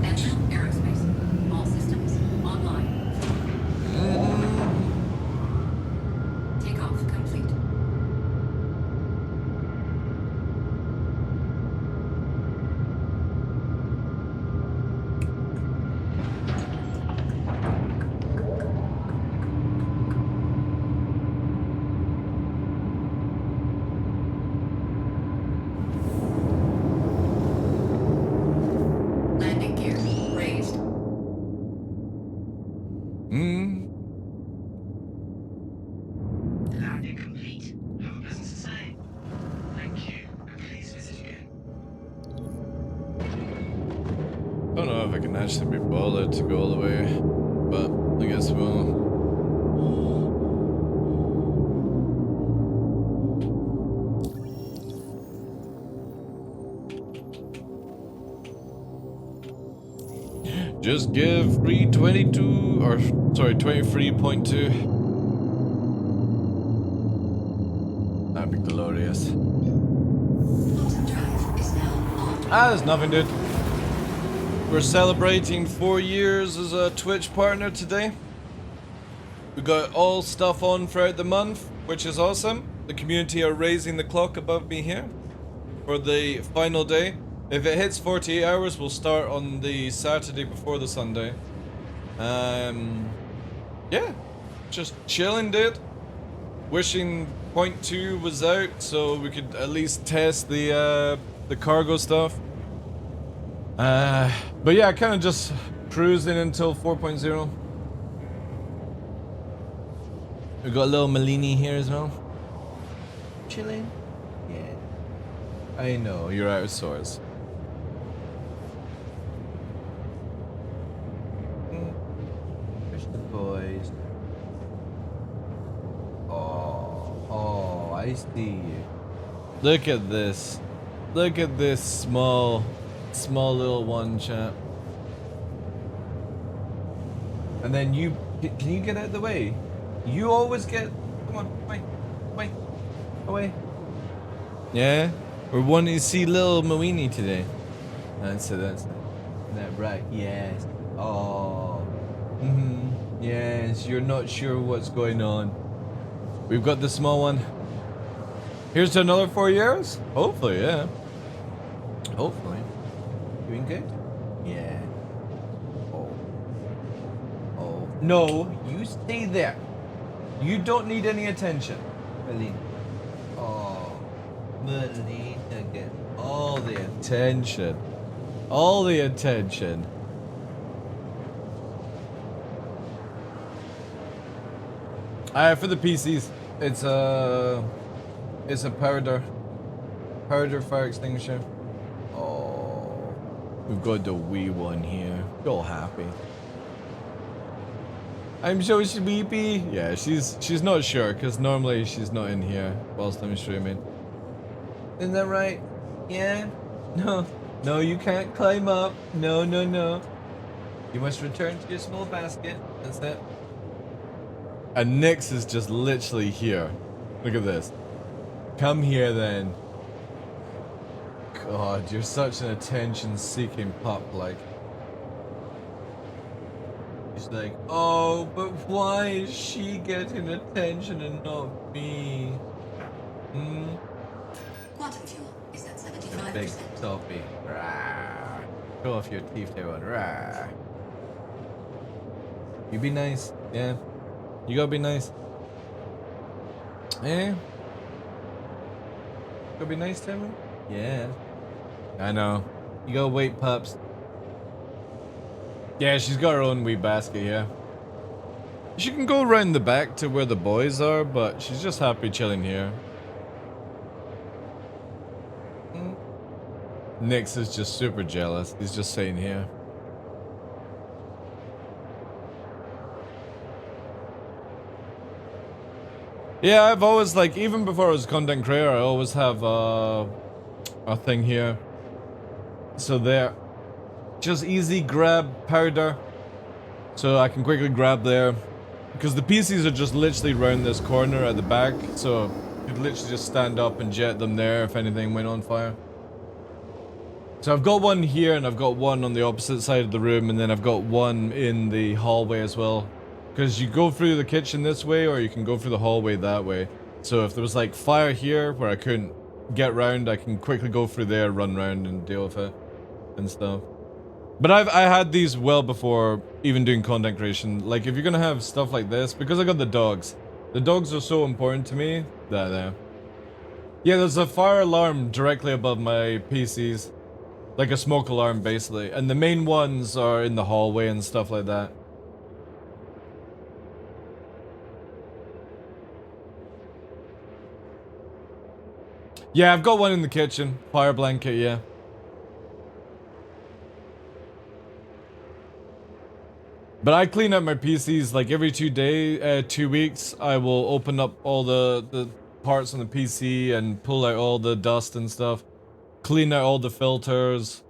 National Aerospace. All systems online. Takeoff complete. can actually be bothered to go all the way, but I guess we'll. Just give free 22, or sorry, 23.2. That'd be glorious. Bottom drive is now on. Ah, there's nothing, dude. We're celebrating 4 years as a Twitch partner today. We got all stuff on throughout the month, which is awesome. The community are raising the clock above me here for the final day. If it hits 48 hours, we'll start on the Saturday before the Sunday. Yeah, just chilling, dude. Wishing point 2 was out so we could at least test the cargo stuff. But yeah, kind of just cruising until 4.0. We got a little Malini here as well. Chilling. Yeah. I know, you're out of sorts. There's the boys. Oh, I see you. Look at this. Look at this small little one, chap. And then you, can you get out of the way? You always get, come on, away. Yeah, we're wanting to see little Moini today. That's it. That right? Yes. Oh. Yes, you're not sure what's going on. We've got the small one. Here's to another 4 years. Hopefully, yeah. Hopefully. Doing good? Yeah. Oh. No, you stay there. You don't need any attention. Melina. Oh. Melina get all the attention. All the attention. For the PCs, it's a powder fire extinguisher. Oh, we've got the wee one here. All happy. I'm so sleepy. Yeah, she's not sure because normally she's not in here whilst I'm streaming. Isn't that right? Yeah. No, you can't climb up. No. You must return to your small basket. That's it. And Nyx is just literally here. Look at this. Come here then. God, you're such an attention-seeking pup, like. He's like, oh, but why is she getting attention and not me? Quantum fuel is at 75%. Big toppy. Rah. Show off your teeth there, one. Rah. You be nice, yeah. You gotta be nice. Eh? Gotta be nice to him? Yeah. I know. You gotta wait, pups. Yeah, she's got her own wee basket here. She can go around the back to where the boys are, but she's just happy chilling here. Nyx is just super jealous. He's just sitting here. Yeah, I've always, like, even before I was a content creator, I always have a thing here. So there. Just easy grab powder. So I can quickly grab there. Because the PCs are just literally around this corner at the back. So you could literally just stand up and jet them there if anything went on fire. So I've got one here and I've got one on the opposite side of the room. And then I've got one in the hallway as well. Because you go through the kitchen this way, or you can go through the hallway that way. So if there was like fire here where I couldn't get round, I can quickly go through there, run round and deal with it and stuff. But I had these well before even doing content creation. Like if you're gonna have stuff like this, because I got the dogs are so important to me that yeah, there's a fire alarm directly above my PCs, like a smoke alarm basically, and the main ones are in the hallway and stuff like that. Yeah, I've got one in the kitchen. Fire blanket, yeah. But I clean up my PCs like every 2 weeks. I will open up all the parts on the PC and pull out all the dust and stuff. Clean out all the filters.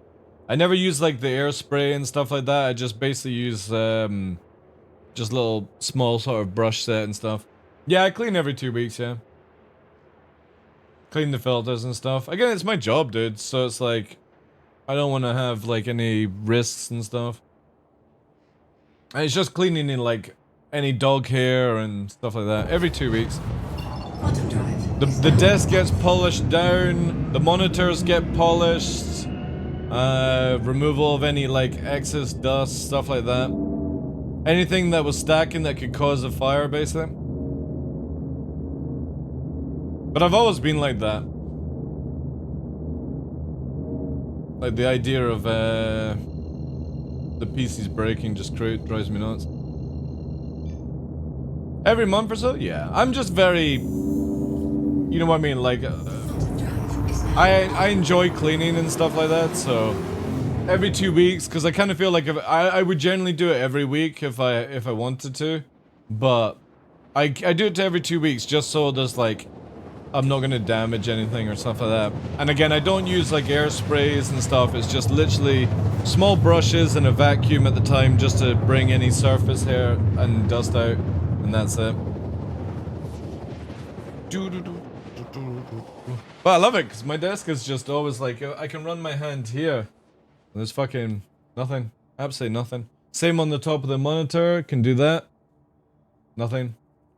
I never use like the air spray and stuff like that. I just basically use just little small sort of brush set and stuff. Yeah, I clean every 2 weeks, yeah. Clean the filters and stuff. Again, it's my job, dude, so it's like I don't want to have like any risks and stuff. And it's just cleaning in like any dog hair and stuff like that every 2 weeks. Quantum drive. The desk gets polished down, the monitors get polished, removal of any like excess dust, stuff like that. Anything that was stacking that could cause a fire, basically. But I've always been like that. Like the idea of the PC's breaking just drives me nuts. Every month or so? Yeah. I'm just very... You know what I mean? Like... I enjoy cleaning and stuff like that, so... Every 2 weeks, because I kind of feel like if I would generally do it every week if I wanted to. But... I do it to every 2 weeks just so there's like... I'm not gonna damage anything or stuff like that. And again, I don't use like air sprays and stuff. It's just literally small brushes and a vacuum at the time just to bring any surface hair and dust out. And that's it. But I love it because my desk is just always like, I can run my hand here. And there's fucking nothing. Absolutely nothing. Same on the top of the monitor. Can do that. Nothing.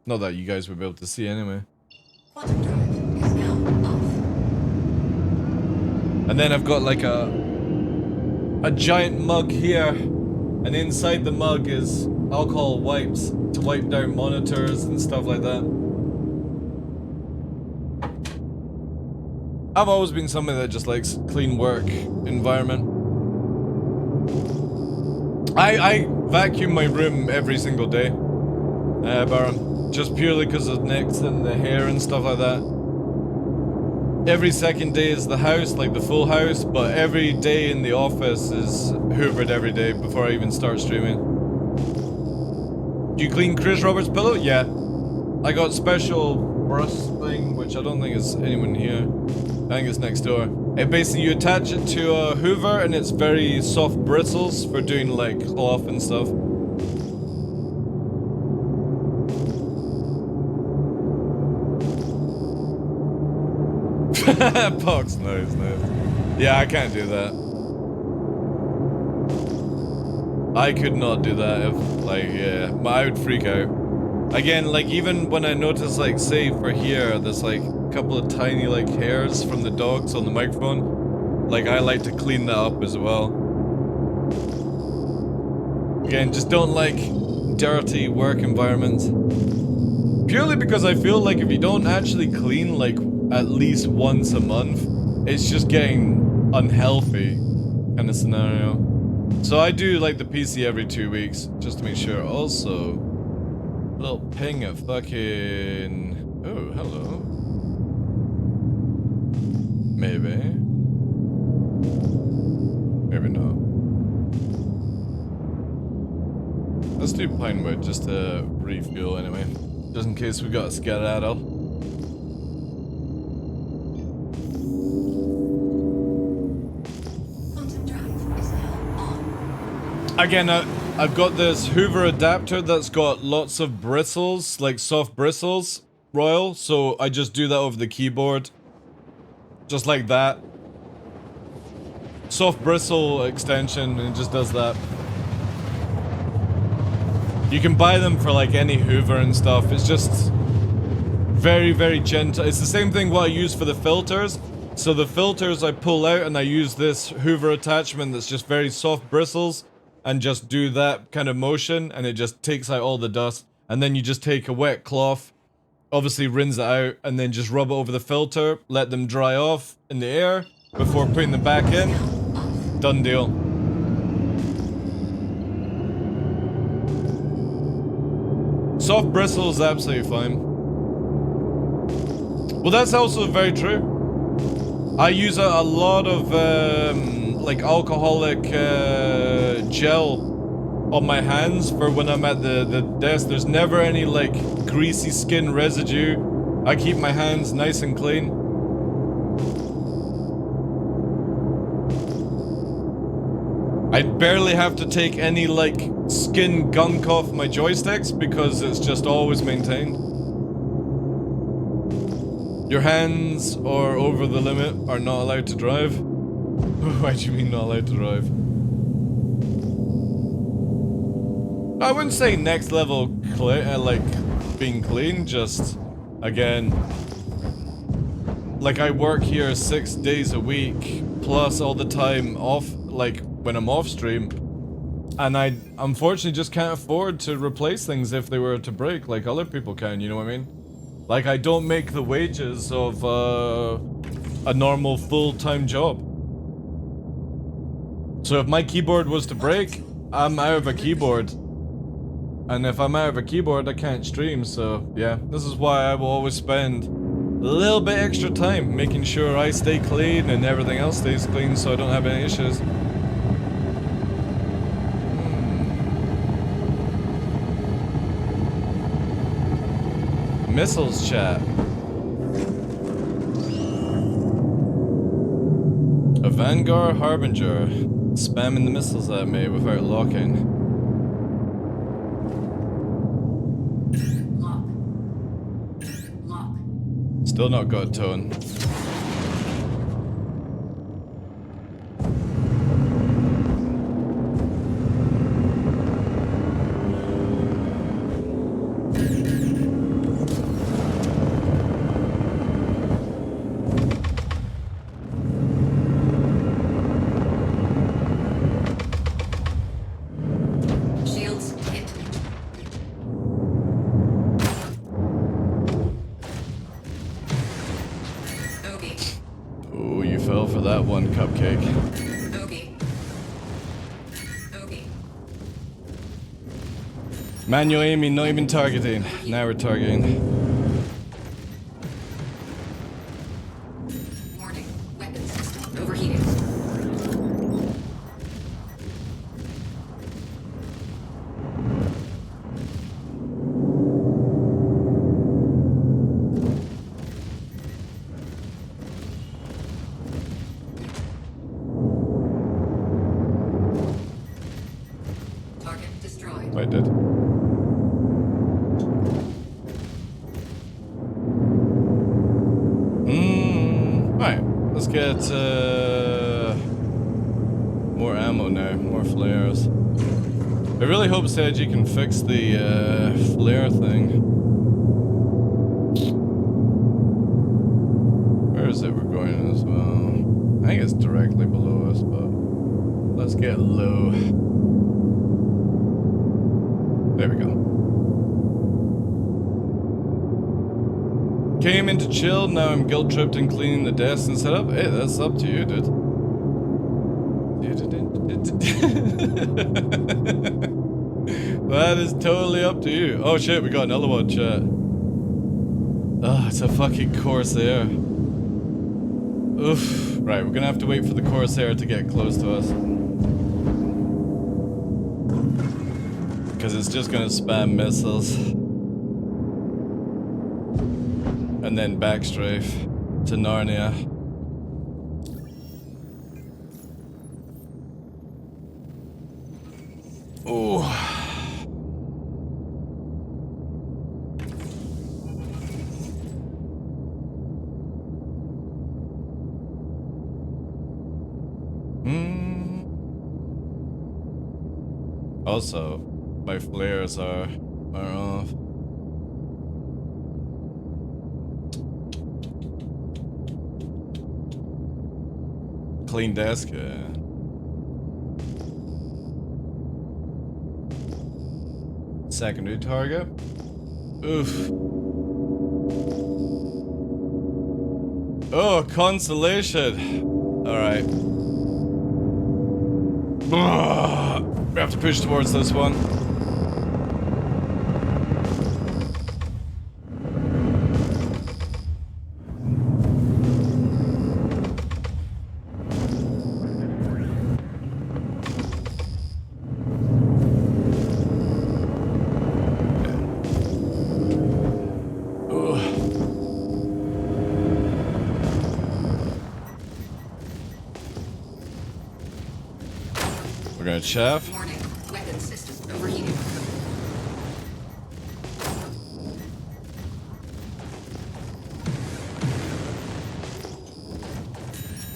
Not that you guys would be able to see anyway. Quantum drive is now off. And then I've got like a giant mug here, and inside the mug is alcohol wipes to wipe down monitors and stuff like that. I've always been somebody that just likes clean work environment. I vacuum my room every single day, Baron. Just purely because of nicks and the hair and stuff like that. Every second day is the house, like the full house, but every day in the office is hoovered every day before I even start streaming. Do you clean Chris Roberts' pillow? Yeah. I got special brush thing, which I don't think is anyone here. I think it's next door. It basically, you attach it to a hoover and it's very soft bristles for doing like cloth and stuff. Pox, nice. Yeah, I can't do that. I could not do that if, like, yeah, I would freak out. Again, like, even when I notice, like, say, for here, there's, like, a couple of tiny, like, hairs from the dogs on the microphone. Like, I like to clean that up as well. Again, just don't like dirty work environments. Purely because I feel like if you don't actually clean, like, at least once a month, it's just getting unhealthy kind of scenario. So I do like the PC every 2 weeks just to make sure. Also, a little ping of fucking... Oh, hello. Maybe. Maybe not. Let's do Pinewood just to refuel anyway. Just in case we got a skedaddle. Again, I've got this Hoover adapter that's got lots of bristles, like soft bristles, Royal, so I just do that over the keyboard. Just like that. Soft bristle extension, and it just does that. You can buy them for like any Hoover and stuff. It's just very, very gentle. It's the same thing what I use for the filters. So the filters I pull out and I use this Hoover attachment that's just very soft bristles. And just do that kind of motion, and it just takes out all the dust. And then you just take a wet cloth, obviously rinse it out, and then just rub it over the filter, let them dry off in the air before putting them back in. Done deal. Soft bristle is absolutely fine. Well, that's also very true. I use a lot of like alcoholic gel on my hands for when I'm at the desk. There's never any like greasy skin residue. I keep my hands nice and clean. I barely have to take any like skin gunk off my joysticks because it's just always maintained. Your hands are over the limit, are not allowed to drive. Why do you mean not allowed to drive? I wouldn't say next level like being clean, just again, like I work here 6 days a week plus all the time off, like when I'm off stream, and I unfortunately just can't afford to replace things if they were to break like other people can, you know what I mean? Like I don't make the wages of a normal full-time job. So if my keyboard was to break, I'm out of a keyboard. And if I'm out of a keyboard, I can't stream, so yeah. This is why I will always spend a little bit extra time making sure I stay clean and everything else stays clean so I don't have any issues. Missiles chat. A Vanguard Harbinger spamming the missiles at me without locking. Lock. Still not got a tone. Shields hit. Bogey. Ooh, you fell for that one, Cupcake. Bogey. Bogey. Manual aiming, not even targeting. Now we're targeting. Warning. Weapons system overheating. Target destroyed. I did. Right. Let's get more ammo now, more flares. I really hope Seiji can fix the flare thing. Where is it we're going as well? I think it's directly below us, but let's get low. There we go. Came in to chill, now I'm guilt tripped and cleaning the desk and setup. Hey, that's up to you, dude. That is totally up to you. Oh shit, we got another one, chat. Oh, it's a fucking Corsair. Oof. Right, we're gonna have to wait for the Corsair to get close to us. Because it's just gonna spam missiles. And then backstrafe to Narnia. Oh. Also, my flares are off. Clean desk, yeah. Secondary target. Oof. Oh, consolation. Alright. We have to push towards this one. there, Chaff. Warning. Weapon system overheating.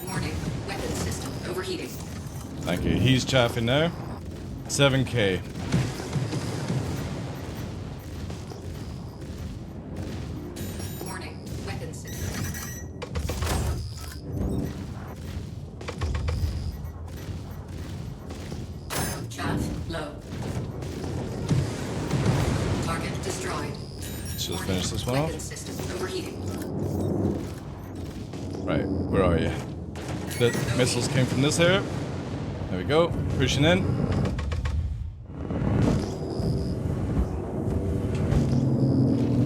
Warning. Weapon system overheating. Thank you. He's chaffing now. 7K. Warning. Weapon system. Chaff low. Target destroyed. Let's just Warning. finish this one Weapon off. system overheating. Right, where are you? The missiles came from this area. There we go. Pushing in.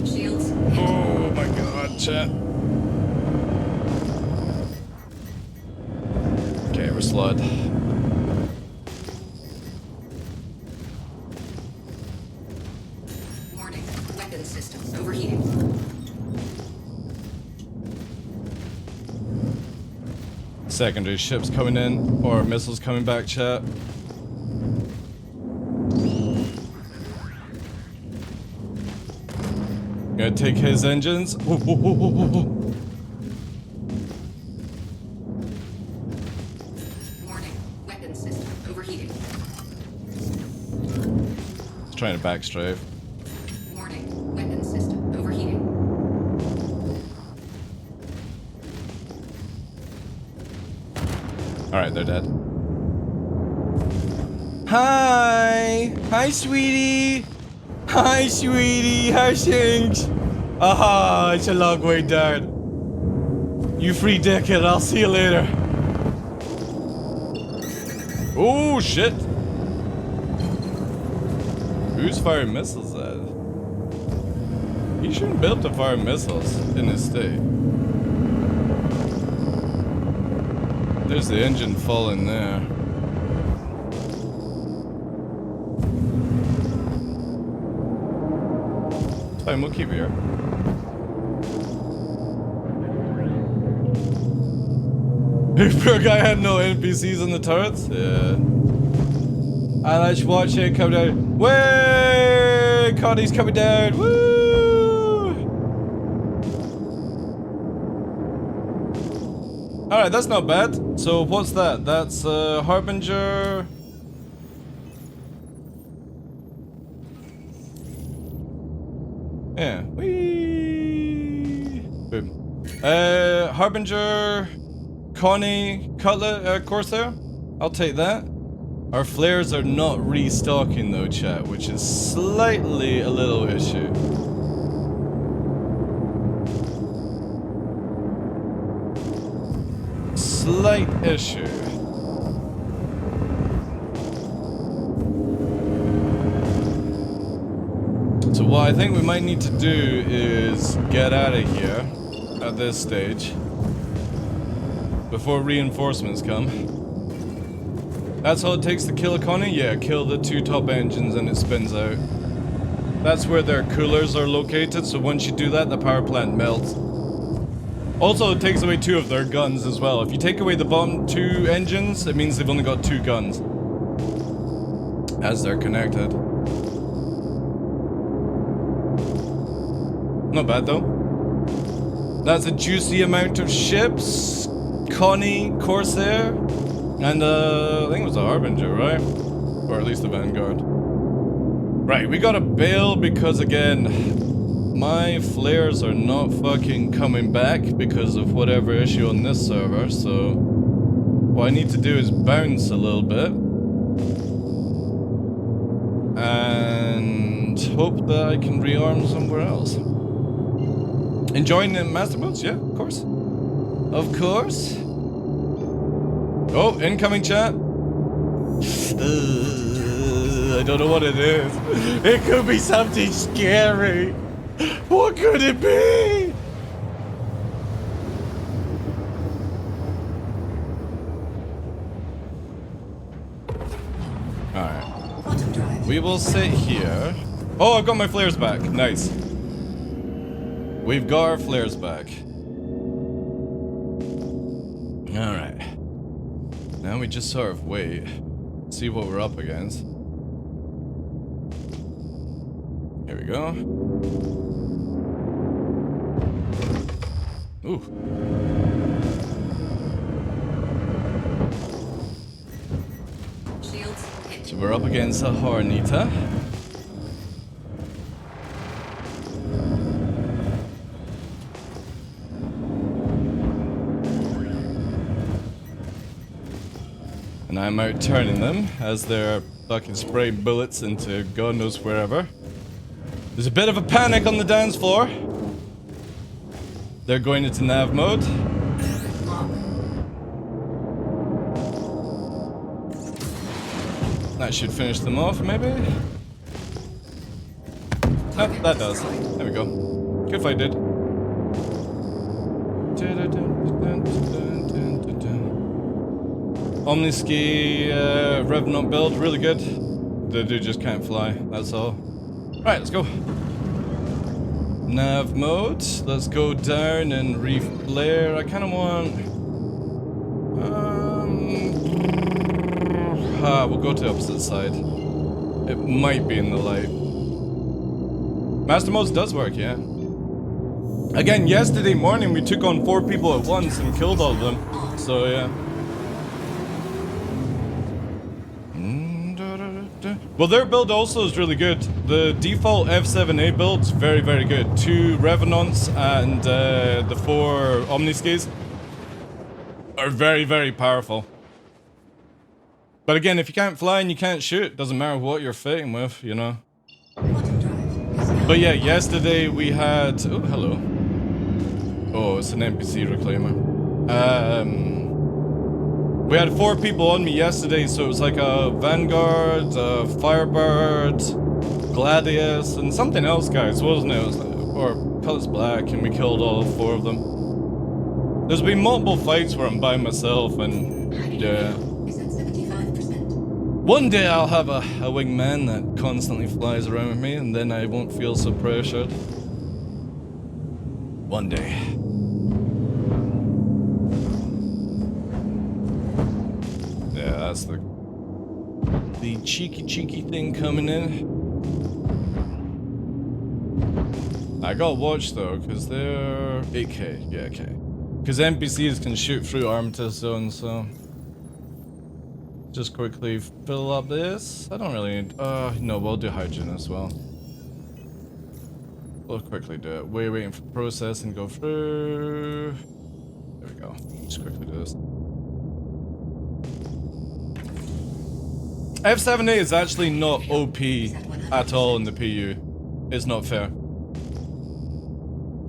Shields. Oh my god, chat. Okay, we're slowed. Warning. Weapon system overheating. Secondary ships coming in, or missiles coming back, chat. Gonna take his engines. Ooh, ooh, ooh, ooh, ooh. Warning. Weapon system overheating. He's trying to backstrafe. Warning. Weapon system overheating. Alright, they're dead. Hi! Hi, sweetie! Hi, sweetie! How's things? Aha! It's a long way down. You free dickhead, I'll see you later. Oh, shit! Who's firing missiles at? He shouldn't be able to fire missiles in this state. There's the engine falling there. Fine, we'll keep it here. Poor guy had no NPCs on the turrets? Yeah. And let's watch it come down. Way! Connie's coming down. Woo! Alright, that's not bad. So what's that? That's Harbinger. Yeah. Whee! Boom. Harbinger, Connie, Cutlet, Corsair. I'll take that. Our flares are not restocking though, chat, which is slightly a little issue. Slight issue. So what I think we might need to do is get out of here at this stage before reinforcements come. That's all it takes to kill a Connie? Yeah, kill the two top engines and it spins out. That's where their coolers are located, so once you do that, the power plant melts. Also, it takes away two of their guns as well. If you take away the bottom two engines, it means they've only got two guns. As they're connected. Not bad though. That's a juicy amount of ships. Connie, Corsair, and I think it was a Harbinger, right? Or at least the Vanguard. Right, we gotta bail because again, my flares are not fucking coming back because of whatever issue on this server, so what I need to do is bounce a little bit and hope that I can rearm somewhere else. Enjoying the master boats? Yeah, of course. Of course. Oh, incoming chat. I don't know what it is. It could be something scary. What could it be? Alright. Quantum drive. We will sit here. Oh, I've got my flares back. Nice. We've got our flares back. Alright. Now we just sort of wait. see what we're up against. Here we go. Ooh. Shields hit. So we're up against a Hornita. And I'm out turning them as they're fucking spraying bullets into God knows wherever. There's a bit of a panic on the dance floor. They're going into nav mode. That should finish them off, maybe? Nope, that does. There we go. Good fight, dude. Omniski Revenant build, really good. The dude just can't fly, that's all. Right, let's go. Nav mode. Let's go down and reflare. I kind of want... we'll go to the opposite side. It might be in the light. Master modes does work, yeah. Again, yesterday morning we took on 4 people at once and killed all of them. So, yeah. Well, their build also is really good. The default F7A build's very, very good. 2 Revenants and the 4 Omniskis are very, very powerful. But again, if you can't fly and you can't shoot, doesn't matter what you're fighting with, you know. But yeah, yesterday we had... Oh, hello. Oh, it's an NPC reclaimer. We had 4 people on me yesterday, so it was like a Vanguard, a Firebird, Gladius, and something else, guys, wasn't it? It was like, or Pellets Black, and we killed all 4 of them. There's been multiple fights where I'm by myself, and yeah. One day I'll have a wingman that constantly flies around with me, and then I won't feel so pressured. One day. Yeah, that's the cheeky thing coming in. I gotta watch though, because they're 8K. Yeah, okay. Because NPCs can shoot through Armistice zones, so... Just quickly fill up this. I don't really need... no, we'll do Hygiene as well. We'll quickly do it. We're waiting for process and go through... There we go. Just quickly do this. F7A is actually not OP at all in the PU. It's not fair.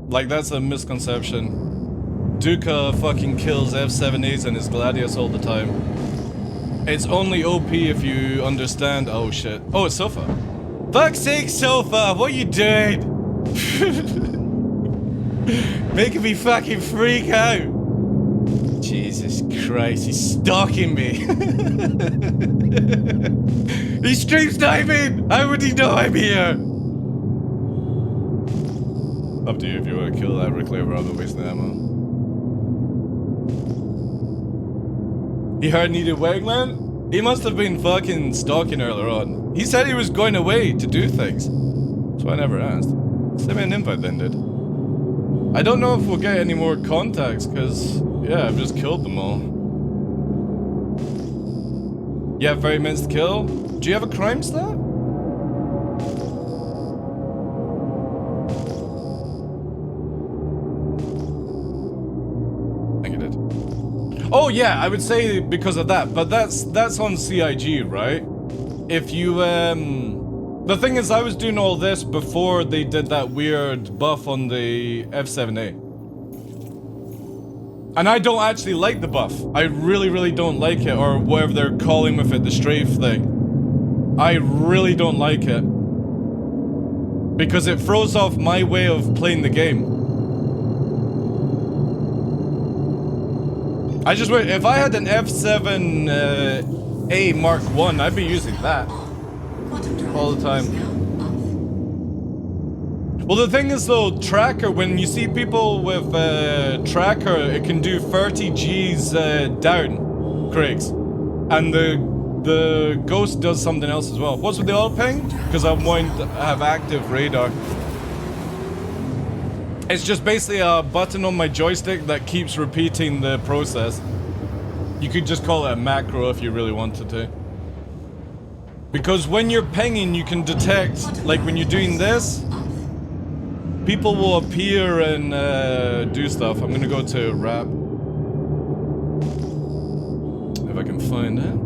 Like, that's a misconception. Duca fucking kills F7As and his Gladius all the time. It's only OP if you understand. Oh shit. Oh, it's Sofa. Fuck's sake, Sofa! What are you doing? Making me fucking freak out. Jesus Christ, he's stalking me. He's stream sniping! How would he know I'm here? Up to you if you want to kill that reclaimer rather than wasting ammo. He heard needed wagman? He must have been fucking stalking earlier on. He said he was going away to do things. So I never asked. Send me an invite then, dude. I don't know if we'll get any more contacts, because, yeah, I've just killed them all. You have very minutes to kill? Do you have a crime stat? Oh yeah, I would say because of that, but that's on CIG, right? If you, the thing is, I was doing all this before they did that weird buff on the F7A. And I don't actually like the buff. I really don't like it, or whatever they're calling with it, the strafe thing. I really don't like it. Because it throws off my way of playing the game. I just wait. If I had an F7A Mark 1, I'd be using that all the time. Well, the thing is though, tracker, when you see people with tracker, it can do 30 Gs down, Craigs. And the the ghost does something else as well. What's with the oil ping? Because I'm wanting to have active radar. It's just basically a button on my joystick that keeps repeating the process. You could just call it a macro if you really wanted to. Because when you're pinging, you can detect, like when you're doing this, people will appear and do stuff. I'm gonna go to rap. If I can find it.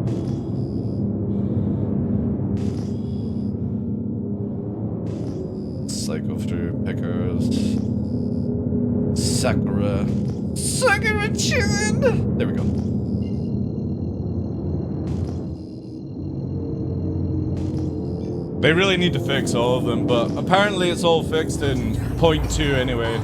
Cycle through pickers. Sakura-chan! There we go. They really need to fix all of them, but apparently it's all fixed in 0.2 anyway.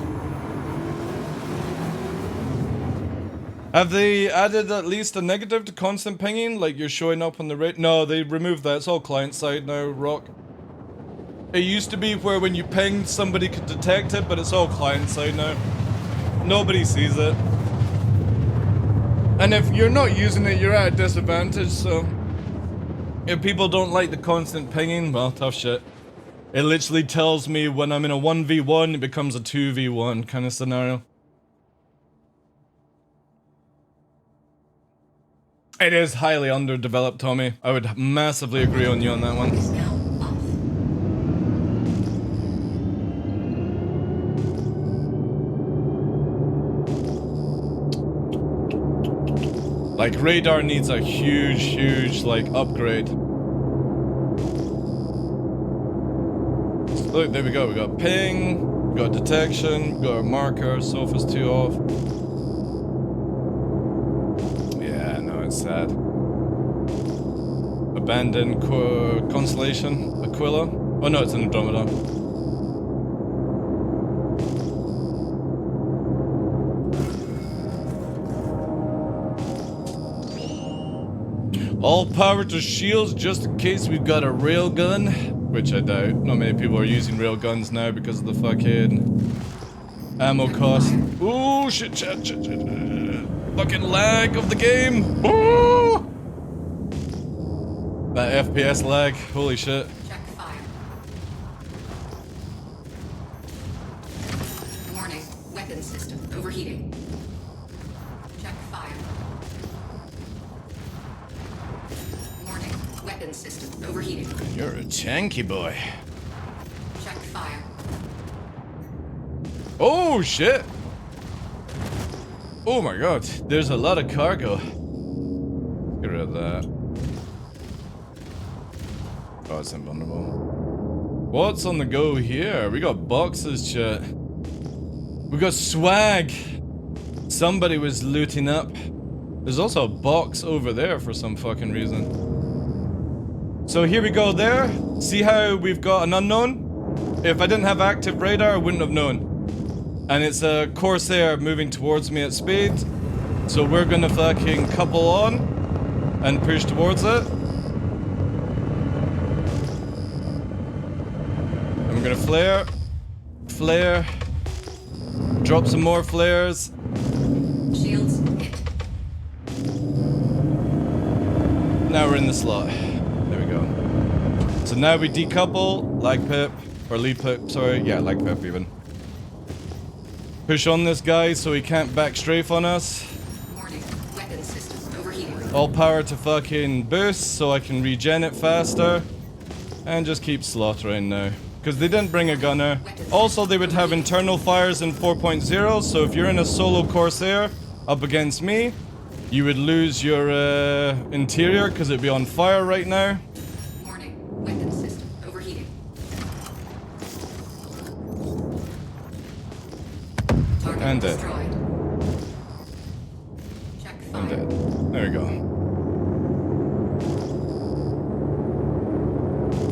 Have they added at least a negative to constant pinging, like you're showing up on the rate? No, they removed that. It's all client side now, Rock. It used to be where when you pinged, somebody could detect it, but it's all client side now. Nobody sees it. And if you're not using it, you're at a disadvantage, so... If people don't like the constant pinging, well, tough shit. It literally tells me when I'm in a 1v1, it becomes a 2v1 kind of scenario. It is highly underdeveloped, Tommy. I would massively agree on you on that one. Is now off. Like, radar needs a huge, like, upgrade. Look, there we go. We got ping, we got detection, we got our marker, sofa's 2 off. Yeah, no, it's sad. Abandoned constellation, Aquila. Oh no, it's an Andromeda. All power to shields just in case we've got a railgun. Which I doubt. Not many people are using railguns now because of the fucking ammo cost. Ooh, shit. Fucking lag of the game. Ooh! That FPS lag. Holy shit. Check fire. Warning. Weapon system overheating. Check fire. Warning. Weapon system overheating. You're a tanky boy. Check fire. Oh, shit. Oh my god. There's a lot of cargo. Get rid of that. Oh, it's invulnerable. What's on the go here? We got boxes, chat. We got swag. Somebody was looting up. There's also a box over there for some fucking reason. So here we go there. See how we've got an unknown? If I didn't have active radar, I wouldn't have known. And it's a Corsair moving towards me at speed. So we're gonna fucking couple on and push towards it. And we're gonna flare, drop some more flares. Shields hit. Now we're in the slot. There we go. So now we decouple, lag pip, or lead pip, sorry. Yeah, lag pip even. Push on this guy so he can't back strafe on us. Warning. Weapon system overheating. All power to fucking boost so I can regen it faster. And just keep slaughtering now. Because they didn't bring a gunner. Also, they would have internal fires in 4.0, so if you're in a solo Corsair up against me, you would lose your interior because it'd be on fire right now. Warning. Weapon system overheating. Target And dead. destroyed. Check fire. I'm dead. There we go.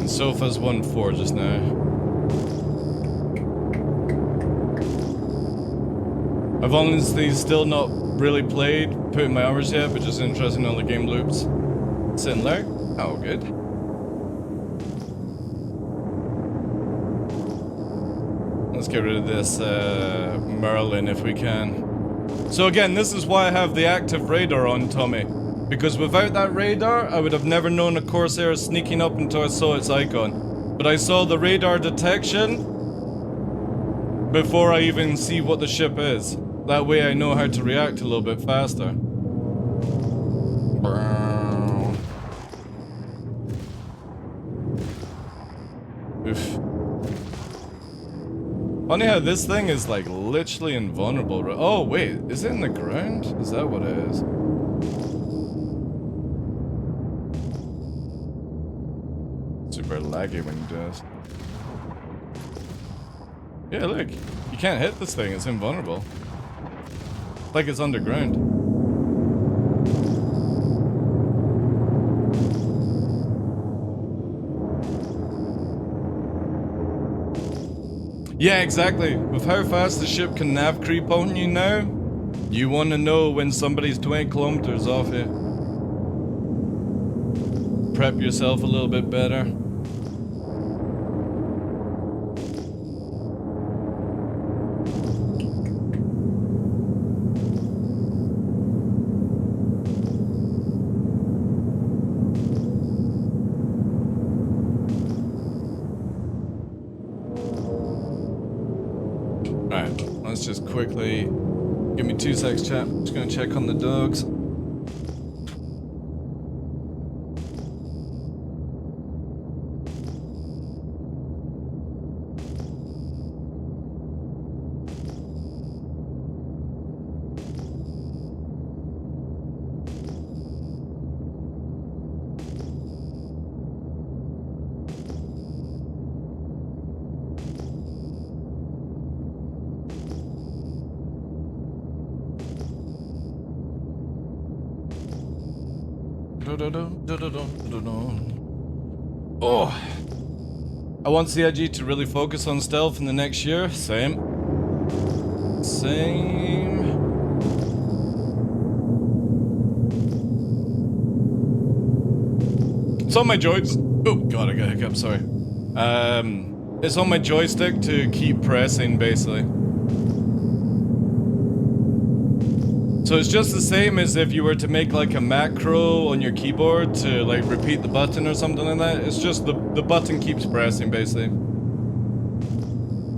And Sofa's 1-4 just now. I've honestly still not really played, put in my hours yet, but just interested in all the game loops. Sitting there. Oh, good. Let's get rid of this Merlin if we can. So again, this is why I have the active radar on, Tommy. Because without that radar, I would have never known a Corsair sneaking up until I saw its icon. But I saw the radar detection before I even see what the ship is. That way I know how to react a little bit faster. Oof. Funny how this thing is like literally invulnerable. Oh wait, is it in the ground? Is that what it is? Super laggy when you do this. Yeah, look. You can't hit this thing, it's invulnerable. Like it's underground. Yeah, exactly. With how fast the ship can nav creep on you now, you want to know when somebody's 20 kilometers off you. Prep yourself a little bit better. Alright, let's just quickly... Give me 2 secs, chat. Just gonna check on the dogs. Oh, I want CIG to really focus on stealth in the next year. Same. It's on my joys. Oh god, I got a hiccup. Sorry. It's on my joystick to keep pressing, basically. So it's just the same as if you were to make like a macro on your keyboard to like repeat the button or something like that. It's just the button keeps pressing, basically.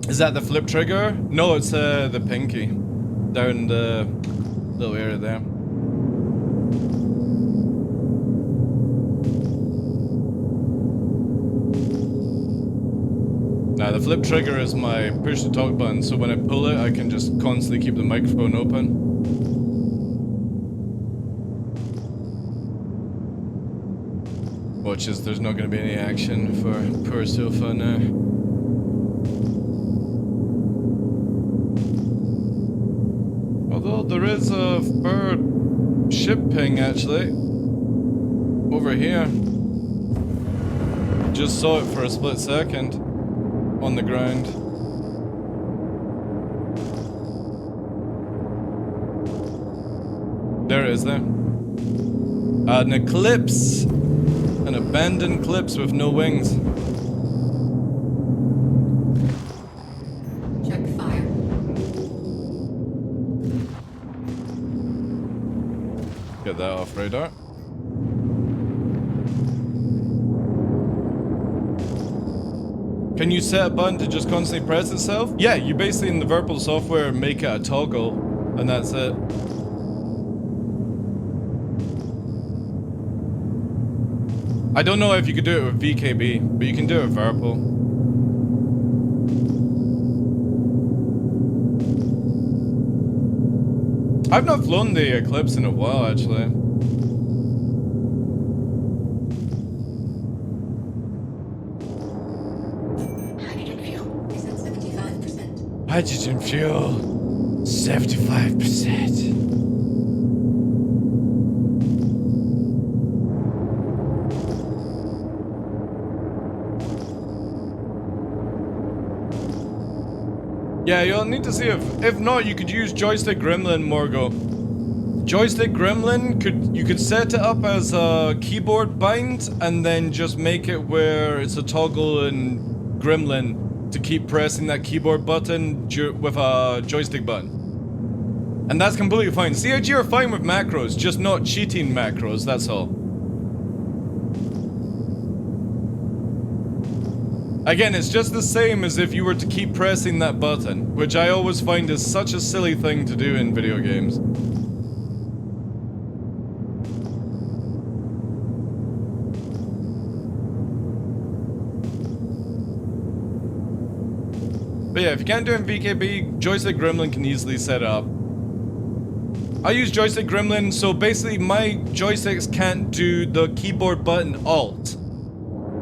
Is that the flip trigger? No, it's the pinky. Down the little area there. Now the flip trigger is my push to talk button, so when I pull it I can just constantly keep the microphone open. Watch as there's not going to be any action for poor Sofa now. Although there is a third ship ping actually over here. Just saw it for a split second on the ground. There it is there. An eclipse. An abandoned Eclipse with no wings. Check fire. Get that off radar. Can you set a button to just constantly press itself? Yeah, you basically in the Virtual software make it a toggle, and that's it. I don't know if you could do it with VKB, but you can do it with Virtual. I've not flown the Eclipse in a while, actually. Hydrogen fuel is at 75%. Hydrogen fuel, 75%. Yeah, you'll need to see if not, you could use Joystick Gremlin, Morgo. Joystick Gremlin, you could set it up as a keyboard bind and then just make it where it's a toggle in Gremlin to keep pressing that keyboard button with a joystick button. And that's completely fine. CIG are fine with macros, just not cheating macros, that's all. Again, it's just the same as if you were to keep pressing that button, which I always find is such a silly thing to do in video games. But yeah, if you can't do it in VKB, Joystick Gremlin can easily set it up. I use Joystick Gremlin, so basically my joysticks can't do the keyboard button Alt.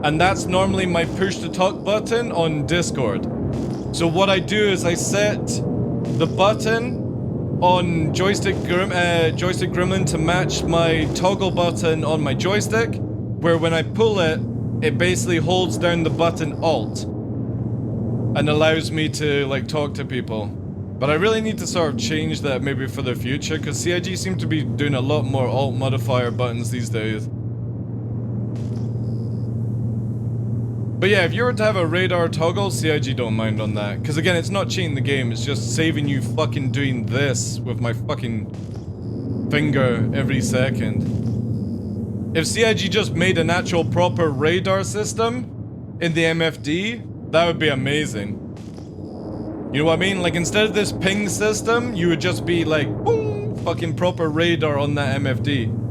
And that's normally my push to talk button on Discord. So what I do is I set the button on Joystick Gremlin to match my toggle button on my joystick, where when I pull it, it basically holds down the button Alt and allows me to like talk to people. But I really need to sort of change that maybe for the future, because CIG seem to be doing a lot more Alt modifier buttons these days. But yeah, if you were to have a radar toggle, CIG don't mind on that. Because again, it's not cheating the game, it's just saving you fucking doing this with my fucking finger every second. If CIG just made an actual proper radar system in the MFD, that would be amazing. You know what I mean? Like instead of this ping system, you would just be like, boom, fucking proper radar on that MFD.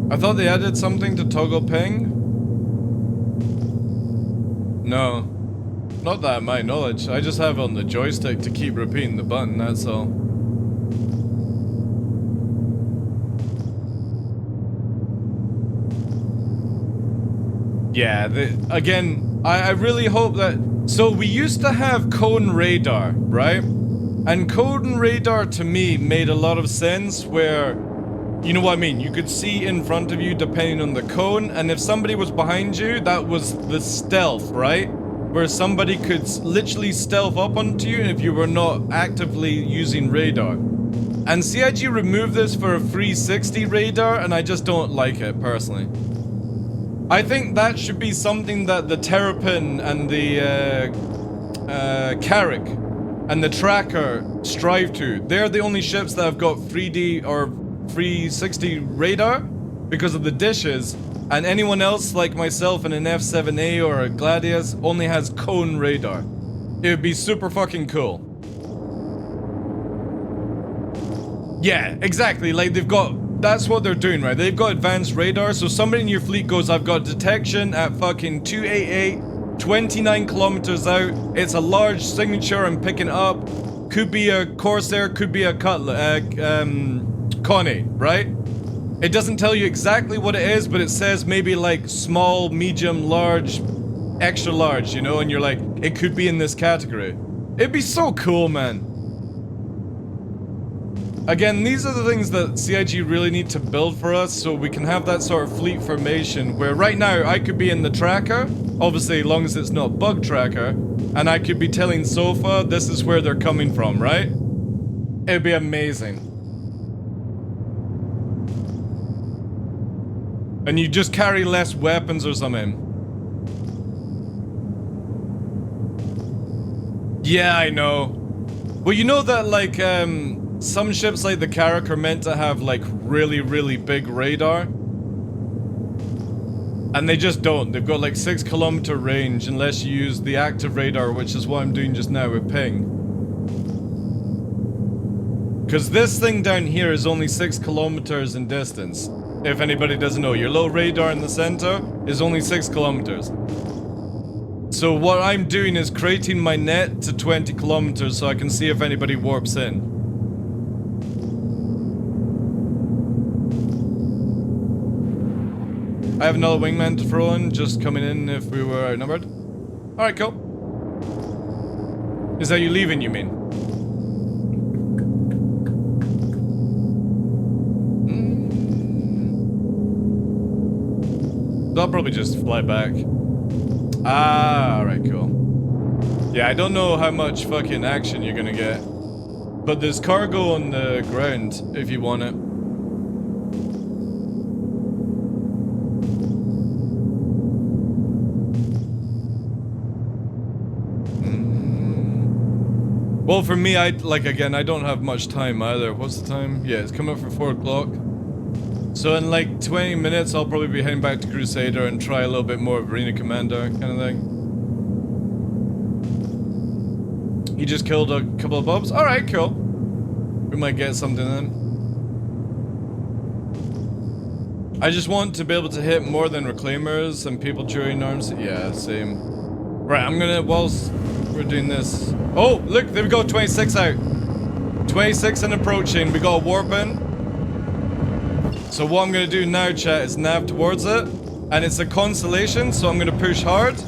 I thought they added something to toggle ping. No. Not that my knowledge. I just have it on the joystick to keep repeating the button, that's all. Yeah, again, I really hope that... So we used to have cone radar, right? And cone radar to me made a lot of sense where... You know what I mean? You could see in front of you depending on the cone, and if somebody was behind you, that was the stealth, right? Where somebody could literally stealth up onto you if you were not actively using radar. And CIG removed this for a 360 radar, and I just don't like it, personally. I think that should be something that the Terrapin and the Carrack and the Tracker strive to. They're the only ships that have got 3D or 360 radar because of the dishes, and anyone else like myself in an F7A or a Gladius only has cone radar. It would be super fucking cool. Yeah, exactly, like they've got, that's what they're doing, right? They've got advanced radar, so somebody in your fleet goes, I've got detection at fucking 288, 29 kilometers out, it's a large signature, I'm picking it up, could be a Corsair, could be a Connie, right? It doesn't tell you exactly what it is, but it says maybe like small, medium, large, extra large, you know, and you're like, it could be in this category. It'd be so cool, man. Again, these are the things that CIG really need to build for us so we can have that sort of fleet formation where right now I could be in the tracker, obviously as long as it's not bug tracker, and I could be telling Sofa this is where they're coming from, right? It'd be amazing. And you just carry less weapons or something. Yeah, I know. Well, you know that, like, some ships like the Carrack are meant to have, like, really, really big radar. And they just don't. They've got, like, 6-kilometer range unless you use the active radar, which is what I'm doing just now with ping. Because this thing down here is only 6 kilometers in distance. If anybody doesn't know, your little radar in the center is only 6 kilometers. So what I'm doing is creating my net to 20 kilometers so I can see if anybody warps in. I have another wingman to throw in, just coming in if we were outnumbered. Alright, cool. Is that you leaving, you mean? I'll probably just fly back. Ah, alright, cool. Yeah, I don't know how much fucking action you're gonna get But there's cargo on the ground if you want it. Well, for me, again, I don't have much time either. What's the time? Yeah, it's coming up for 4 o'clock. So in like 20 minutes, I'll probably be heading back to Crusader and try a little bit more of Arena Commander kind of thing. He just killed a couple of bobs. All right, cool. We might get something then. I just want to be able to hit more than Reclaimers and people during arms. Yeah, same. Right, I'm gonna, whilst we're doing this. Oh, look, there we go, 26 out. 26 and approaching. We got a warp in. So what I'm gonna do now, chat, is nav towards it. And it's a constellation, so I'm gonna push hard.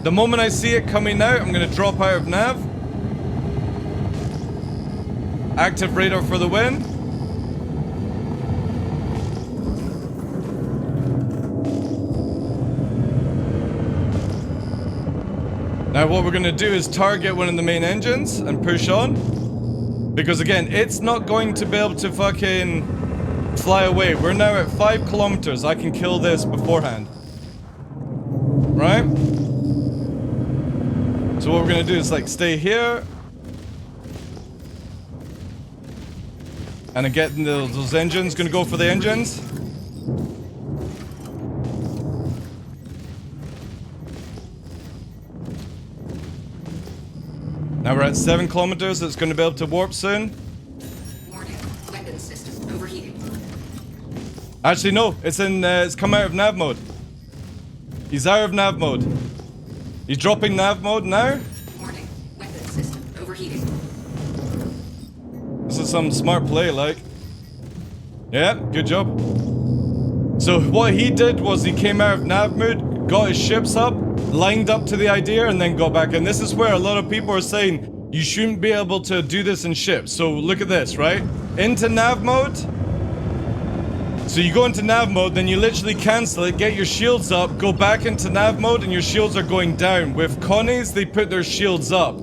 The moment I see it coming out, I'm gonna drop out of nav. Active radar for the win. Now what we're gonna do is target one of the main engines and push on. Because again, it's not going to be able to fucking fly away. We're now at 5 kilometers. I can kill this beforehand. Right? So what we're gonna do is like stay here. And again, those engines, gonna go for the engines. Now we're at 7 kilometers, it's gonna be able to warp soon. Warning. Weapons system overheating. Actually, no, it's come out of nav mode. He's out of nav mode. He's dropping nav mode now. Warning. Weapons system overheating. This is some smart play, like. Yeah, good job. So what he did was he came out of nav mode, got his ships up, lined up to the idea, and then got back. And this is where a lot of people are saying you shouldn't be able to do this in ships. So look at this, right? Into nav mode. So you go into nav mode, then you literally cancel it, get your shields up, go back into nav mode, and your shields are going down. With Connies, they put their shields up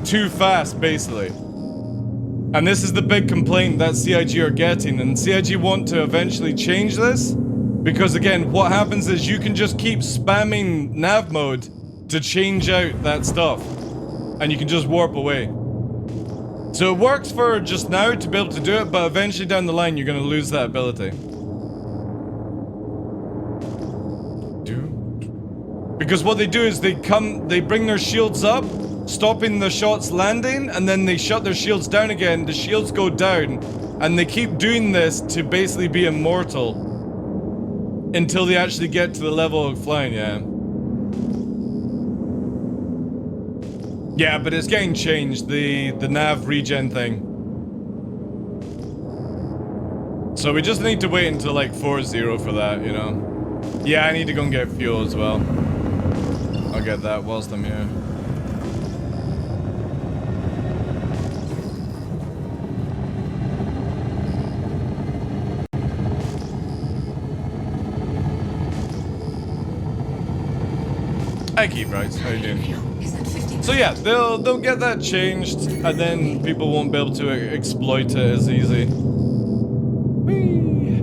too fast, basically. And this is the big complaint that CIG are getting, and CIG want to eventually change this. Because again, what happens is you can just keep spamming nav mode to change out that stuff. And you can just warp away. So it works for just now to be able to do it, but eventually down the line you're going to lose that ability. Because what they do is they bring their shields up, stopping the shots landing, and then they shut their shields down again. The shields go down, and they keep doing this to basically be immortal. Until they actually get to the level of flying, yeah. Yeah, but it's getting changed, the nav regen thing. So we just need to wait until like 4-0 for that, you know. Yeah, I need to go and get fuel as well. I'll get that whilst I'm here. Hi, Keep Rights. How you doing? Is at 50. So yeah, they'll get that changed, and then people won't be able to exploit it as easy. Whee!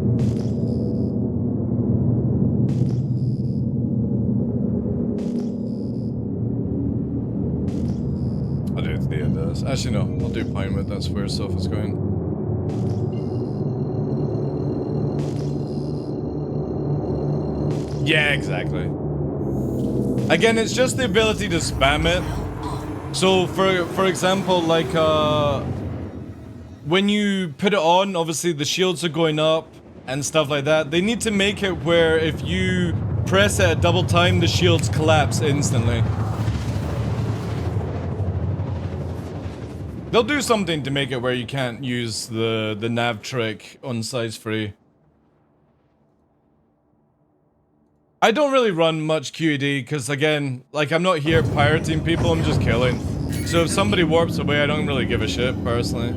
I'll do it to the end of this. Actually, no, I'll do Pinewood. That's where stuff is going. Yeah, exactly. Again, it's just the ability to spam it. So, for example, like, when you put it on, obviously the shields are going up and stuff like that. They need to make it where if you press it at double time, the shields collapse instantly. They'll do something to make it where you can't use the nav trick on size 3. I don't really run much QED because, again, like, I'm not here pirating people, I'm just killing. So if somebody warps away, I don't really give a shit, personally.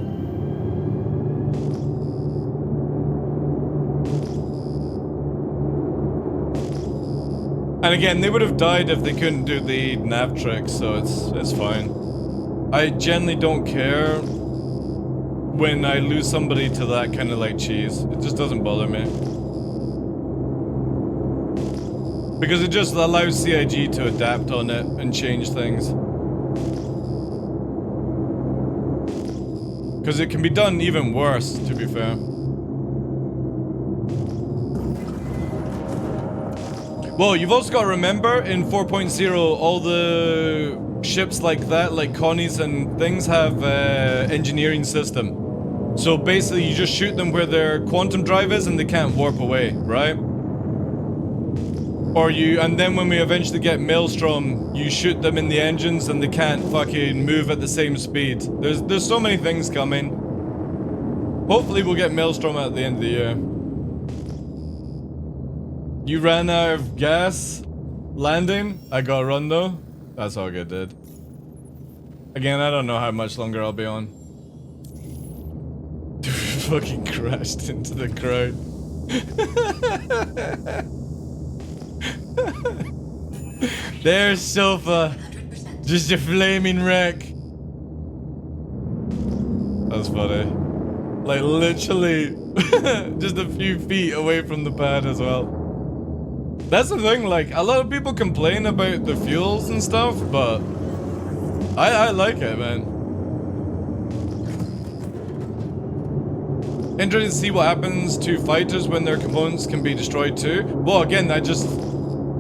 And again, they would have died if they couldn't do the nav trick, so it's fine. I generally don't care when I lose somebody to that kind of like cheese. It just doesn't bother me. Because it just allows CIG to adapt on it and change things. Because it can be done even worse, to be fair. Well, you've also got to remember, in 4.0, all the ships like that, like Connies and things, have engineering system. So basically, you just shoot them where their quantum drive is and they can't warp away, right? Or and then when we eventually get Maelstrom, you shoot them in the engines and they can't fucking move at the same speed. There's so many things coming. Hopefully we'll get Maelstrom at the end of the year. You ran out of gas landing? I got a run though? That's all good, dude. Again, I don't know how much longer I'll be on. Dude, fucking crashed into the crowd. There's Sofa. 100%. Just a flaming wreck. That's funny. Like literally just a few feet away from the pad as well. That's the thing, like a lot of people complain about the fuels and stuff, but I like it, man. Interesting to see what happens to fighters when their components can be destroyed too. Well, again,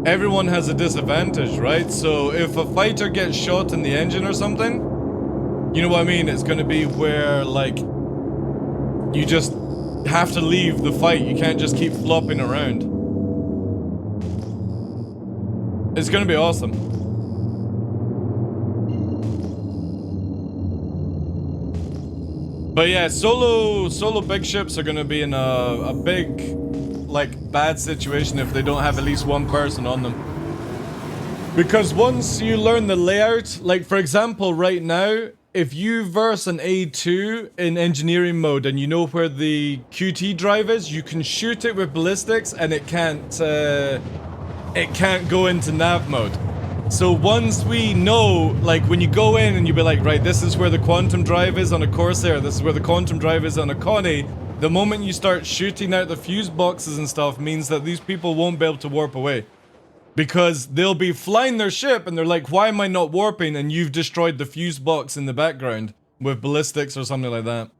everyone has a disadvantage, right? So if a fighter gets shot in the engine or something, you know what I mean? It's going to be where, like, you just have to leave the fight. You can't just keep flopping around. It's going to be awesome. But yeah, solo big ships are going to be in a big, like, bad situation if they don't have at least one person on them. Because once you learn the layout, like for example right now, if you verse an A2 in engineering mode and you know where the QT drive is, you can shoot it with ballistics and it can't go into nav mode. So once we know, like when you go in and you be like, right, this is where the quantum drive is on a Corsair, this is where the quantum drive is on a Connie, the moment you start shooting out the fuse boxes and stuff means that these people won't be able to warp away. Because they'll be flying their ship and they're like, why am I not warping? And you've destroyed the fuse box in the background with ballistics or something like that.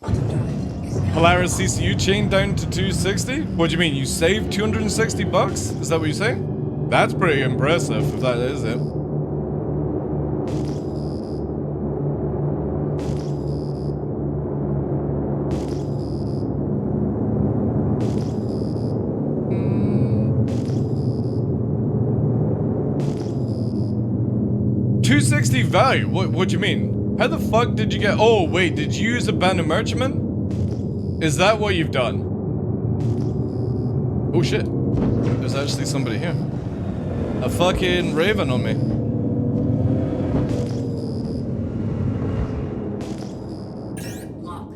Quantum drive is now Polaris CCU chain down to 260? What do you mean? You saved 260 bucks? Is that what you're saying? That's pretty impressive, if that is it. $260 value? What do you mean? How the fuck did you get... Oh, wait, did you use Abandoned Merchantman? Is that what you've done? Oh shit. There's actually somebody here. A fucking Raven on me. lock.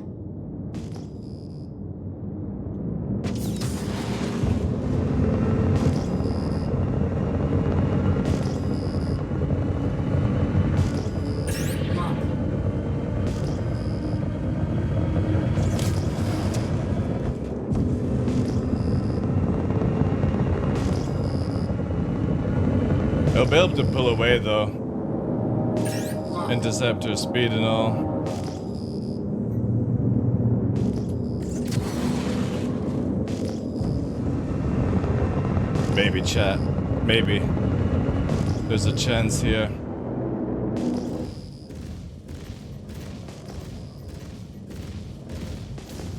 Lock. I'll be able to pull away though. Lock. Interceptor speed and all. Maybe, chat. Maybe. There's a chance here.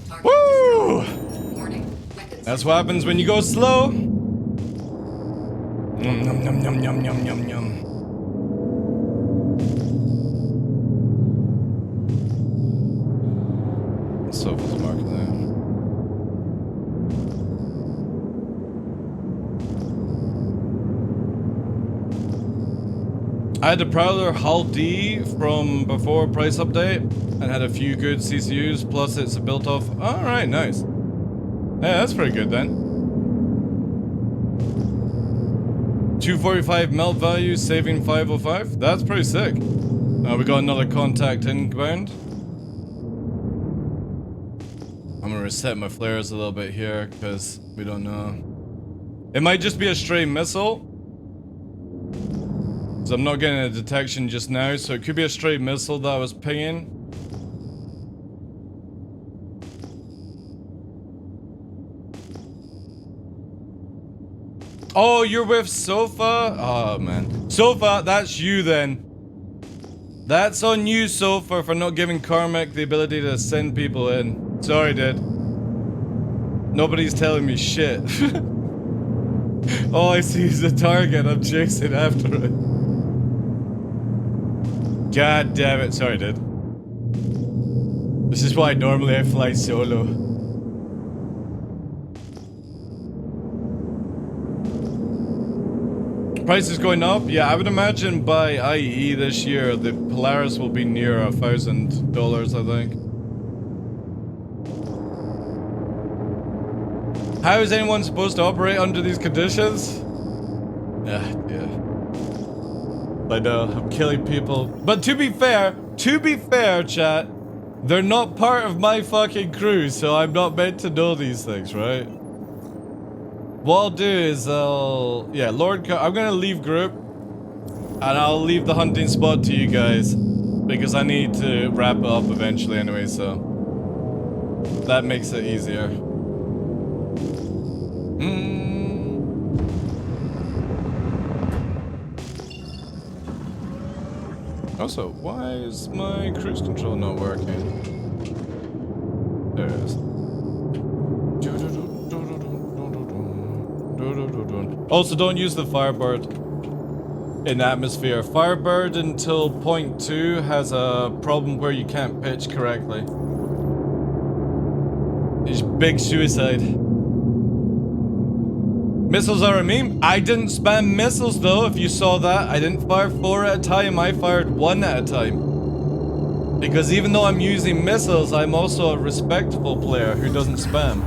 Target Woo! destroyed. Warning. Weapons. That's what happens when you go slow. Yum, yum, yum, yum, yum, yum, yum, yum. Sofa's marking there. I had a Prowler Hull D from before price update and had a few good CCUs, plus it's built off. Alright, nice. Yeah, that's pretty good then. 245 melt value, saving 505. That's pretty sick. We got another contact inbound. I'm gonna reset my flares a little bit here because we don't know. It might just be a stray missile. So I'm not getting a detection just now, so it could be a stray missile that I was pinging. Oh, you're with Sofa? Oh, man. Sofa, that's you then. That's on you, Sofa, for not giving Carmack the ability to send people in. Sorry, dude. Nobody's telling me shit. All I see is a target. I'm chasing after it. God damn it. Sorry, dude. This is why normally I fly solo. Price is going up? Yeah, I would imagine by IE this year, the Polaris will be near $1,000, I think. How is anyone supposed to operate under these conditions? Yeah. I know, I'm killing people. But to be fair, chat, they're not part of my fucking crew, so I'm not meant to know these things, right? What I'll do is I'm gonna leave group and I'll leave the hunting spot to you guys because I need to wrap it up eventually anyway, so that makes it easier. Also, why is my cruise control not working? There it is. Also, don't use the Firebird in atmosphere. Firebird until point 2 has a problem where you can't pitch correctly. It's big suicide. Missiles are a meme. I didn't spam missiles though, if you saw that. I didn't fire 4 at a time, I fired 1 at a time. Because even though I'm using missiles, I'm also a respectful player who doesn't spam.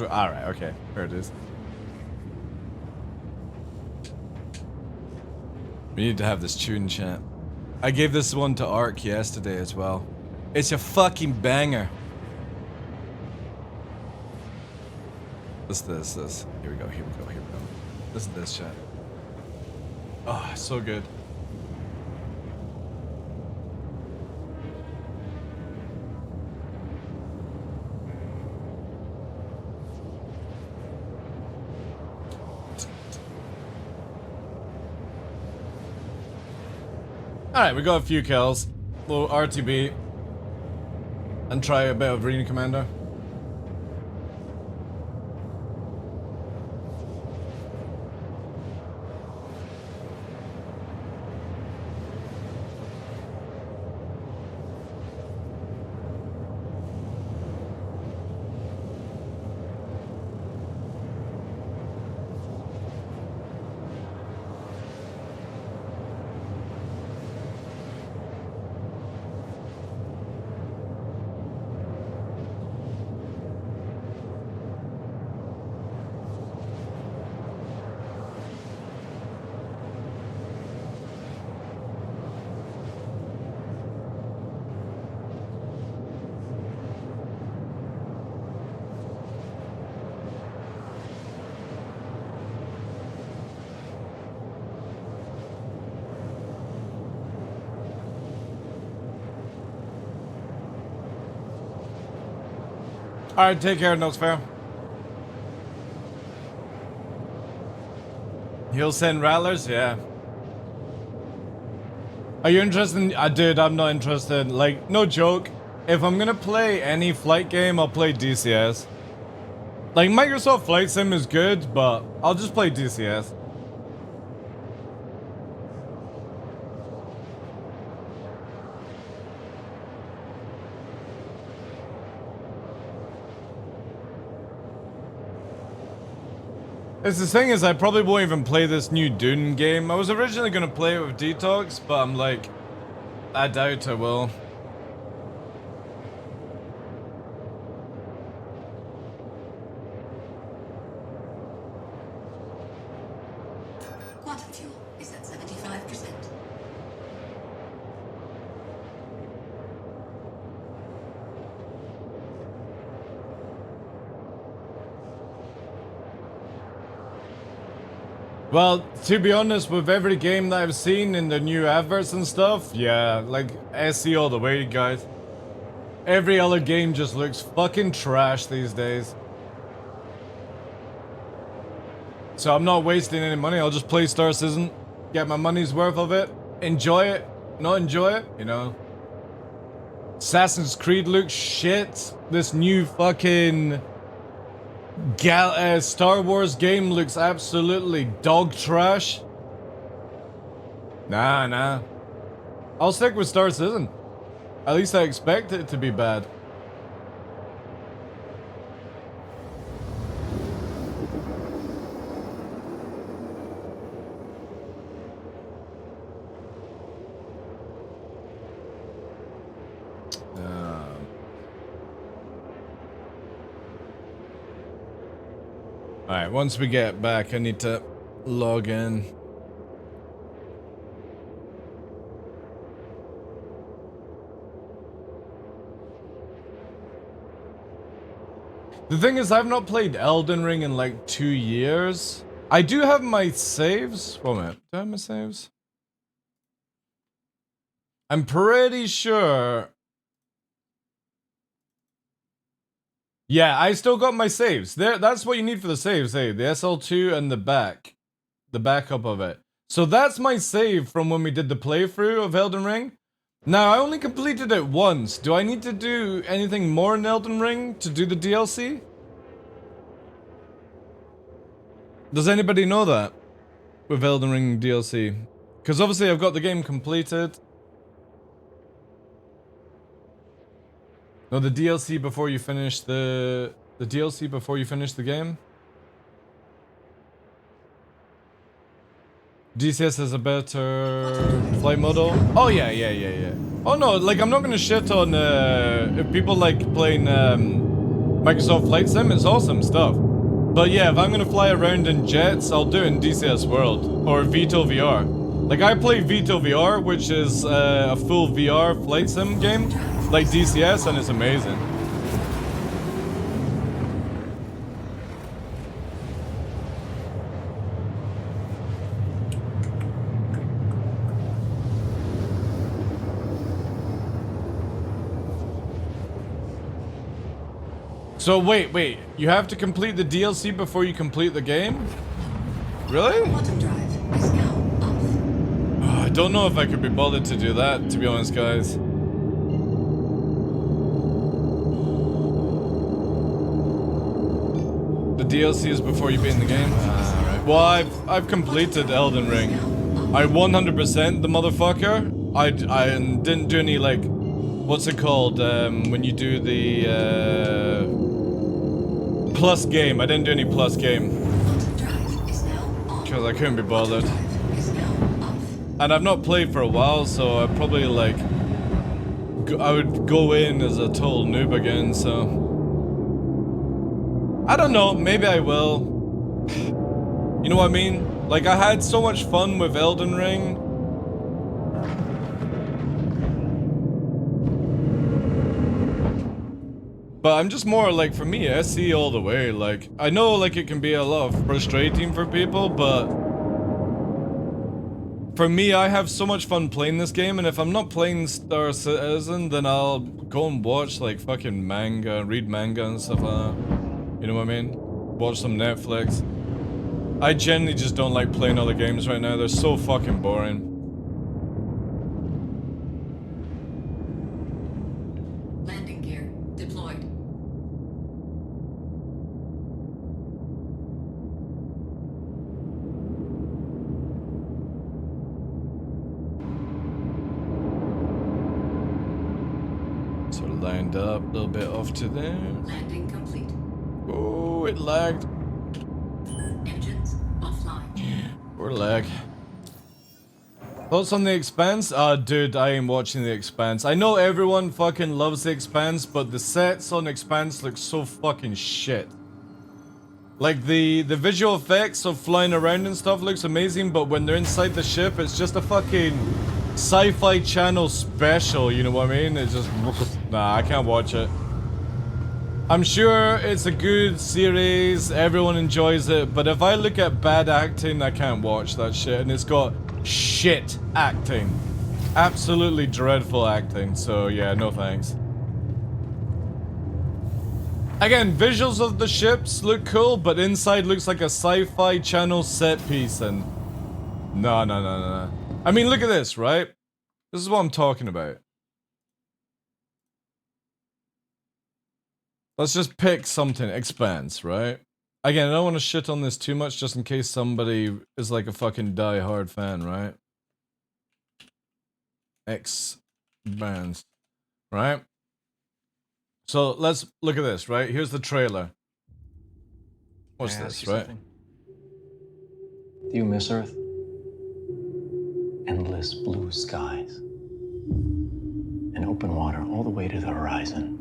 Alright, okay. There it is. We need to have this tune, chat. I gave this one to Ark yesterday as well. It's a fucking banger. This. Here we go. Listen to this, chat. Oh, so good. Alright, we got a few kills. Little RTB. And try a bit of Arena Commander. Alright, take care, Notes Fair. He'll send rattlers? Yeah. Are you interested in... dude, I'm not interested. Like, no joke. If I'm gonna play any flight game, I'll play DCS. Like, Microsoft Flight Sim is good, but I'll just play DCS. It's the thing is, I probably won't even play this new Dune game. I was originally going to play it with Detox, but I'm like, I doubt I will. Quantum fuel is at 75%. Well, to be honest, with every game that I've seen in the new adverts and stuff, yeah, like SE all the way, guys. Every other game just looks fucking trash these days. So I'm not wasting any money, I'll just play Star Citizen, get my money's worth of it, enjoy it, not enjoy it, you know. Assassin's Creed looks shit. This new fucking Star Wars game looks absolutely dog trash. Nah. I'll stick with Star Citizen. At least I expect it to be bad. Alright, once we get back, I need to log in. The thing is, I've not played Elden Ring in like 2 years. I do have my saves. Wait a minute, do I have my saves? I'm pretty sure. Yeah, I still got my saves. There, that's what you need for the saves, hey? The SL2 and the backup of it. So that's my save from when we did the playthrough of Elden Ring. Now, I only completed it once. Do I need to do anything more in Elden Ring to do the DLC? Does anybody know that? With Elden Ring DLC? Because obviously I've got the game completed. No, the DLC before you finish the DLC before you finish the game. DCS has a better flight model. Oh yeah. Oh no, like I'm not gonna shit on if people like playing Microsoft Flight Sim. It's awesome stuff. But yeah, if I'm gonna fly around in jets, I'll do it in DCS World or Vito VR. Like I play Vito VR, which is a full VR flight sim game. Like DCS, and it's amazing. So wait, you have to complete the DLC before you complete the game? Really? Quantum drive is now off. I don't know if I could be bothered to do that, to be honest, guys. The DLC is before you beat in the game? Alright. Well, I've completed Elden Ring. I 100% the motherfucker. I didn't do any, like, what's it called, when you do the, plus game. I didn't do any plus game. Because I couldn't be bothered. And I've not played for a while, so I probably, like, I would go in as a total noob again, so... I don't know, maybe I will. You know what I mean? Like, I had so much fun with Elden Ring. But I'm just more, like, for me, SE all the way. Like, I know, like, it can be a lot of frustrating for people, but... For me, I have so much fun playing this game, and if I'm not playing Star Citizen, then I'll go and watch, like, fucking manga, read manga and stuff like that. You know what I mean? Watch some Netflix. I generally just don't like playing other games right now. They're so fucking boring. Landing gear deployed. Sort of lined up a little bit off to there. Landing complete. Oh, it lagged. Engines offline. Poor lag. Thoughts on The Expanse? Dude, I ain't watching The Expanse. I know everyone fucking loves The Expanse, but the sets on Expanse look so fucking shit. Like the visual effects of flying around and stuff looks amazing, but when they're inside the ship, it's just a fucking sci-fi channel special, you know what I mean? It's just, nah, I can't watch it. I'm sure it's a good series, everyone enjoys it, but if I look at bad acting, I can't watch that shit, and it's got shit acting. Absolutely dreadful acting, so yeah, no thanks. Again, visuals of the ships look cool, but inside looks like a sci-fi channel set piece, and no. I mean, look at this, right? This is what I'm talking about. Let's just pick something. Expanse, right? Again, I don't want to shit on this too much, just in case somebody is like a fucking die-hard fan, right? Expanse, right? So let's look at this, right? Here's the trailer. What's this, right? Do you miss Earth? Endless blue skies. And open water all the way to the horizon.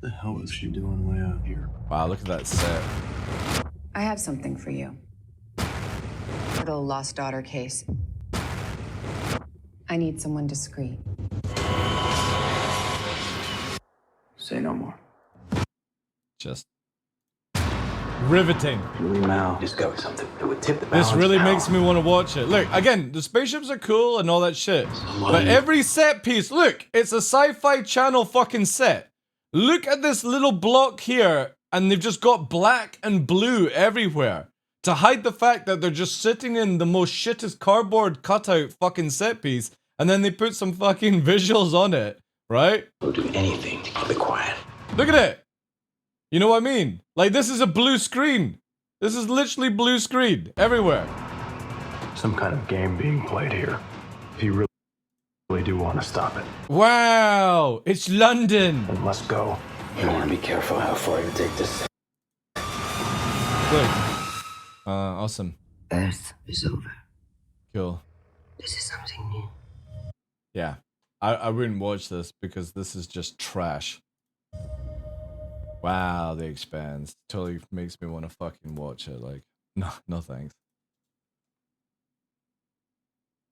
The hell is she doing way out here? Wow, look at that set. I have something for you. For the lost daughter case. I need someone discreet. Say no more. Just riveting. Louis Mao discovered something that would tip the balance. This really power. makes me want to watch it. Look, again, the spaceships are cool and all that shit. But every set piece, look, it's a sci-fi channel fucking set. Look at this little block here, and they've just got black and blue everywhere to hide the fact that they're just sitting in the most shittest cardboard cutout fucking set piece, and then they put some fucking visuals on it, right? We'll do anything to keep it quiet. Look at it. You know what I mean? Like, this is a blue screen. This is literally blue screen everywhere. Some kind of game being played here. If you really do want to stop it, Wow, it's London. then let's go. You want to be careful how far you take this. Good. Awesome. Earth is over. Cool. This is something new. Yeah. I wouldn't watch this because this is just trash. Wow, The Expanse. Totally makes me want to fucking watch it. Like, no thanks.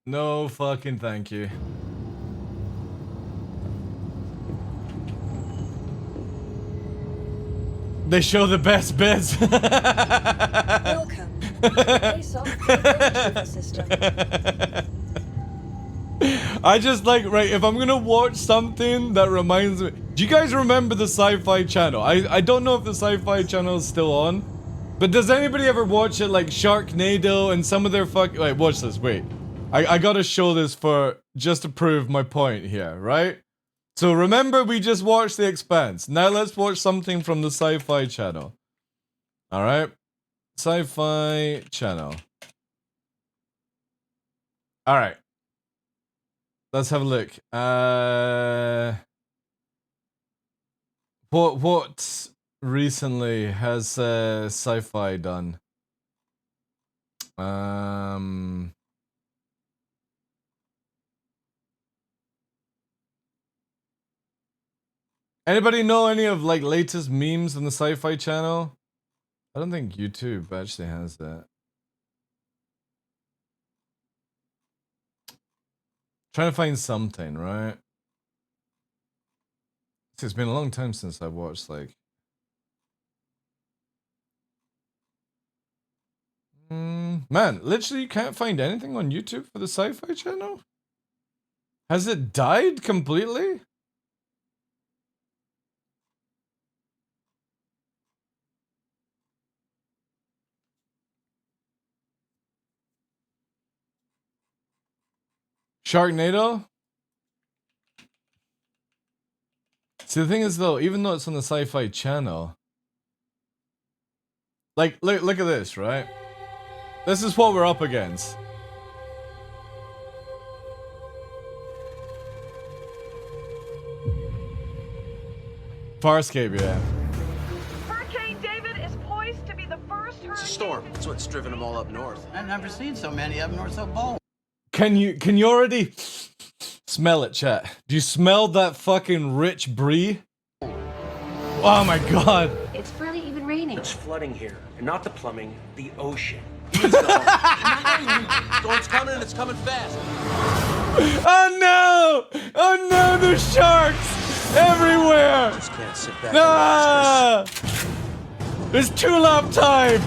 No fucking thank you. They show the best bits. Welcome to the ASOP Theater System. I just like, right, if I'm gonna watch something that reminds me... Do you guys remember the Sci-Fi Channel? I don't know if the Sci-Fi Channel is still on, but does anybody ever watch it, like Sharknado and some of their fucking... Wait, watch this, wait. I gotta show this for... just to prove my point here, right? So remember, we just watched The Expanse. Now let's watch something from the Sci-Fi Channel. Alright? Sci-Fi Channel. Alright. Let's have a look. What recently has sci-fi done? Anybody know any of like latest memes on the Sci-Fi Channel? I don't think YouTube actually has that. Trying to find something, right? It's been a long time since I watched like... Man, literally you can't find anything on YouTube for the Sci-Fi Channel? Has it died completely? Sharknado? See, the thing is though, even though it's on the Sci-Fi Channel, like, look at this, right? This is what we're up against. Farscape, yeah. Hurricane David is poised to be the first hurricane. It's a storm. That's what's driven them all up north. I've never seen so many of them nor so bold. Can you already smell it, chat? Do you smell that fucking rich brie? Oh my god. It's barely even raining. It's flooding here, and not the plumbing, the ocean. So it's coming fast. Oh no! Oh no, there's sharks everywhere! Just can't sit back Ah! There's tulip time!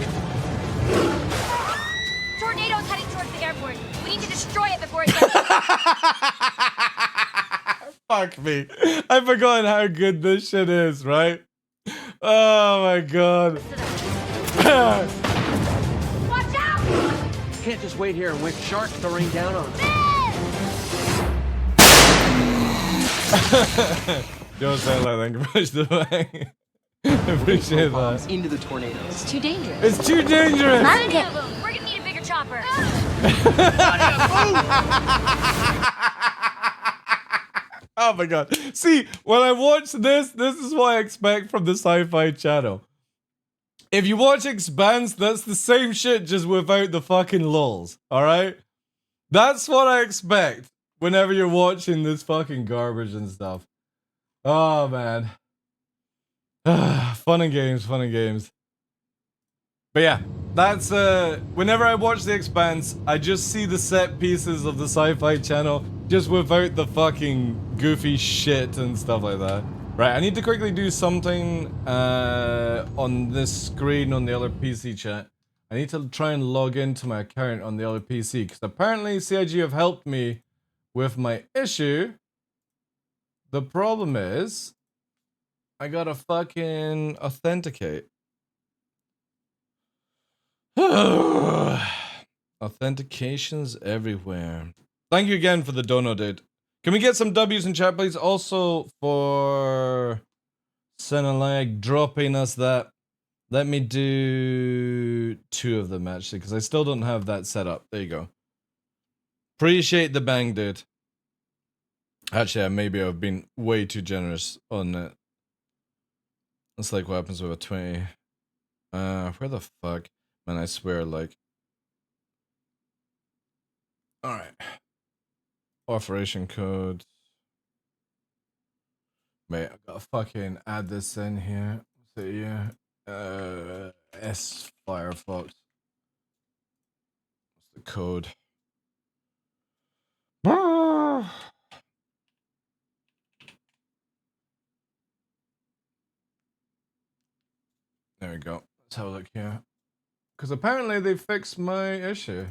Tornado's heading towards the airport. We need to destroy it before it gets. Fuck me. I forgot how good this shit is, right? Oh my god. Watch out! You can't just wait here and wait for sharks to rain down on us. Don't sound like that. Push the bang. Appreciate that. Into the tornadoes. It's too dangerous. It's too dangerous! Not any of them. We're gonna need a bigger chopper. Oh my god. See, when I watch this is what I expect from the Sci-Fi Channel. If you watch Expanse, that's the same shit just without the fucking lulls. Alright? That's what I expect whenever you're watching this fucking garbage and stuff. Oh man. Fun and games, fun and games. But yeah, that's whenever I watch The Expanse, I just see the set pieces of the Sci-Fi Channel just without the fucking goofy shit and stuff like that. Right, I need to quickly do something on this screen on the other PC chat. I need to try and log into my account on the other PC because apparently CIG have helped me with my issue. The problem is I gotta fucking authenticate. Authentications everywhere. Thank you again for the dono, dude. Can we get some W's in chat, please? Also for Senalag dropping us that. Let me do 2 of them actually, because I still don't have that set up. There you go. Appreciate the bang, dude. Actually, maybe I've been way too generous on it. That's like what happens with a 20. Where the fuck? Man, I swear, like. Alright. Authorization code. Wait, I gotta fucking add this in here. So yeah. S Firefox. What's the code? There we go. Let's have a look here. Because apparently they fixed my issue.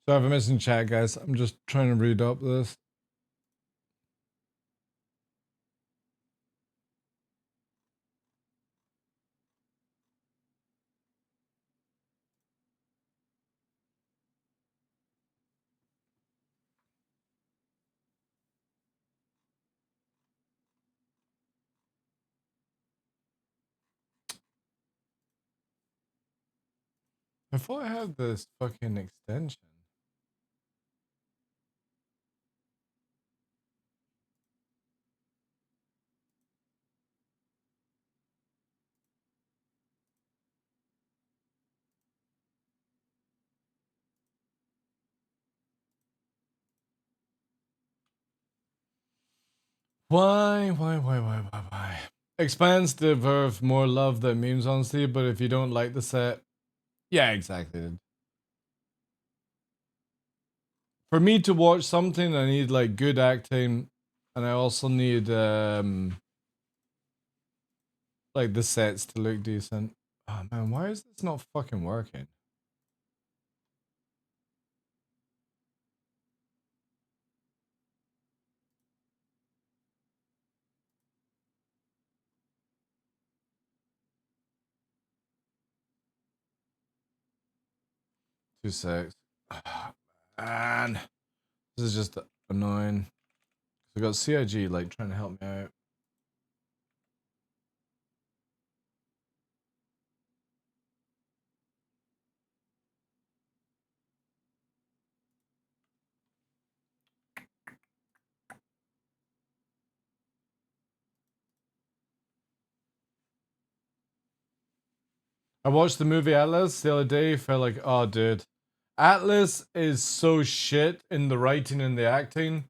Sorry for missing chat, guys. I'm just trying to read up this. I thought I had this fucking extension. Why? Expands the verve more love than memes, honestly, but if you don't like the set, yeah, exactly. For me to watch something, I need like good acting, and I also need like the sets to look decent. Oh man, why is this not fucking working? Two secs. Man, this is just annoying. I got CIG like trying to help me out. I watched the movie Atlas the other day, felt like, oh dude. Atlas is so shit in the writing and the acting,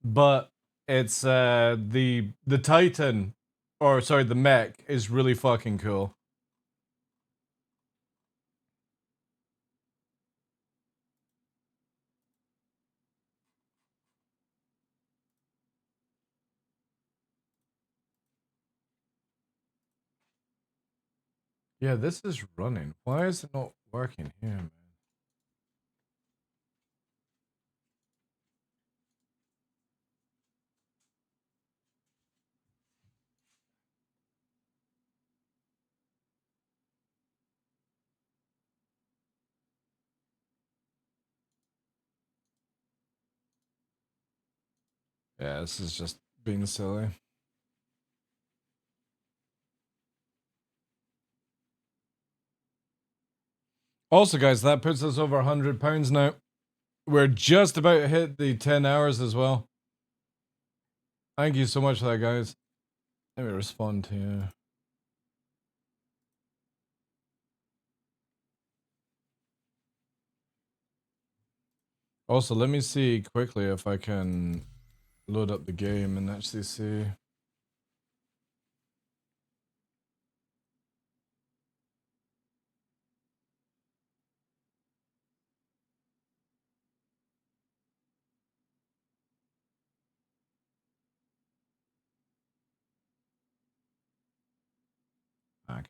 but it's the Titan, or sorry, the mech is really fucking cool. Yeah, this is running. Why is it not working here, man? Yeah, this is just being silly. Also, guys, that puts us over £100 now. We're just about to hit the 10 hours as well. Thank you so much for that, guys. Let me respond to you. Also, let me see quickly if I can load up the game and actually see. Okay.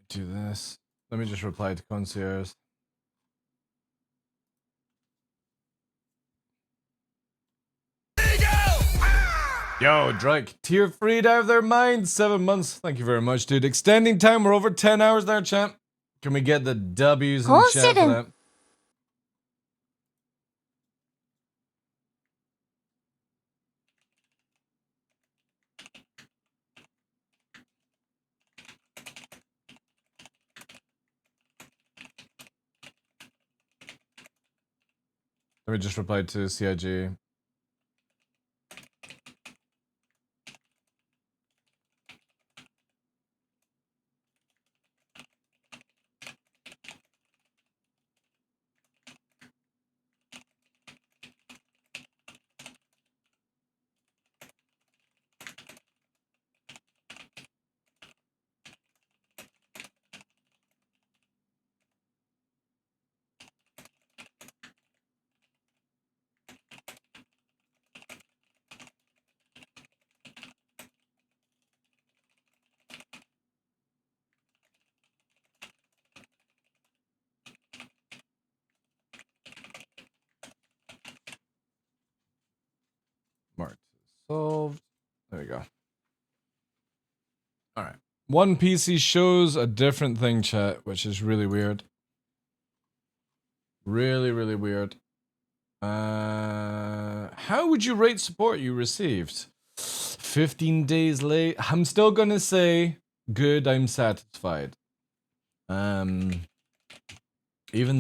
Do this. Let me just reply to concierge. Yo, Drake, tier 3 out of their mind, 7 months. Thank you very much, dude. Extending time, we're over 10 hours now, champ. Can we get the W's in chat for that? Let me just reply to CIG. Marked solved. There we go. All right. One PC shows a different thing, chat, which is really weird. Really, really weird. How would you rate support you received? 15 days late. I'm still gonna say good. I'm satisfied. Even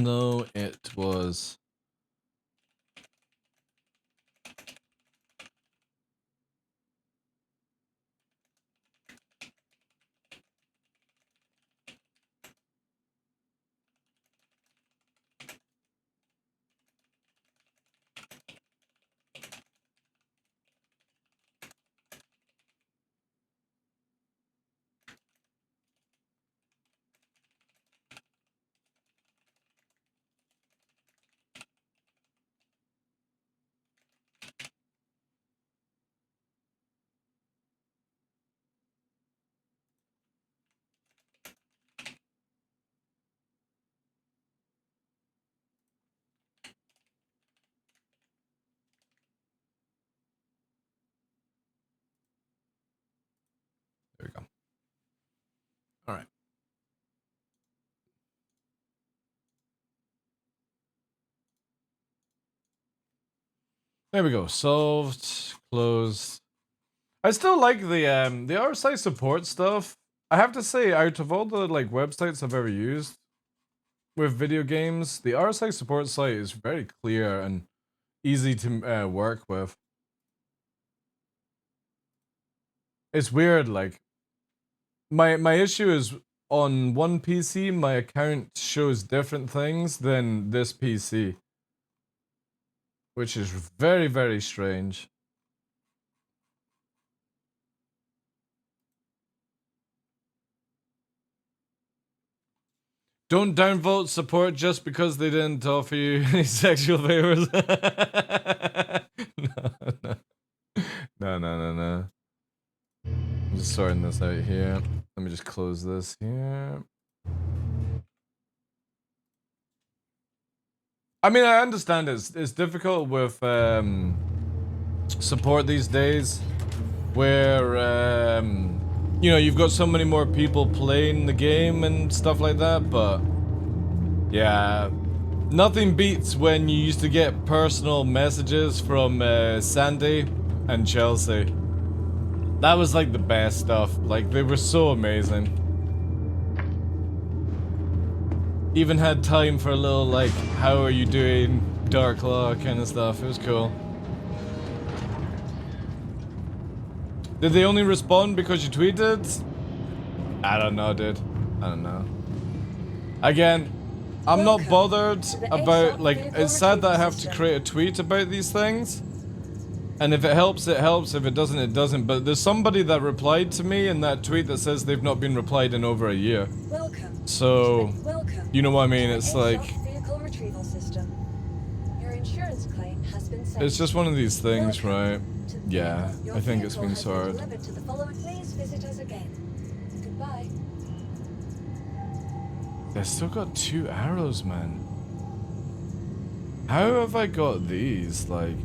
though it was. There we go. Solved. Closed. I still like the RSI support stuff. I have to say, out of all the like websites I've ever used with video games, the RSI support site is very clear and easy to work with. It's weird, like my issue is on one PC, my account shows different things than this PC, which is very, very strange. Don't downvote support just because they didn't offer you any sexual favors. No. I'm just sorting this out here. Let me just close this here. I mean, I understand it's difficult with support these days, where you know, you've got so many more people playing the game and stuff like that, but yeah, nothing beats when you used to get personal messages from Sandy and Chelsea. That was like the best stuff. Like, they were so amazing. Even had time for a little, like, how are you doing, DarkLaw kind of stuff. It was cool. Did they only respond because you tweeted? I don't know, dude. I don't know. Again, I'm not bothered about, like, it's sad that I have to create a tweet about these things. And if it helps, it helps. If it doesn't, it doesn't. But there's somebody that replied to me in that tweet that says they've not been replied in over a year. So, you know what I mean? It's like, it's just one of these things, right? Yeah, I think it's been sorted. I still got 2 arrows, man. How have I got these? Like,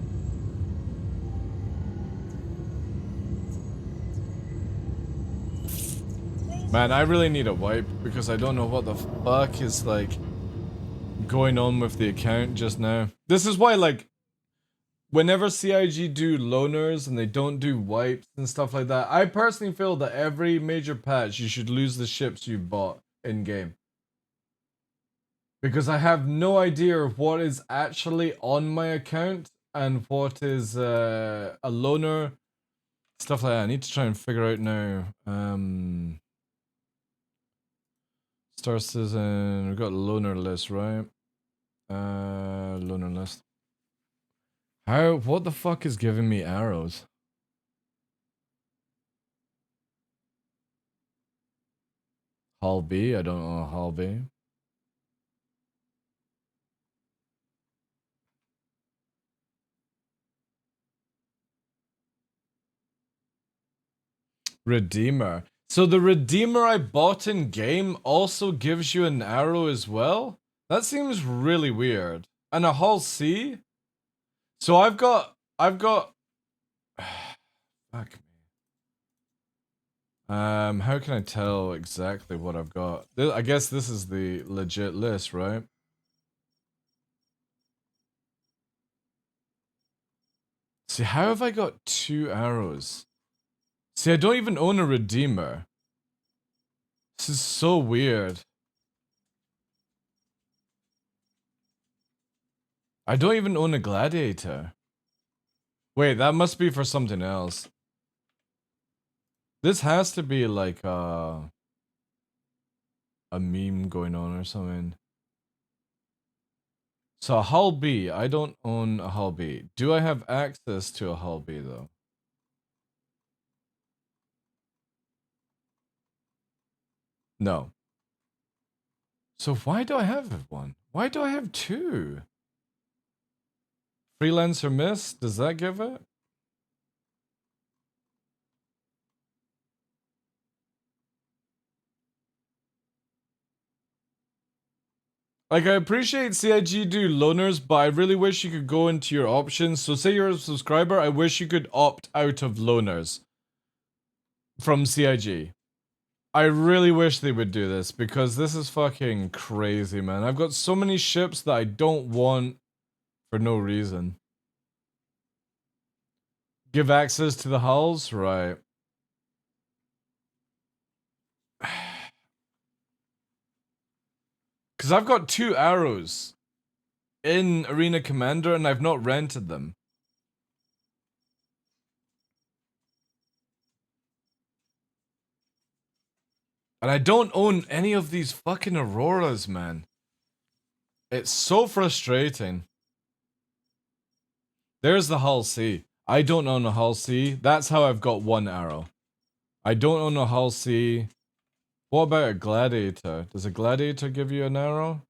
man, I really need a wipe because I don't know what the fuck is like going on with the account just now. This is why, like, whenever CIG do loaners and they don't do wipes and stuff like that, I personally feel that every major patch you should lose the ships you bought in game. Because I have no idea what is actually on my account and what is a loaner, stuff like that. I need to try and figure out now. Star Citizen, we've got loaner list, right? Loaner list. What the fuck is giving me arrows? Hall B? I don't know Hall B. Redeemer. So the Redeemer I bought in game also gives you an arrow as well? That seems really weird. And a Hall C? So I've got fuck me. How can I tell exactly what I've got? I guess this is the legit list, right? See, how have I got 2 arrows? See, I don't even own a Redeemer. This is so weird. I don't even own a Gladiator. Wait, that must be for something else. This has to be like a meme going on or something. So a Hull B, I don't own a Hull B. Do I have access to a Hull B though? No. So why do I have one? Why do I have 2? Freelancer miss, does that give it? Like, I appreciate CIG do loaners, but I really wish you could go into your options. So say you're a subscriber, I wish you could opt out of loaners from CIG. I really wish they would do this because this is fucking crazy, man. I've got so many ships that I don't want for no reason. Give access to the hulls? Right. Because I've got 2 arrows in Arena Commander and I've not rented them. And I don't own any of these fucking Auroras, man. It's so frustrating. There's the Hull C. I don't own a Hull C. That's how I've got 1 arrow. I don't own a Hull C. What about a Gladiator? Does a Gladiator give you an arrow?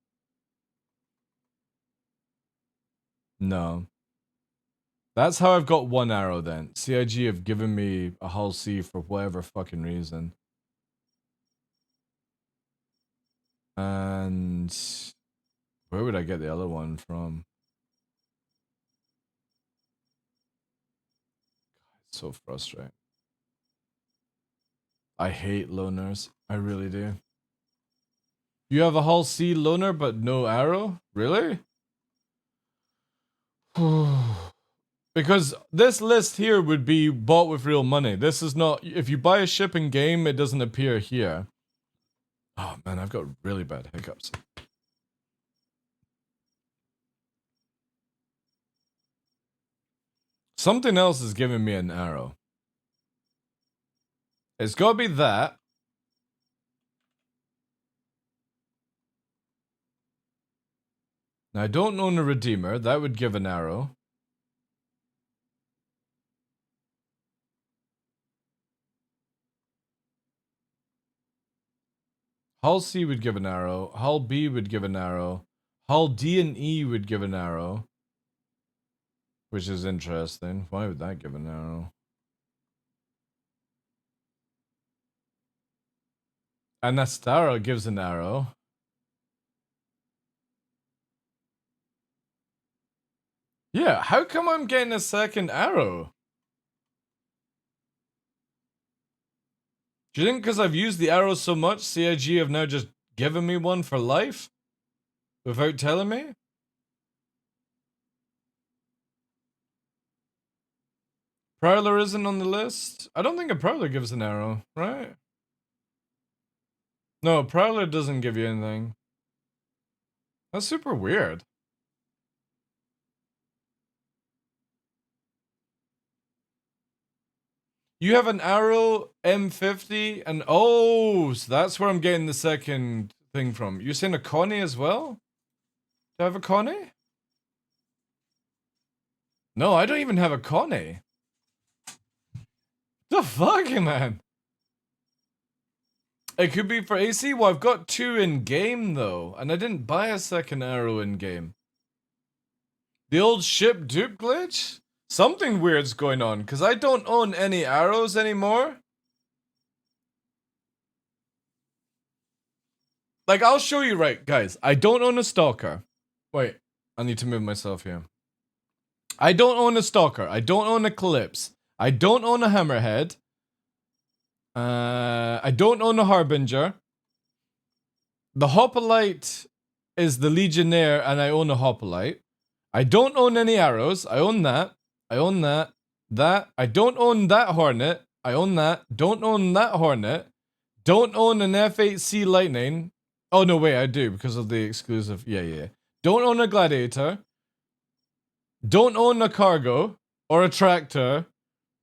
No. That's how I've got 1 arrow then. CIG have given me a Hull C for whatever fucking reason. And where would I get the other one from? It's so frustrating. I hate loners. I really do. You have a Hull C loner but no arrow? Really? Because this list here would be bought with real money. This is not... If you buy a ship in game, it doesn't appear here. Oh man, I've got really bad hiccups. Something else is giving me an arrow. It's gotta be that. Now, I don't own a Redeemer. That would give an arrow. Hull C would give an arrow. Hull B would give an arrow. Hull D and E would give an arrow. Which is interesting. Why would that give an arrow? Anastara gives an arrow. Yeah, how come I'm getting a second arrow? Do you think because I've used the arrow so much, CIG have now just given me one for life? Without telling me? Prowler isn't on the list? I don't think a Prowler gives an arrow, right? No, Prowler doesn't give you anything. That's super weird. You have an arrow, M50, and oh, so that's where I'm getting the second thing from. You're saying a Connie as well? Do I have a Connie? No, I don't even have a Connie. The fuck, man? It could be for AC. Well, I've got 2 in game though, and I didn't buy a second arrow in game. The old ship dupe glitch? Something weird's going on, because I don't own any arrows anymore. Like, I'll show you right, guys. I don't own a Stalker. Wait, I need to move myself here. I don't own a Stalker. I don't own a Calypse. I don't own a Hammerhead. I don't own a Harbinger. The Hoplite is the Legionnaire, and I own a Hoplite. I don't own any arrows. I own that. I own that. That. I don't own that Hornet. I own that. Don't own that Hornet. Don't own an F8C Lightning. Oh, no, wait, I do, because of the exclusive. Yeah. Don't own a Gladiator. Don't own a Cargo. Or a Tractor.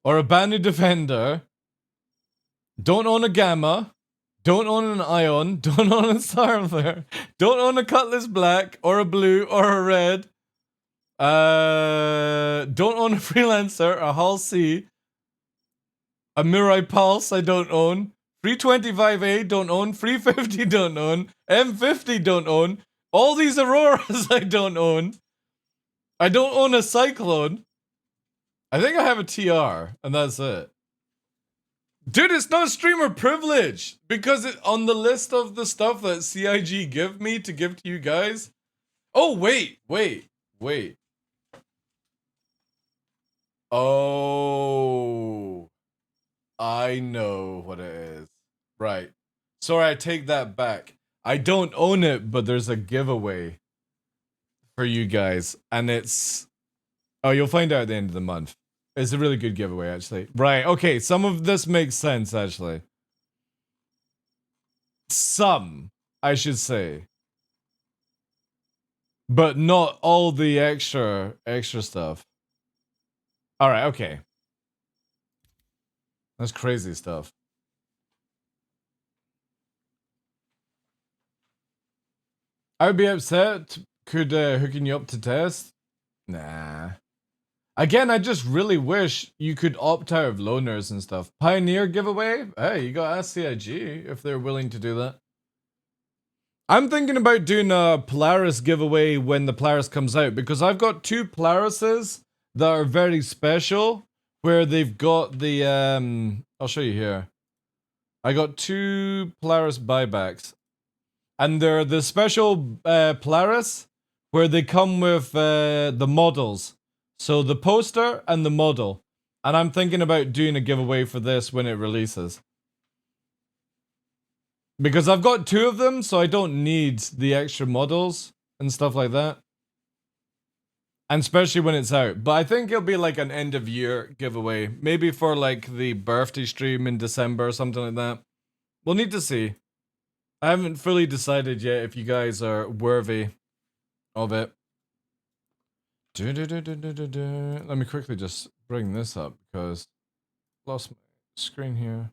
Or a Banu Defender. Don't own a Gamma. Don't own an Ion. Don't own a Starflare. Don't own a Cutlass Black. Or a Blue. Or a Red. Don't own a Freelancer, a Hull C, a Mirai Pulse, I don't own, 325A, don't own, 350, don't own, M50, don't own, all these Auroras, I don't own. I don't own a Cyclone. I think I have a TR, and that's it. Dude, it's not streamer privilege, because on the list of the stuff that CIG give me to give to you guys. Oh, wait. Oh, I know what it is. Right. Sorry, I take that back. I don't own it, but there's a giveaway for you guys. And it's... Oh, you'll find out at the end of the month. It's a really good giveaway, actually. Right, okay, some of this makes sense, actually. Some, I should say. But not all the extra stuff. Alright, okay. That's crazy stuff. I would be upset. Could hooking you up to test? Nah. Again, I just really wish you could opt out of loaners and stuff. Pioneer giveaway? Hey, you got ask CIG if they're willing to do that. I'm thinking about doing a Polaris giveaway when the Polaris comes out, because I've got 2 Polarises that are very special, where they've got the, I'll show you here. I got 2 Polaris buybacks, and they're the special Polaris, where they come with the models. So the poster and the model. And I'm thinking about doing a giveaway for this when it releases. Because I've got 2 of them, so I don't need the extra models and stuff like that. And especially when it's out. But I think it'll be like an end of year giveaway. Maybe for like the birthday stream in December or something like that. We'll need to see. I haven't fully decided yet if you guys are worthy of it. Let me quickly just bring this up because I lost my screen here.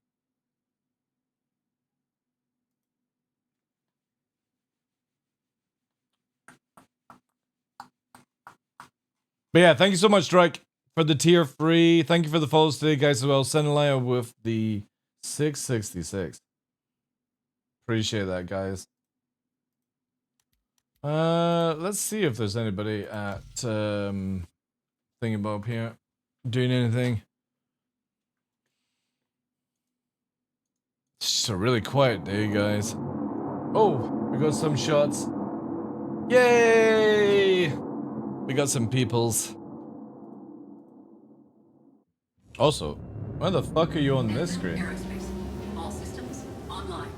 But yeah, thank you so much, Drake, for the tier 3. Thank you for the follows today, guys, as well. Senelaya with the 666. Appreciate that, guys. Let's see if there's anybody at Thingambob here doing anything. It's just a really quiet day, guys. Oh, we got some shots. Yay! We got some peoples. Also, why the fuck are you on this screen? Aerospace. All systems online.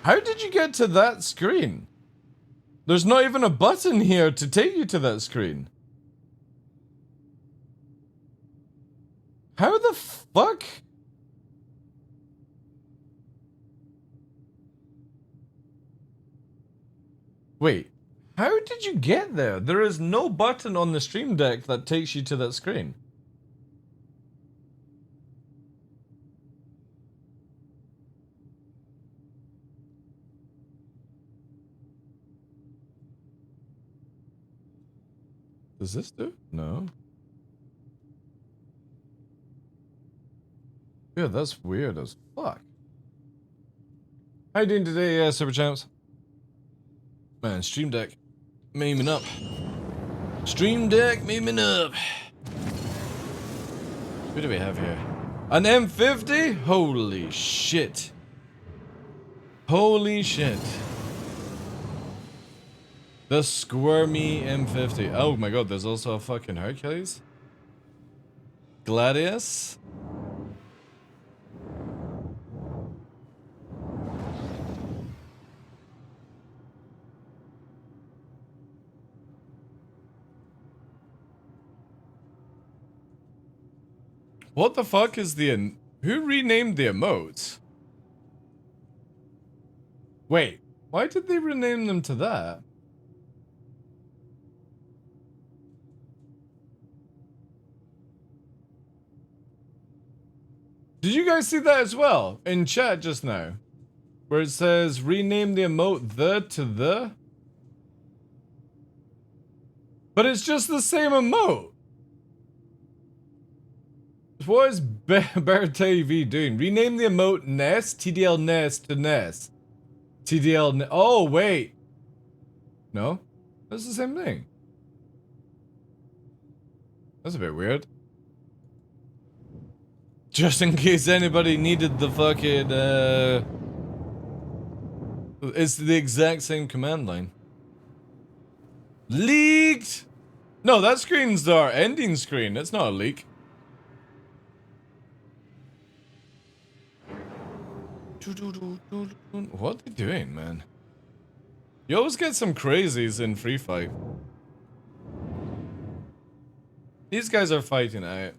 How did you get to that screen? There's not even a button here to take you to that screen. How the fuck? Wait, how did you get there? There is no button on the stream deck that takes you to that screen. Does this do? No. Yeah, that's weird as fuck. How you doing today, Super Champs? Man, Stream Deck memeing up. Stream Deck memeing up. Who do we have here? An M50? Holy shit. Holy shit. The squirmy M50. Oh my god, there's also a fucking Hercules. Gladius. What the fuck is the... Who renamed the emotes? Wait, why did they rename them to that? Did you guys see that as well? In chat just now. Where it says, rename the emote the to the? But it's just the same emote. What is BearTV doing? Rename the emote Ness, TDL Ness to Ness. TDL oh, wait. No? That's the same thing. That's a bit weird. Just in case anybody needed the fucking, it's the exact same command line. Leaked! No, that screen's our ending screen. That's not a leak. What are they doing, man? You always get some crazies in Free Fight. These guys are fighting out.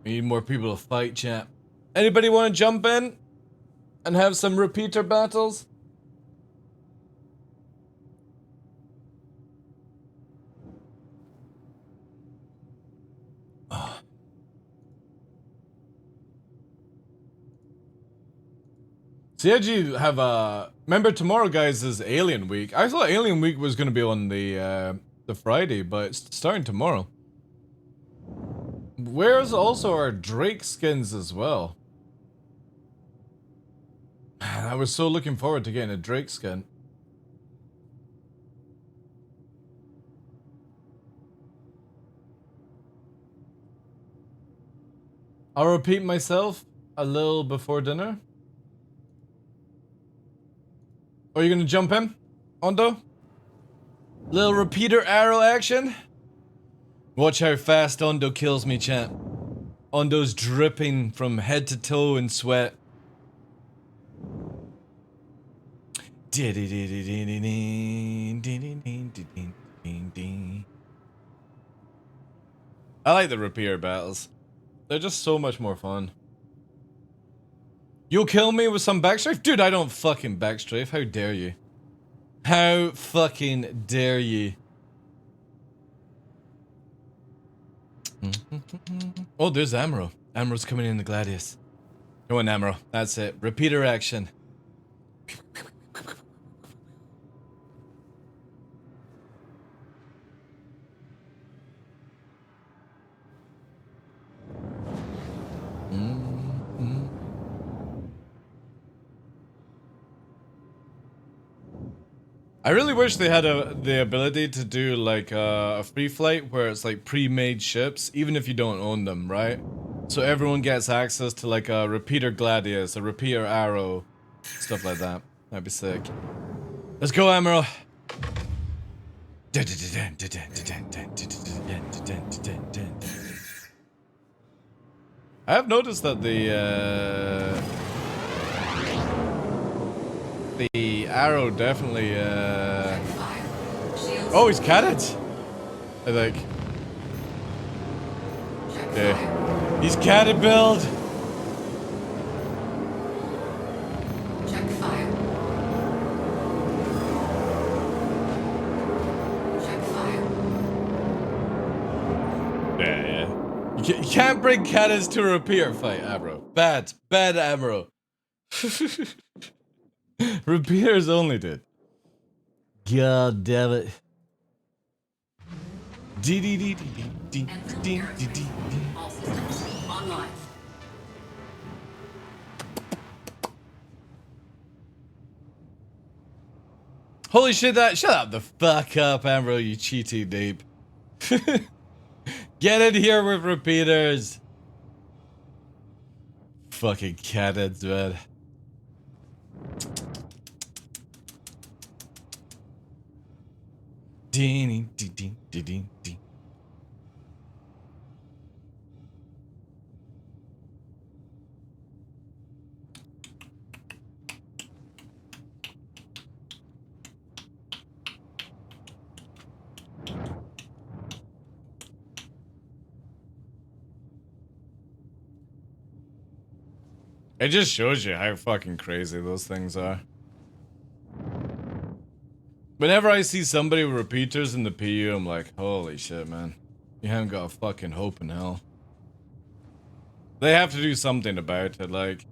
We need more people to fight, chat. Anybody want to jump in and have some repeater battles? CIG have a... Remember tomorrow, guys, is Alien Week. I thought Alien Week was going to be on the Friday, but it's starting tomorrow. Where's also our Drake skins as well? Man, I was so looking forward to getting a Drake skin. I'll repeat myself a little before dinner. Are you gonna jump in, Ondo? Little repeater arrow action. Watch how fast Ondo kills me, chat. Ondo's dripping from head to toe in sweat. I like the repeater battles. They're just so much more fun. You'll kill me with some backstrafe? Dude, I don't fucking backstrafe. How dare you? How fucking dare you? Oh, there's Amro. Amro's coming in the Gladius. Go on, Amro. That's it. Repeater action. I really wish they had the ability to do like a free flight where it's like pre-made ships, even if you don't own them, right? So everyone gets access to like a repeater Gladius, a repeater Arrow, stuff like that. That'd be sick. Let's go, Emerald. I have noticed that the arrow definitely oh, he's catted, I think. Okay. He's catted build. Check fire. Check fire. Yeah. You can't bring cannons to a repeater fight, Amro. Bad Amro. Repeaters only, dude. God damn it. All systems online. Holy shit, shut up the fuck up, Amro, you cheaty deep. Get in here with repeaters. Fucking cannons, man. Ding, ding, ding, ding, ding. It just shows you how fucking crazy those things are. Whenever I see somebody with repeaters in the PU, I'm like, holy shit, man. You haven't got a fucking hope in hell. They have to do something about it, like...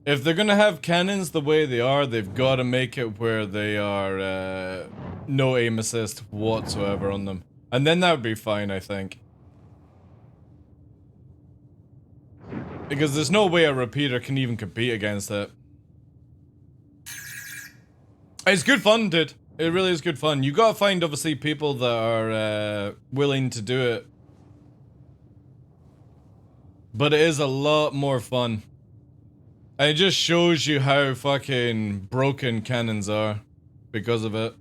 If they're gonna have cannons the way they are, they've got to make it where they are, no aim assist whatsoever on them. And then that would be fine, I think. Because there's no way a repeater can even compete against it. It's good fun, dude. It really is good fun. You gotta find, obviously, people that are willing to do it. But it is a lot more fun. And it just shows you how fucking broken cannons are because of it.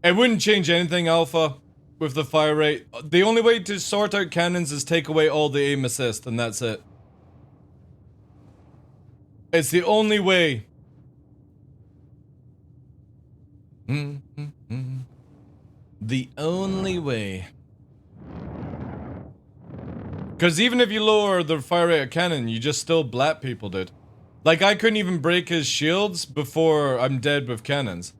It wouldn't change anything, Alpha, with the fire rate. The only way to sort out cannons is take away all the aim assist, and that's it. It's the only way. The only way. Because even if you lower the fire rate of cannon, you just still blat people, dude. Like, I couldn't even break his shields before I'm dead with cannons.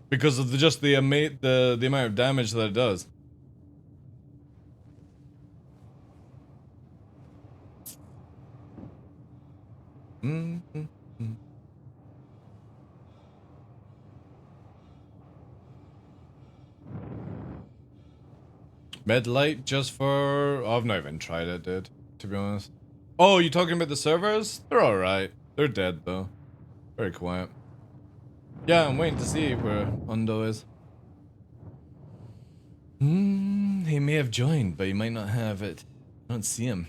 Because of the amount of damage that it does. Med light just for... Oh, I've not even tried it, dude. To be honest. Oh, you talking about the servers? They're alright. They're dead, though. Very quiet. Yeah, I'm waiting to see where Undo is. He may have joined, but he might not have it. I don't see him.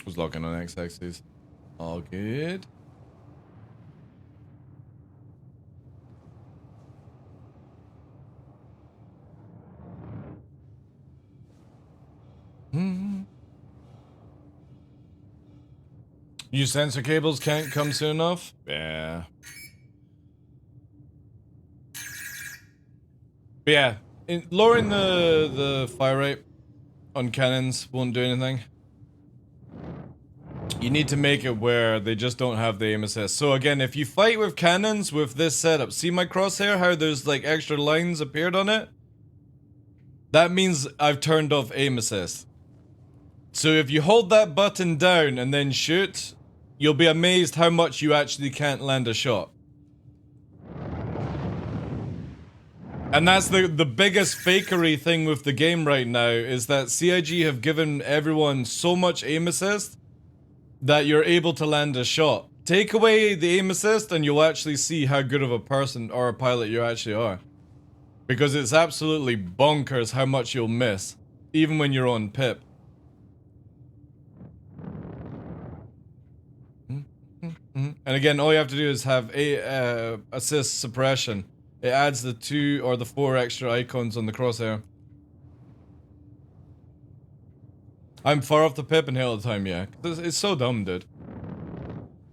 Was locking on X-axis. All good. You sensor cables can't come soon enough? Yeah. But yeah, lowering the fire rate on cannons won't do anything. You need to make it where they just don't have the aim assist. So again, if you fight with cannons with this setup, see my crosshair, how there's like extra lines appeared on it? That means I've turned off aim assist. So if you hold that button down and then shoot, you'll be amazed how much you actually can't land a shot. And that's the biggest fakery thing with the game right now, is that CIG have given everyone so much aim assist that you're able to land a shot. Take away the aim assist and you'll actually see how good of a person or a pilot you actually are. Because it's absolutely bonkers how much you'll miss, even when you're on pip. And again, all you have to do is have a assist suppression. It adds the 2 or the 4 extra icons on the crosshair. I'm far off the pip and hell of the time, yeah. It's so dumb, dude.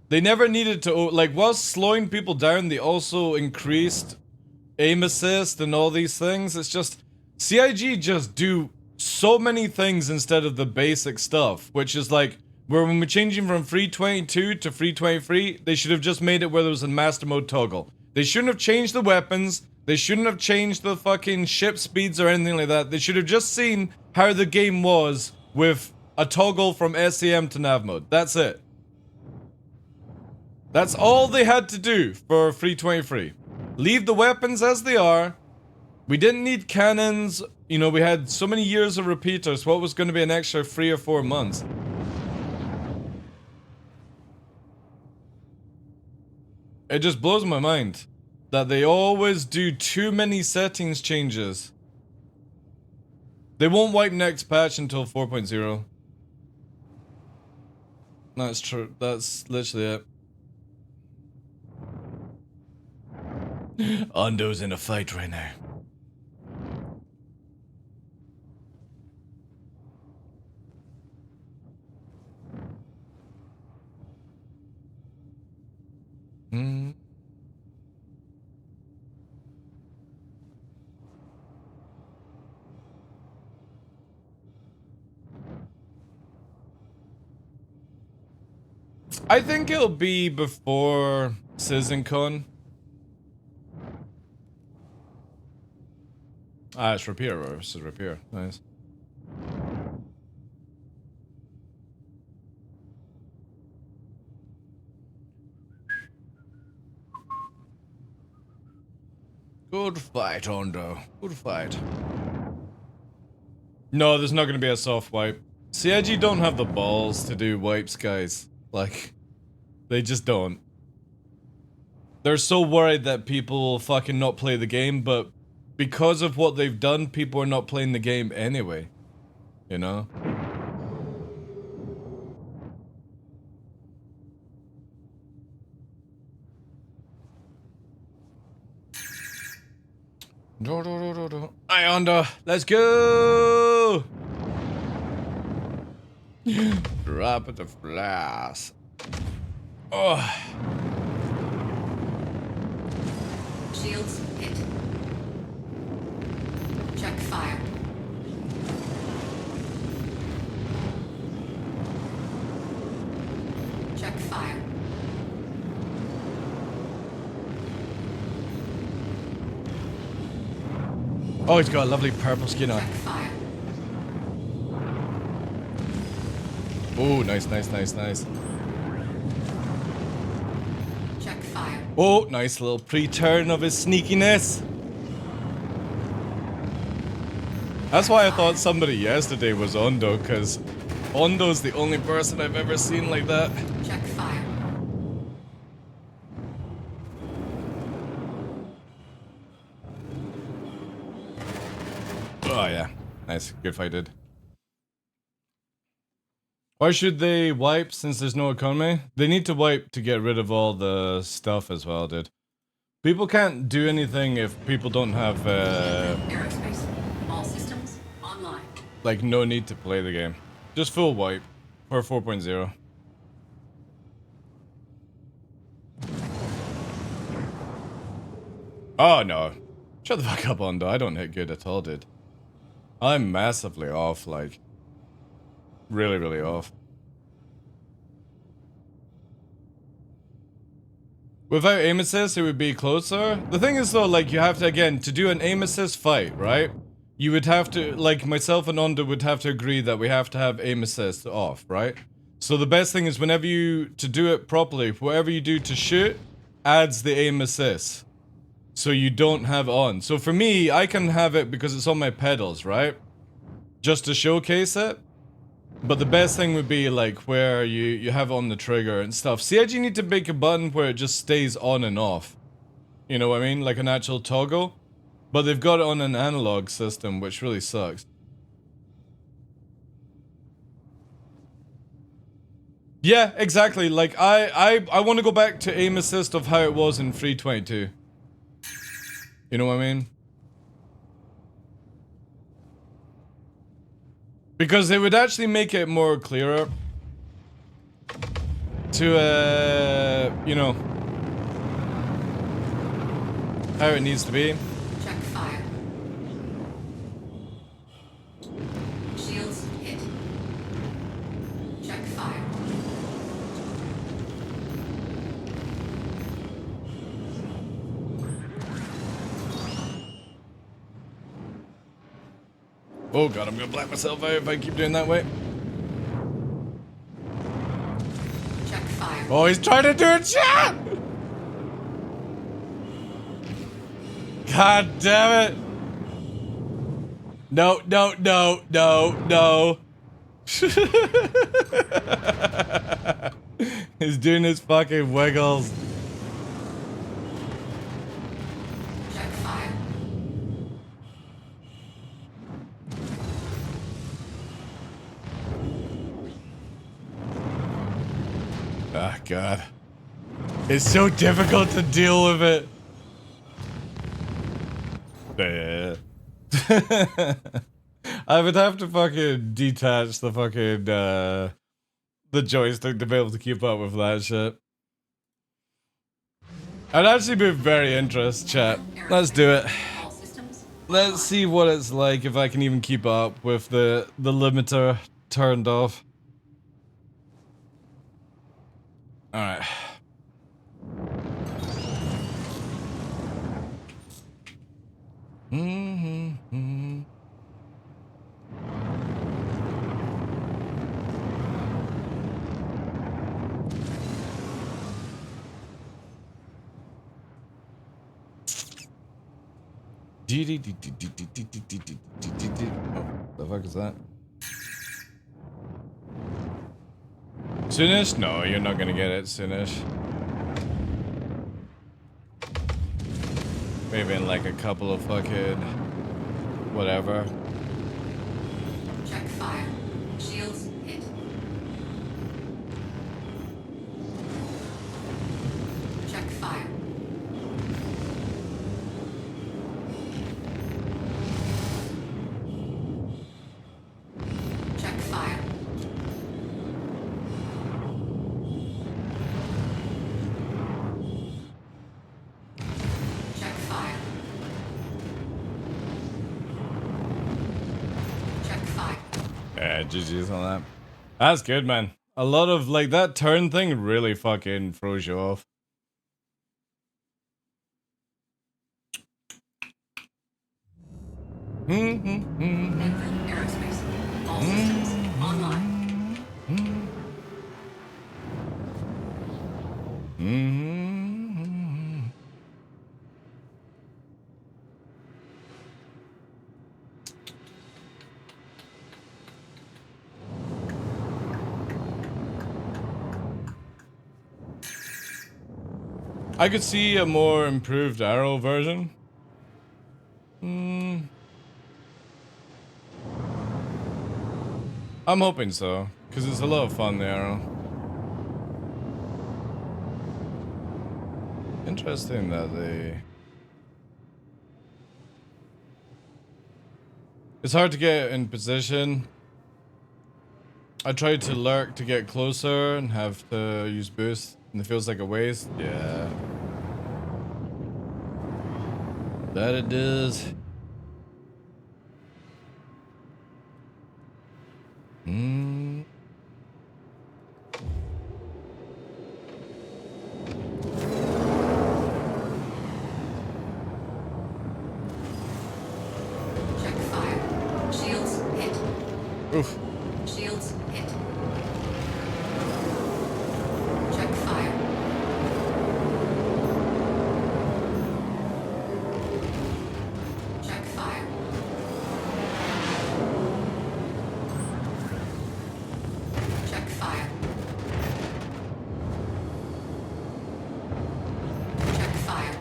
They never needed to, like, whilst slowing people down, they also increased aim assist and all these things. It's just, CIG just do so many things instead of the basic stuff, which is like, where when we're changing from 322 to 323, they should have just made it where there was a master mode toggle. They shouldn't have changed the weapons. They shouldn't have changed the fucking ship speeds or anything like that. They should have just seen how the game was with a toggle from SAM to nav mode. That's it. That's all they had to do for 323. Leave the weapons as they are. We didn't need cannons. You know, we had so many years of repeaters. What was going to be an extra 3 or 4 months? It just blows my mind that they always do too many settings changes. They won't wipe next patch until 4.0. That's true. That's literally it. Undo's in a fight right now. I think it'll be before SeasonCon. Ah, it's Rapier versus Rapier. Nice. Good fight, Ondo. Good fight. No, there's not going to be a soft wipe. CIG don't have the balls to do wipes, guys. Like, they just don't. They're so worried that people will fucking not play the game, but because of what they've done, people are not playing the game anyway. You know? Ionda, let's go! go! Drop it the flash. Oh. Shields hit. Check fire. Check fire. Oh, he's got a lovely purple skin on. Check fire. Oh, nice, nice, nice, nice. Check fire. Oh, nice little pre-turn of his sneakiness. That's why I thought somebody yesterday was Ondo, because Ondo's the only person I've ever seen like that. Check fire. Oh yeah, nice, good fight, dude. Why should they wipe since there's no economy? They need to wipe to get rid of all the stuff as well, dude. People can't do anything if people don't have, Aerospace. All systems online. like, no need to play the game. Just full wipe for 4.0. Oh no. Shut the fuck up, Ondo. I don't hit good at all, dude. I'm massively off, like. Really, really off. Without aim assist, it would be closer. The thing is though, like, you have to, again, to do an aim assist fight, right? You would have to, like, myself and Ondo would have to agree that we have to have aim assist off, right? So the best thing is whenever you, to do it properly, whatever you do to shoot, adds the aim assist. So you don't have it on. So for me, I can have it because it's on my pedals, right? Just to showcase it. But the best thing would be like where you have it on the trigger and stuff. CIG need to make a button where it just stays on and off. You know what I mean? Like an actual toggle. But they've got it on an analog system, which really sucks. Yeah, exactly. Like I want to go back to aim assist of how it was in 322. You know what I mean? Because it would actually make it more clearer to, you know, how it needs to be. Check fire. Shields hit. Check fire. Oh god, I'm gonna black myself out if I keep doing that way. Check fire. Oh, he's trying to do it, chat! God damn it! No, no, no, no, no. He's doing his fucking wiggles. Check fire. Ah, God. It's so difficult to deal with it. I would have to fucking detach the fucking, the joystick to be able to keep up with that shit. I'd actually be very interested, chat. Let's do it. All systems. Let's see what it's like if I can even keep up with the limiter turned off. Alright. Oh, the fuck is that? Soonish? No, you're not gonna get it, Soonish. Maybe in like a couple of fucking whatever. Check fire. Shields hit. Check fire. Yeah, GG's on that. That's good, man. A lot of, like, that turn thing really fucking throws you off. Aerospace. All systems online. I could see a more improved Arrow version. I'm hoping so, because it's a lot of fun, the Arrow. Interesting that they... It's hard to get in position. I tried to lurk to get closer and have to use boost, and it feels like a waste. Yeah. That it is. Check fire. Shields hit. Oof. Shields hit. Check fire. Check fire. Check fire. Check fire.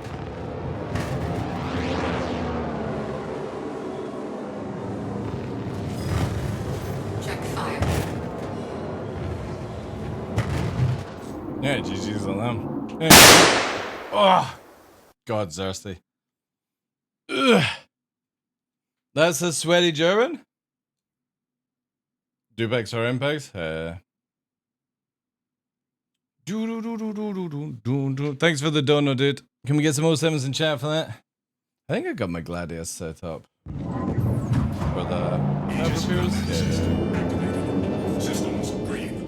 Check fire. Yeah, GG's on them. Yeah. Oh, God, thirsty. Ugh. That's a sweaty German? Dubex or impacts? Thanks for the donut, dude. Can we get some 07s in chat for that? I think I got my Gladius set up. For the reviews? Yeah. Systems green.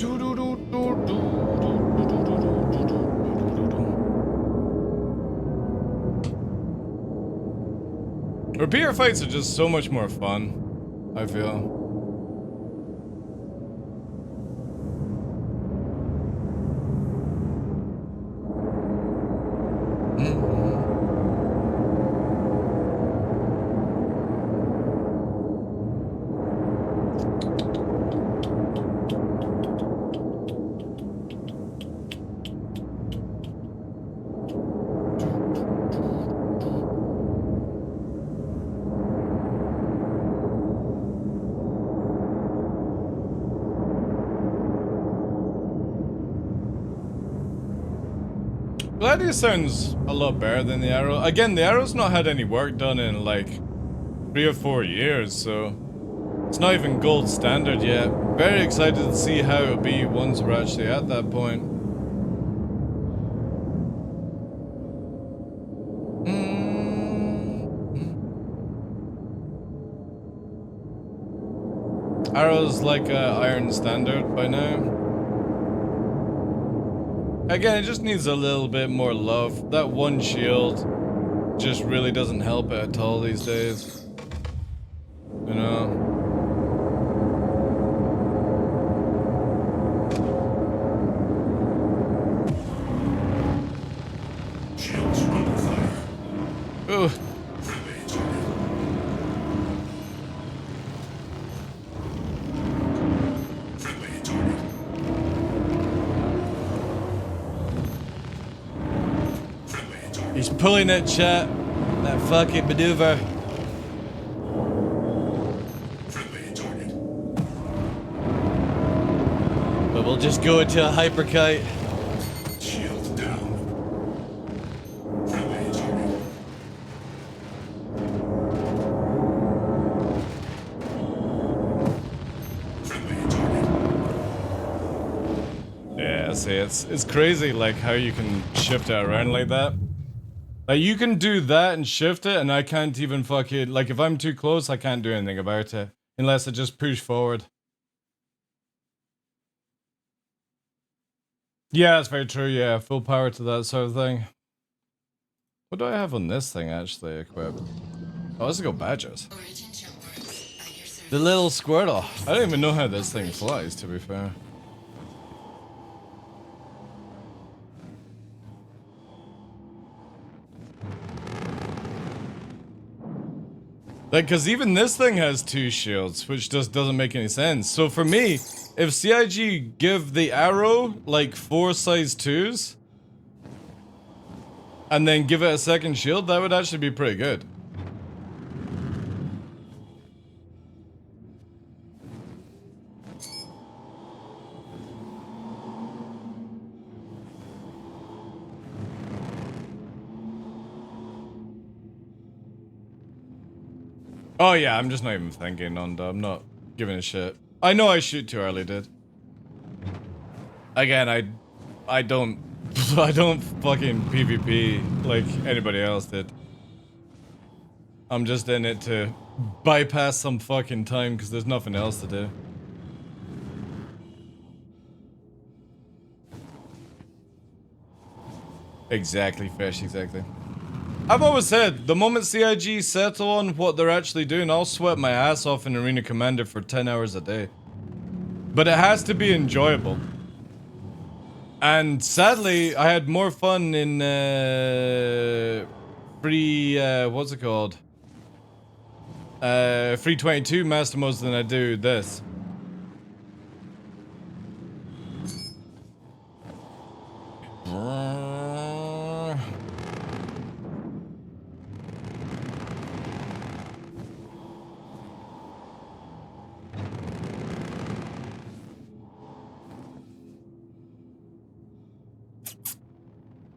Repeater fights are just so much more fun, I feel. Gladius sounds a lot better than the Arrow. Again, the Arrow's not had any work done in like 3 or 4 years, so it's not even gold standard yet. Very excited to see how it'll be once we're actually at that point. Arrow's like iron standard by now. Again, it just needs a little bit more love. That one shield just really doesn't help it at all these days. You know? Shields under fire. Ugh. Friendly target. Friendly target. Friendly target. He's pulling it, chat. That fucking maneuver. Friendly target. But we'll just go into a hyperkite. Shield down. Friendly target. Friendly target. Yeah, see, it's crazy like how you can shift it around like that. Like you can do that and shift it, and I can't even fucking, like if I'm too close, I can't do anything about it unless I just push forward. Yeah, that's very true. Yeah, full power to that sort of thing. What do I have on this thing actually equipped? Oh, let's go badgers. The little Squirtle. I don't even know how this thing flies, to be fair. Like, cause even this thing has 2 shields, which just doesn't make any sense. So for me, if CIG give the arrow like 4 size 2s, and then give it a second shield, that would actually be pretty good. Oh yeah, I'm just not even thinking on that. I'm not giving a shit. I know I shoot too early, dude. Again, I don't I don't fucking PvP like anybody else did. I'm just in it to bypass some fucking time because there's nothing else to do. Exactly, Fish, exactly. I've always said, the moment CIG settle on what they're actually doing, I'll sweat my ass off in Arena Commander for 10 hours a day. But it has to be enjoyable. And sadly, I had more fun in what's it called? Free 22 Master Modes than I do this.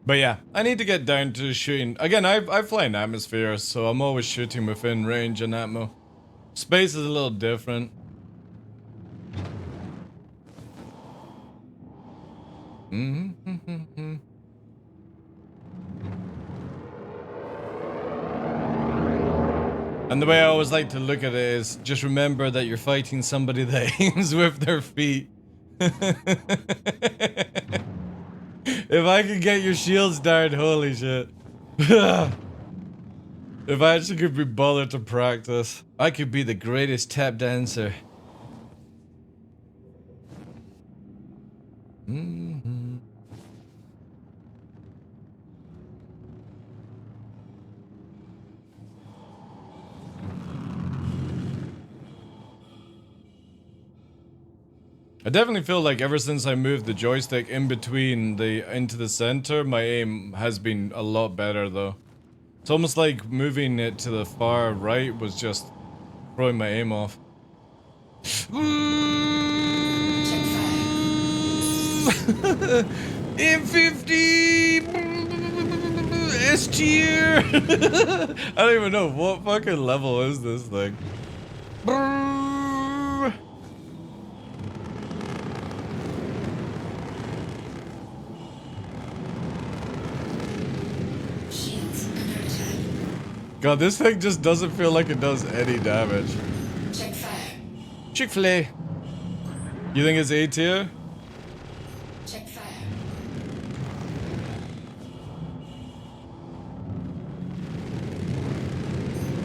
But yeah, I need to get down to shooting. Again, I fly in atmosphere, so I'm always shooting within range and atmo. Space is a little different. And the way I always like to look at it is, just remember that you're fighting somebody that aims with their feet. If I could get your shields down, holy shit. If I actually could be bothered to practice, I could be the greatest tap dancer. I definitely feel like ever since I moved the joystick in between into the center, my aim has been a lot better though. It's almost like moving it to the far right was just throwing my aim off. M50 S tier. I don't even know what fucking level is this thing. God, this thing just doesn't feel like it does any damage. Check fire. Chick-fil-A. You think it's A tier? Check fire.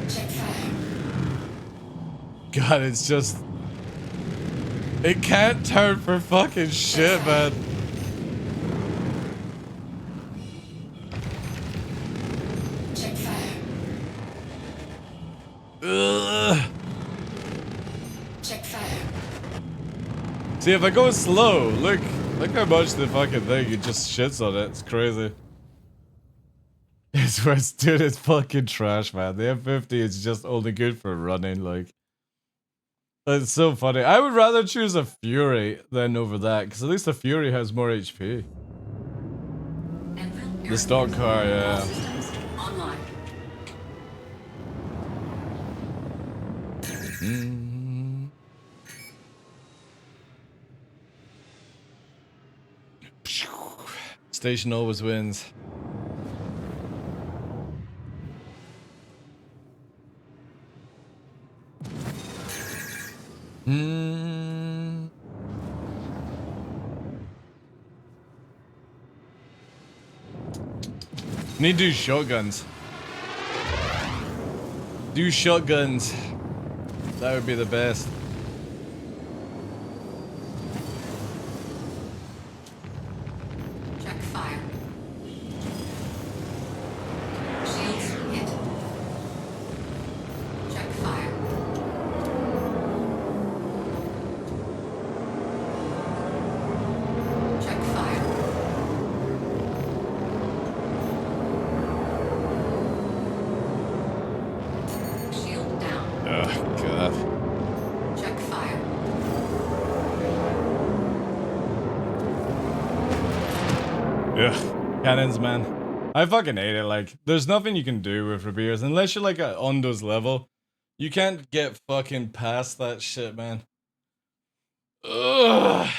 Check fire. God, it's just... It can't turn for fucking shit, man. Check fire. Ugh. Check fire. See, if I go slow, look how much the fucking thing, it just shits on it. It's crazy. It's where, dude, it's fucking trash, man. The M50 is just only good for running, like. It's so funny. I would rather choose a Fury than over that, because at least the Fury has more HP. The stock car, yeah. Systems online. Station always wins. Need to do shotguns. Do shotguns. That would be the best. Check fire. Shields hit. Check fire. Check fire. Shield down. Oh, God. Check fire. Ugh. Cannons, man. I fucking hate it. Like, there's nothing you can do with rapiers unless you're like at Ondo's level. You can't get fucking past that shit, man. Ugh.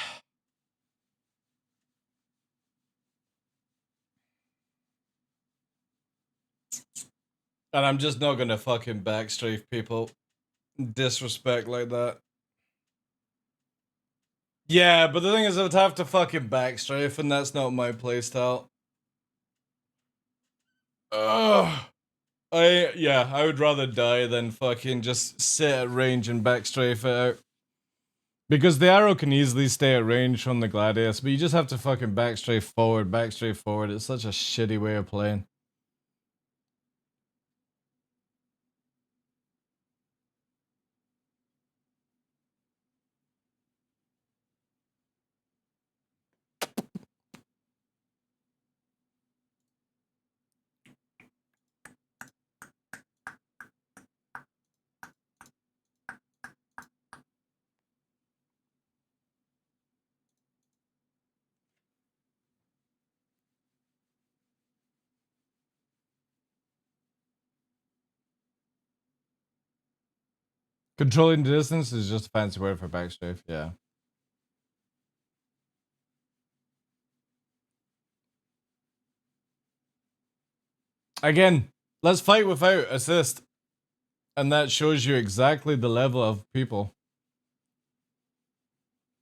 And I'm just not gonna fucking backstrafe people. Disrespect like that. Yeah, but the thing is, I would have to fucking backstrafe, and that's not my playstyle. Ugh. I would rather die than fucking just sit at range and backstrafe it out. Because the arrow can easily stay at range from the Gladius, but you just have to fucking backstrafe forward. It's such a shitty way of playing. Controlling the distance is just a fancy word for backstrafe, yeah. Again, let's fight without assist. And that shows you exactly the level of people.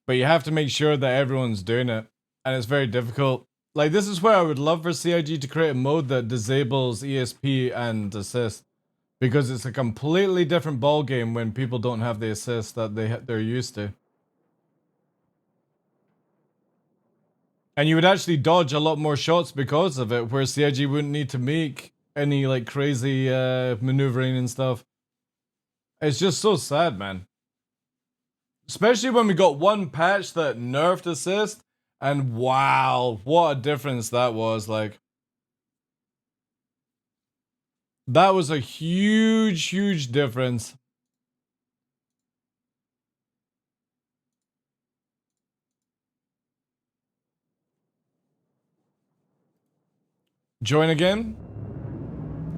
But you have to make sure that everyone's doing it. And it's very difficult. Like, this is where I would love for CIG to create a mode that disables ESP and assist. Because it's a completely different ballgame when people don't have the assist that they're used to. And you would actually dodge a lot more shots because of it, where CIG wouldn't need to make any like crazy maneuvering and stuff. It's just so sad, man. Especially when we got one patch that nerfed assist, and wow, what a difference that was. Like, that was a huge, huge difference. Join again?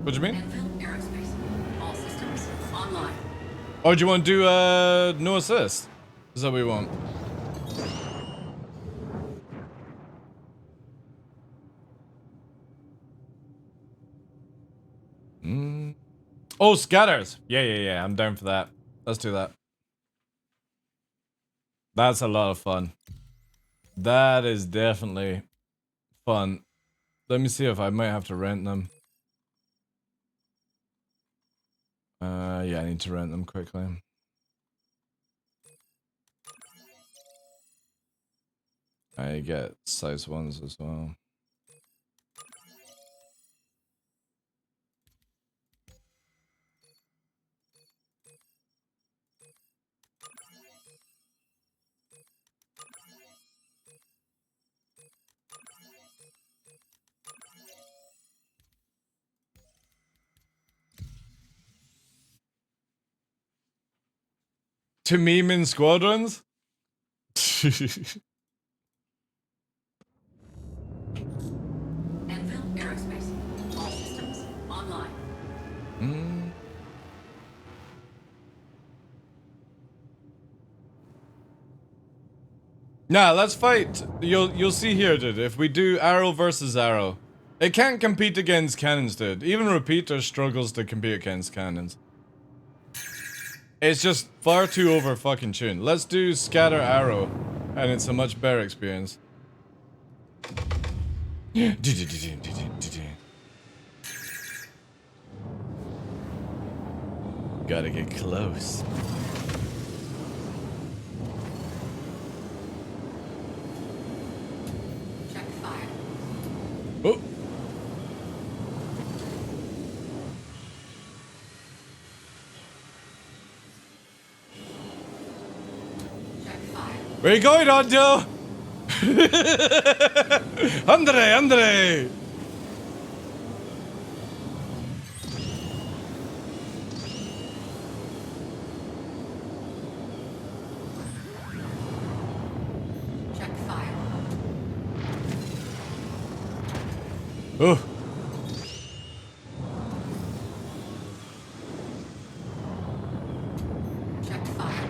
What do you mean? Aerospace. All systems online. Oh, do you want to do no assist? Is that what we want? Oh, scatters. Yeah. I'm down for that. Let's do that. That's a lot of fun. That is definitely fun. Let me see if I might have to rent them. Yeah, I need to rent them quickly. I get size 1s as well. To meme in squadrons? Anvil Aerospace. All systems online. Nah, let's fight. You'll see here, dude. If we do arrow versus arrow, it can't compete against cannons, dude. Even repeater struggles to compete against cannons. It's just far too over fucking tuned. Let's do scatter arrow, and it's a much better experience. Gotta get close. Check fire. Oh. Check fire. Where you going, Hondo? Andre! Check fire. Oh. Check fire.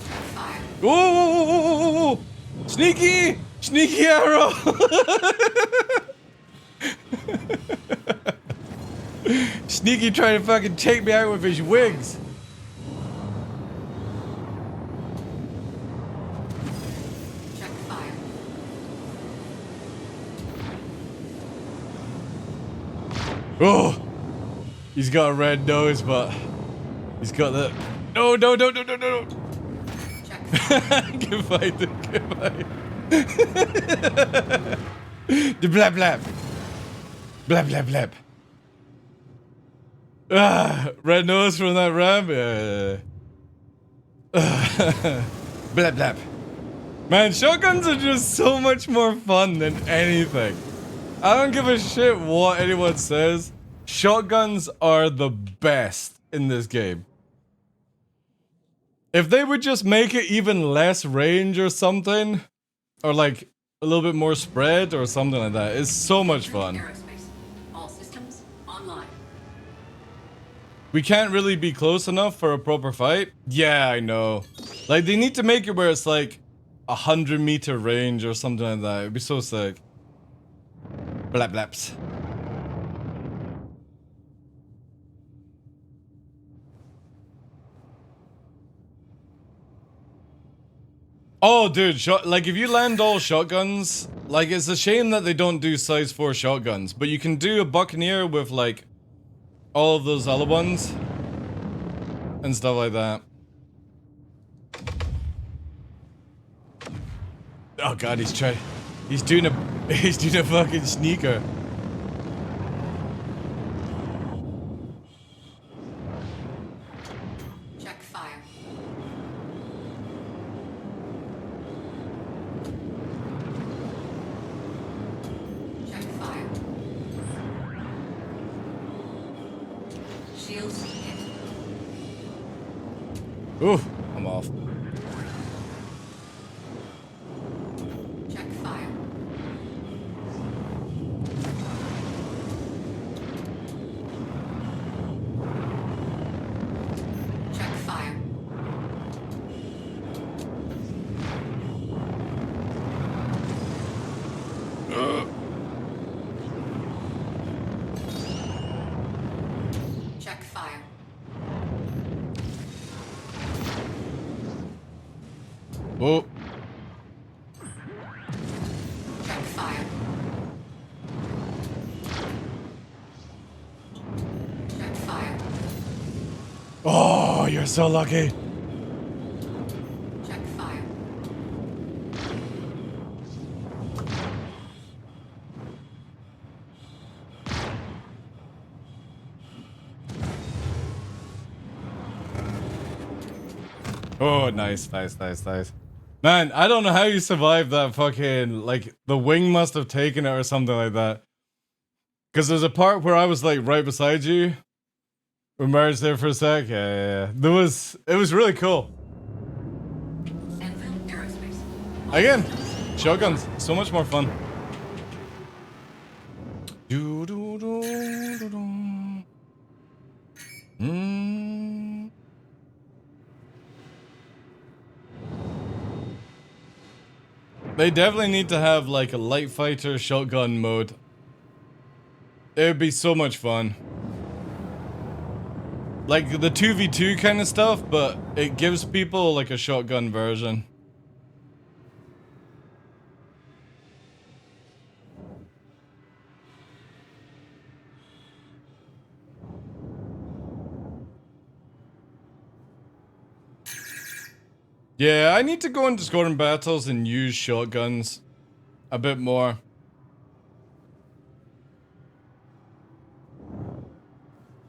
Check fire. Oh! Sneaky! Sneaky arrow! Sneaky trying to fucking take me out with his wings. Check fire. Oh! He's got a red nose, but he's got the... No. Check fire. Goodbye. The blab blab. Blab blab blab. Ah, red nose from that ram. Blab blab. Man, shotguns are just so much more fun than anything. I don't give a shit what anyone says. Shotguns are the best in this game. If they would just make it even less range or something, or like a little bit more spread or something like that, it's so much fun. Aerospace. All systems online. We can't really be close enough for a proper fight. Yeah, I know. Like, they need to make it where it's like 100-meter range or something like that. It'd be so sick. Blap blaps. Oh, dude, like if you land all shotguns, like it's a shame that they don't do size 4 shotguns, but you can do a Buccaneer with like all of those other ones and stuff like that. Oh god, he's doing a fucking sneaker. Check fire. Check fire. Shields hit. Ooh, I'm off. Check fire. Check fire. Check fire. Oh. Check fire. Check fire. Oh, you're so lucky. Check fire. Oh, nice. Man, I don't know how you survived that fucking, like, the wing must have taken it or something like that. Because there's a part where I was, like, right beside you. We merged there for a sec. Yeah. It was really cool. Enfield Aerospace. Again, shotguns, so much more fun. They definitely need to have like a light fighter shotgun mode. It would be so much fun. Like the 2v2 kind of stuff, but it gives people like a shotgun version. Yeah, I need to go into scoring battles and use shotguns a bit more.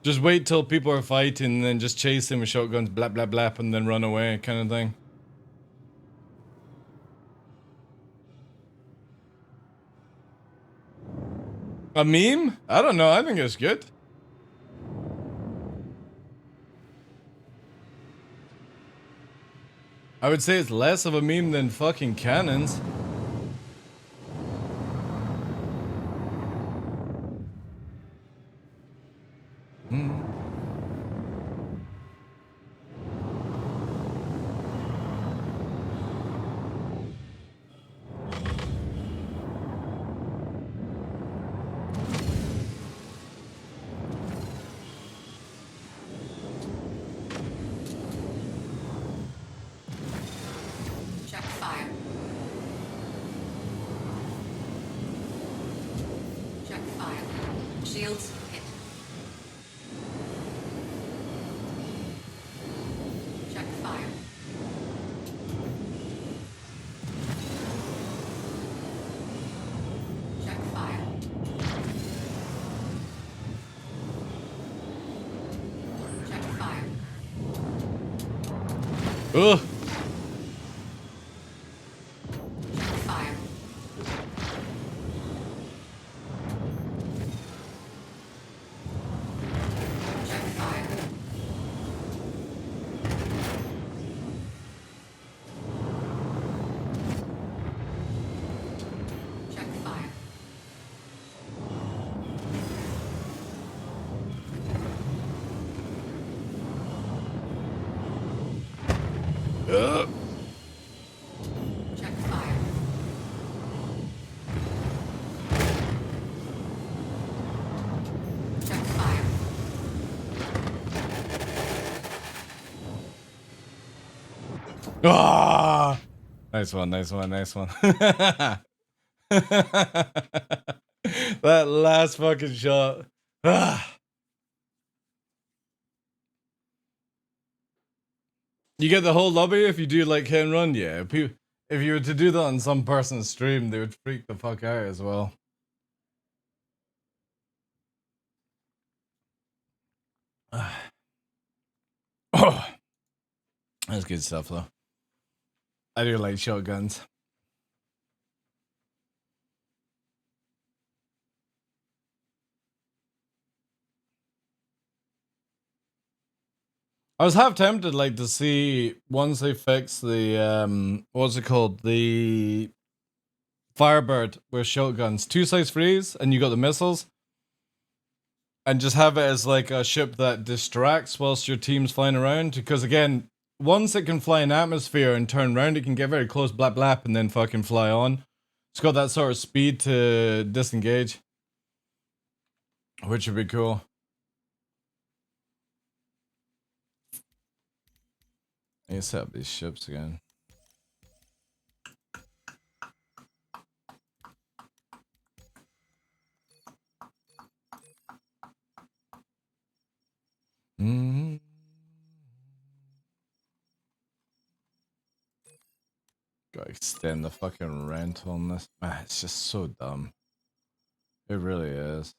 Just wait till people are fighting and then just chase them with shotguns, blap, blap, blap, and then run away, kind of thing. A meme? I don't know, I think it's good. I would say it's less of a meme than fucking cannons. Check fire. Check fire. Shields hit. Check fire. Check fire. Check fire. Ugh. Check fire. Check fire. Check fire. Ugh. Check fire. Check fire. Ah! Nice one, nice one, nice one. That last fucking shot. Ah. You get the whole lobby if you do like hit and run, yeah. If you were to do that on some person's stream, they would freak the fuck out as well. Oh, that's good stuff though. I do like shotguns. I was half tempted like to see once they fix the what's it called? The Firebird with shotguns. 2 size freeze and you got the missiles. And just have it as like a ship that distracts whilst your team's flying around. Because again, once it can fly in atmosphere and turn around, it can get very close, blap blap, and then fucking fly on. It's got that sort of speed to disengage. Which would be cool. I need to set up these ships again. Gotta extend the fucking rent on this. Man, it's just so dumb. It really is.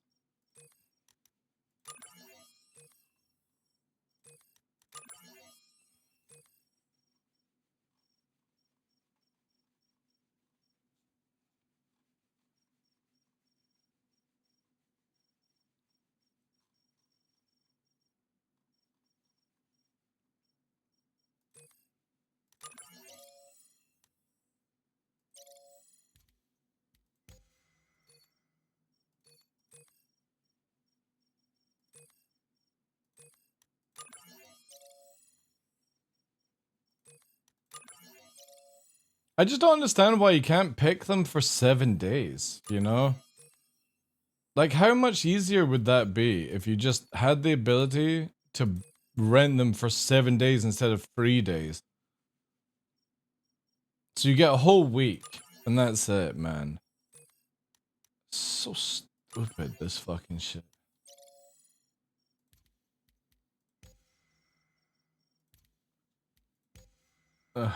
I just don't understand why you can't pick them for 7 days, you know? Like, how much easier would that be if you just had the ability to rent them for 7 days instead of 3 days? So you get a whole week, and that's it, man. So stupid, this fucking shit. Ugh,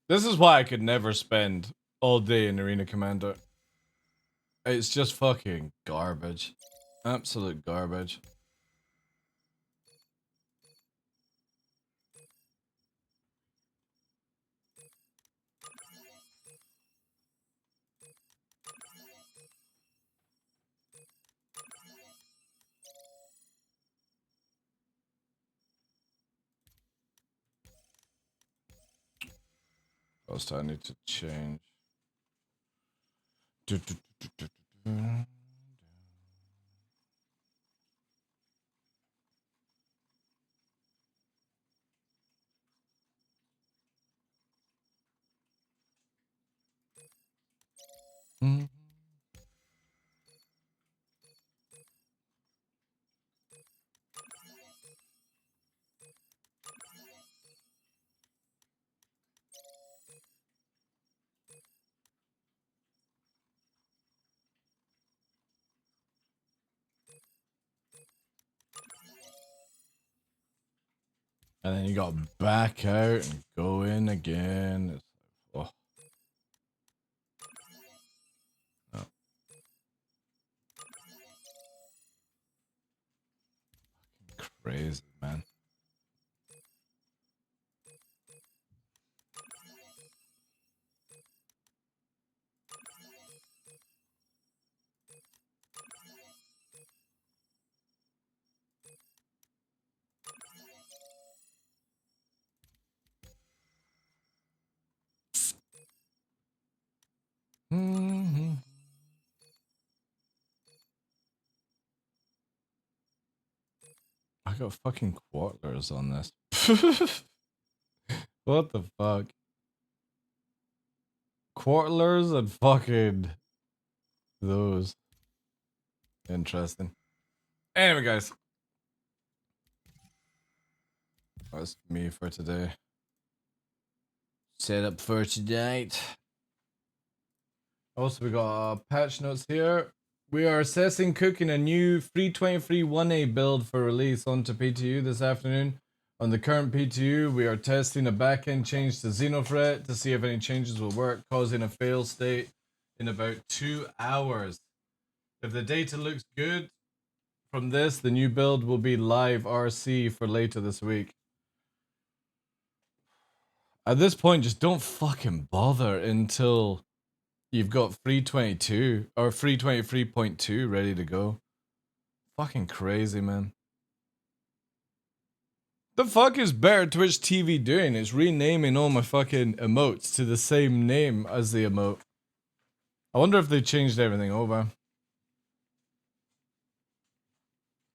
This is why I could never spend all day in Arena Commander. It's just fucking garbage. Absolute garbage. First, I need to change. And then you got to back out and go in again. It's like, oh. No. Crazy, man. I got fucking quarters on this. What the fuck? Quarters and fucking those. Interesting. Anyway, guys. That's me for today. Set up for tonight. Also, we got patch notes here. We are assessing cooking a new 323 1A build for release onto PTU this afternoon. On the current PTU, we are testing a backend change to Xenothreat to see if any changes will work, causing a fail state in about 2 hours. If the data looks good from this, the new build will be live RC for later this week. At this point, just don't fucking bother until you've got 322 or 323.2 ready to go. Fucking crazy, man. The fuck is Better Twitch TV doing? It's renaming all my fucking emotes to the same name as the emote. I wonder if they changed everything over.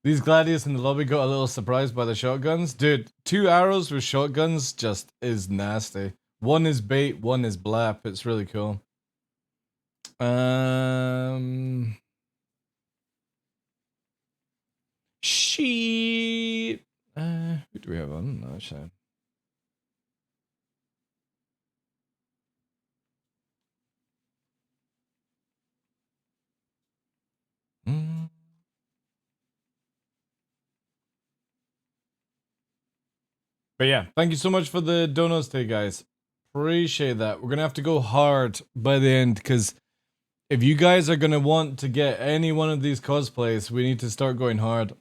These gladiators in the lobby got a little surprised by the shotguns. Dude, 2 arrows with shotguns just is nasty. One is bait, one is blap. It's really cool. Shit. Who do we have on? No, shit. But yeah, thank you so much for the donuts today, guys. Appreciate that. We're gonna have to go hard by the end because if you guys are gonna want to get any one of these cosplays, we need to start going hard.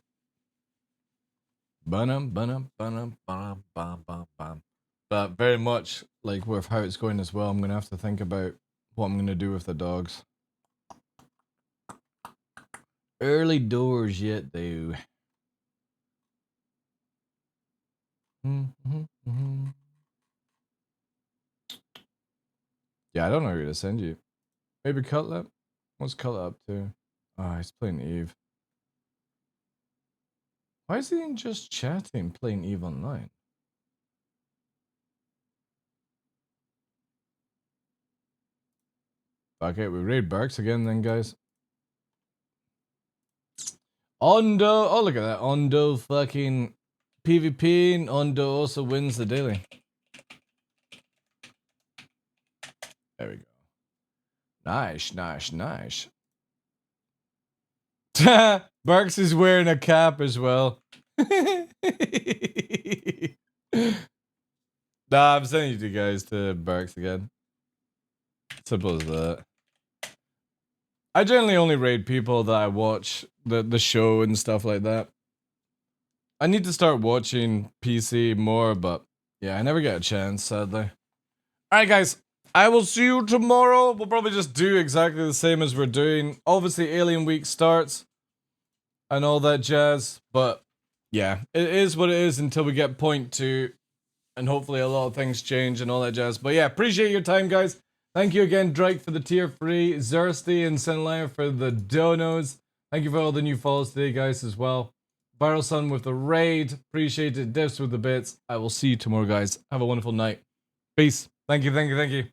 But very much like with how it's going as well, I'm gonna have to think about what I'm gonna do with the dogs. Early doors yet, though. Yeah, I don't know who to send you. Maybe Cutlet? What's Cutlet up to? Ah, he's playing Eve. Why is he just chatting, playing Eve online? Okay, we raid Barks again then, guys. Ondo, oh look at that. Ondo fucking PvP, and Ondo also wins the daily. There we go. Nice, nice, nice. Barks is wearing a cap as well. Nah, I'm sending you guys to Barracks again. Simple as that. I generally only raid people that I watch the show and stuff like that. I need to start watching PC more, but yeah, I never get a chance, sadly. Alright guys, I will see you tomorrow. We'll probably just do exactly the same as we're doing. Obviously, Alien Week starts and all that jazz, but yeah, it is what it is until we get point 2, and hopefully a lot of things change and all that jazz. But yeah, appreciate your time, guys. Thank you again, Drake, for the tier 3, Zersty and Sinlaya for the donos. Thank you for all the new follows today, guys, as well. Viral Sun with the raid. Appreciate it. Dips with the bits. I will see you tomorrow, guys. Have a wonderful night. Peace. Thank you, thank you, thank you.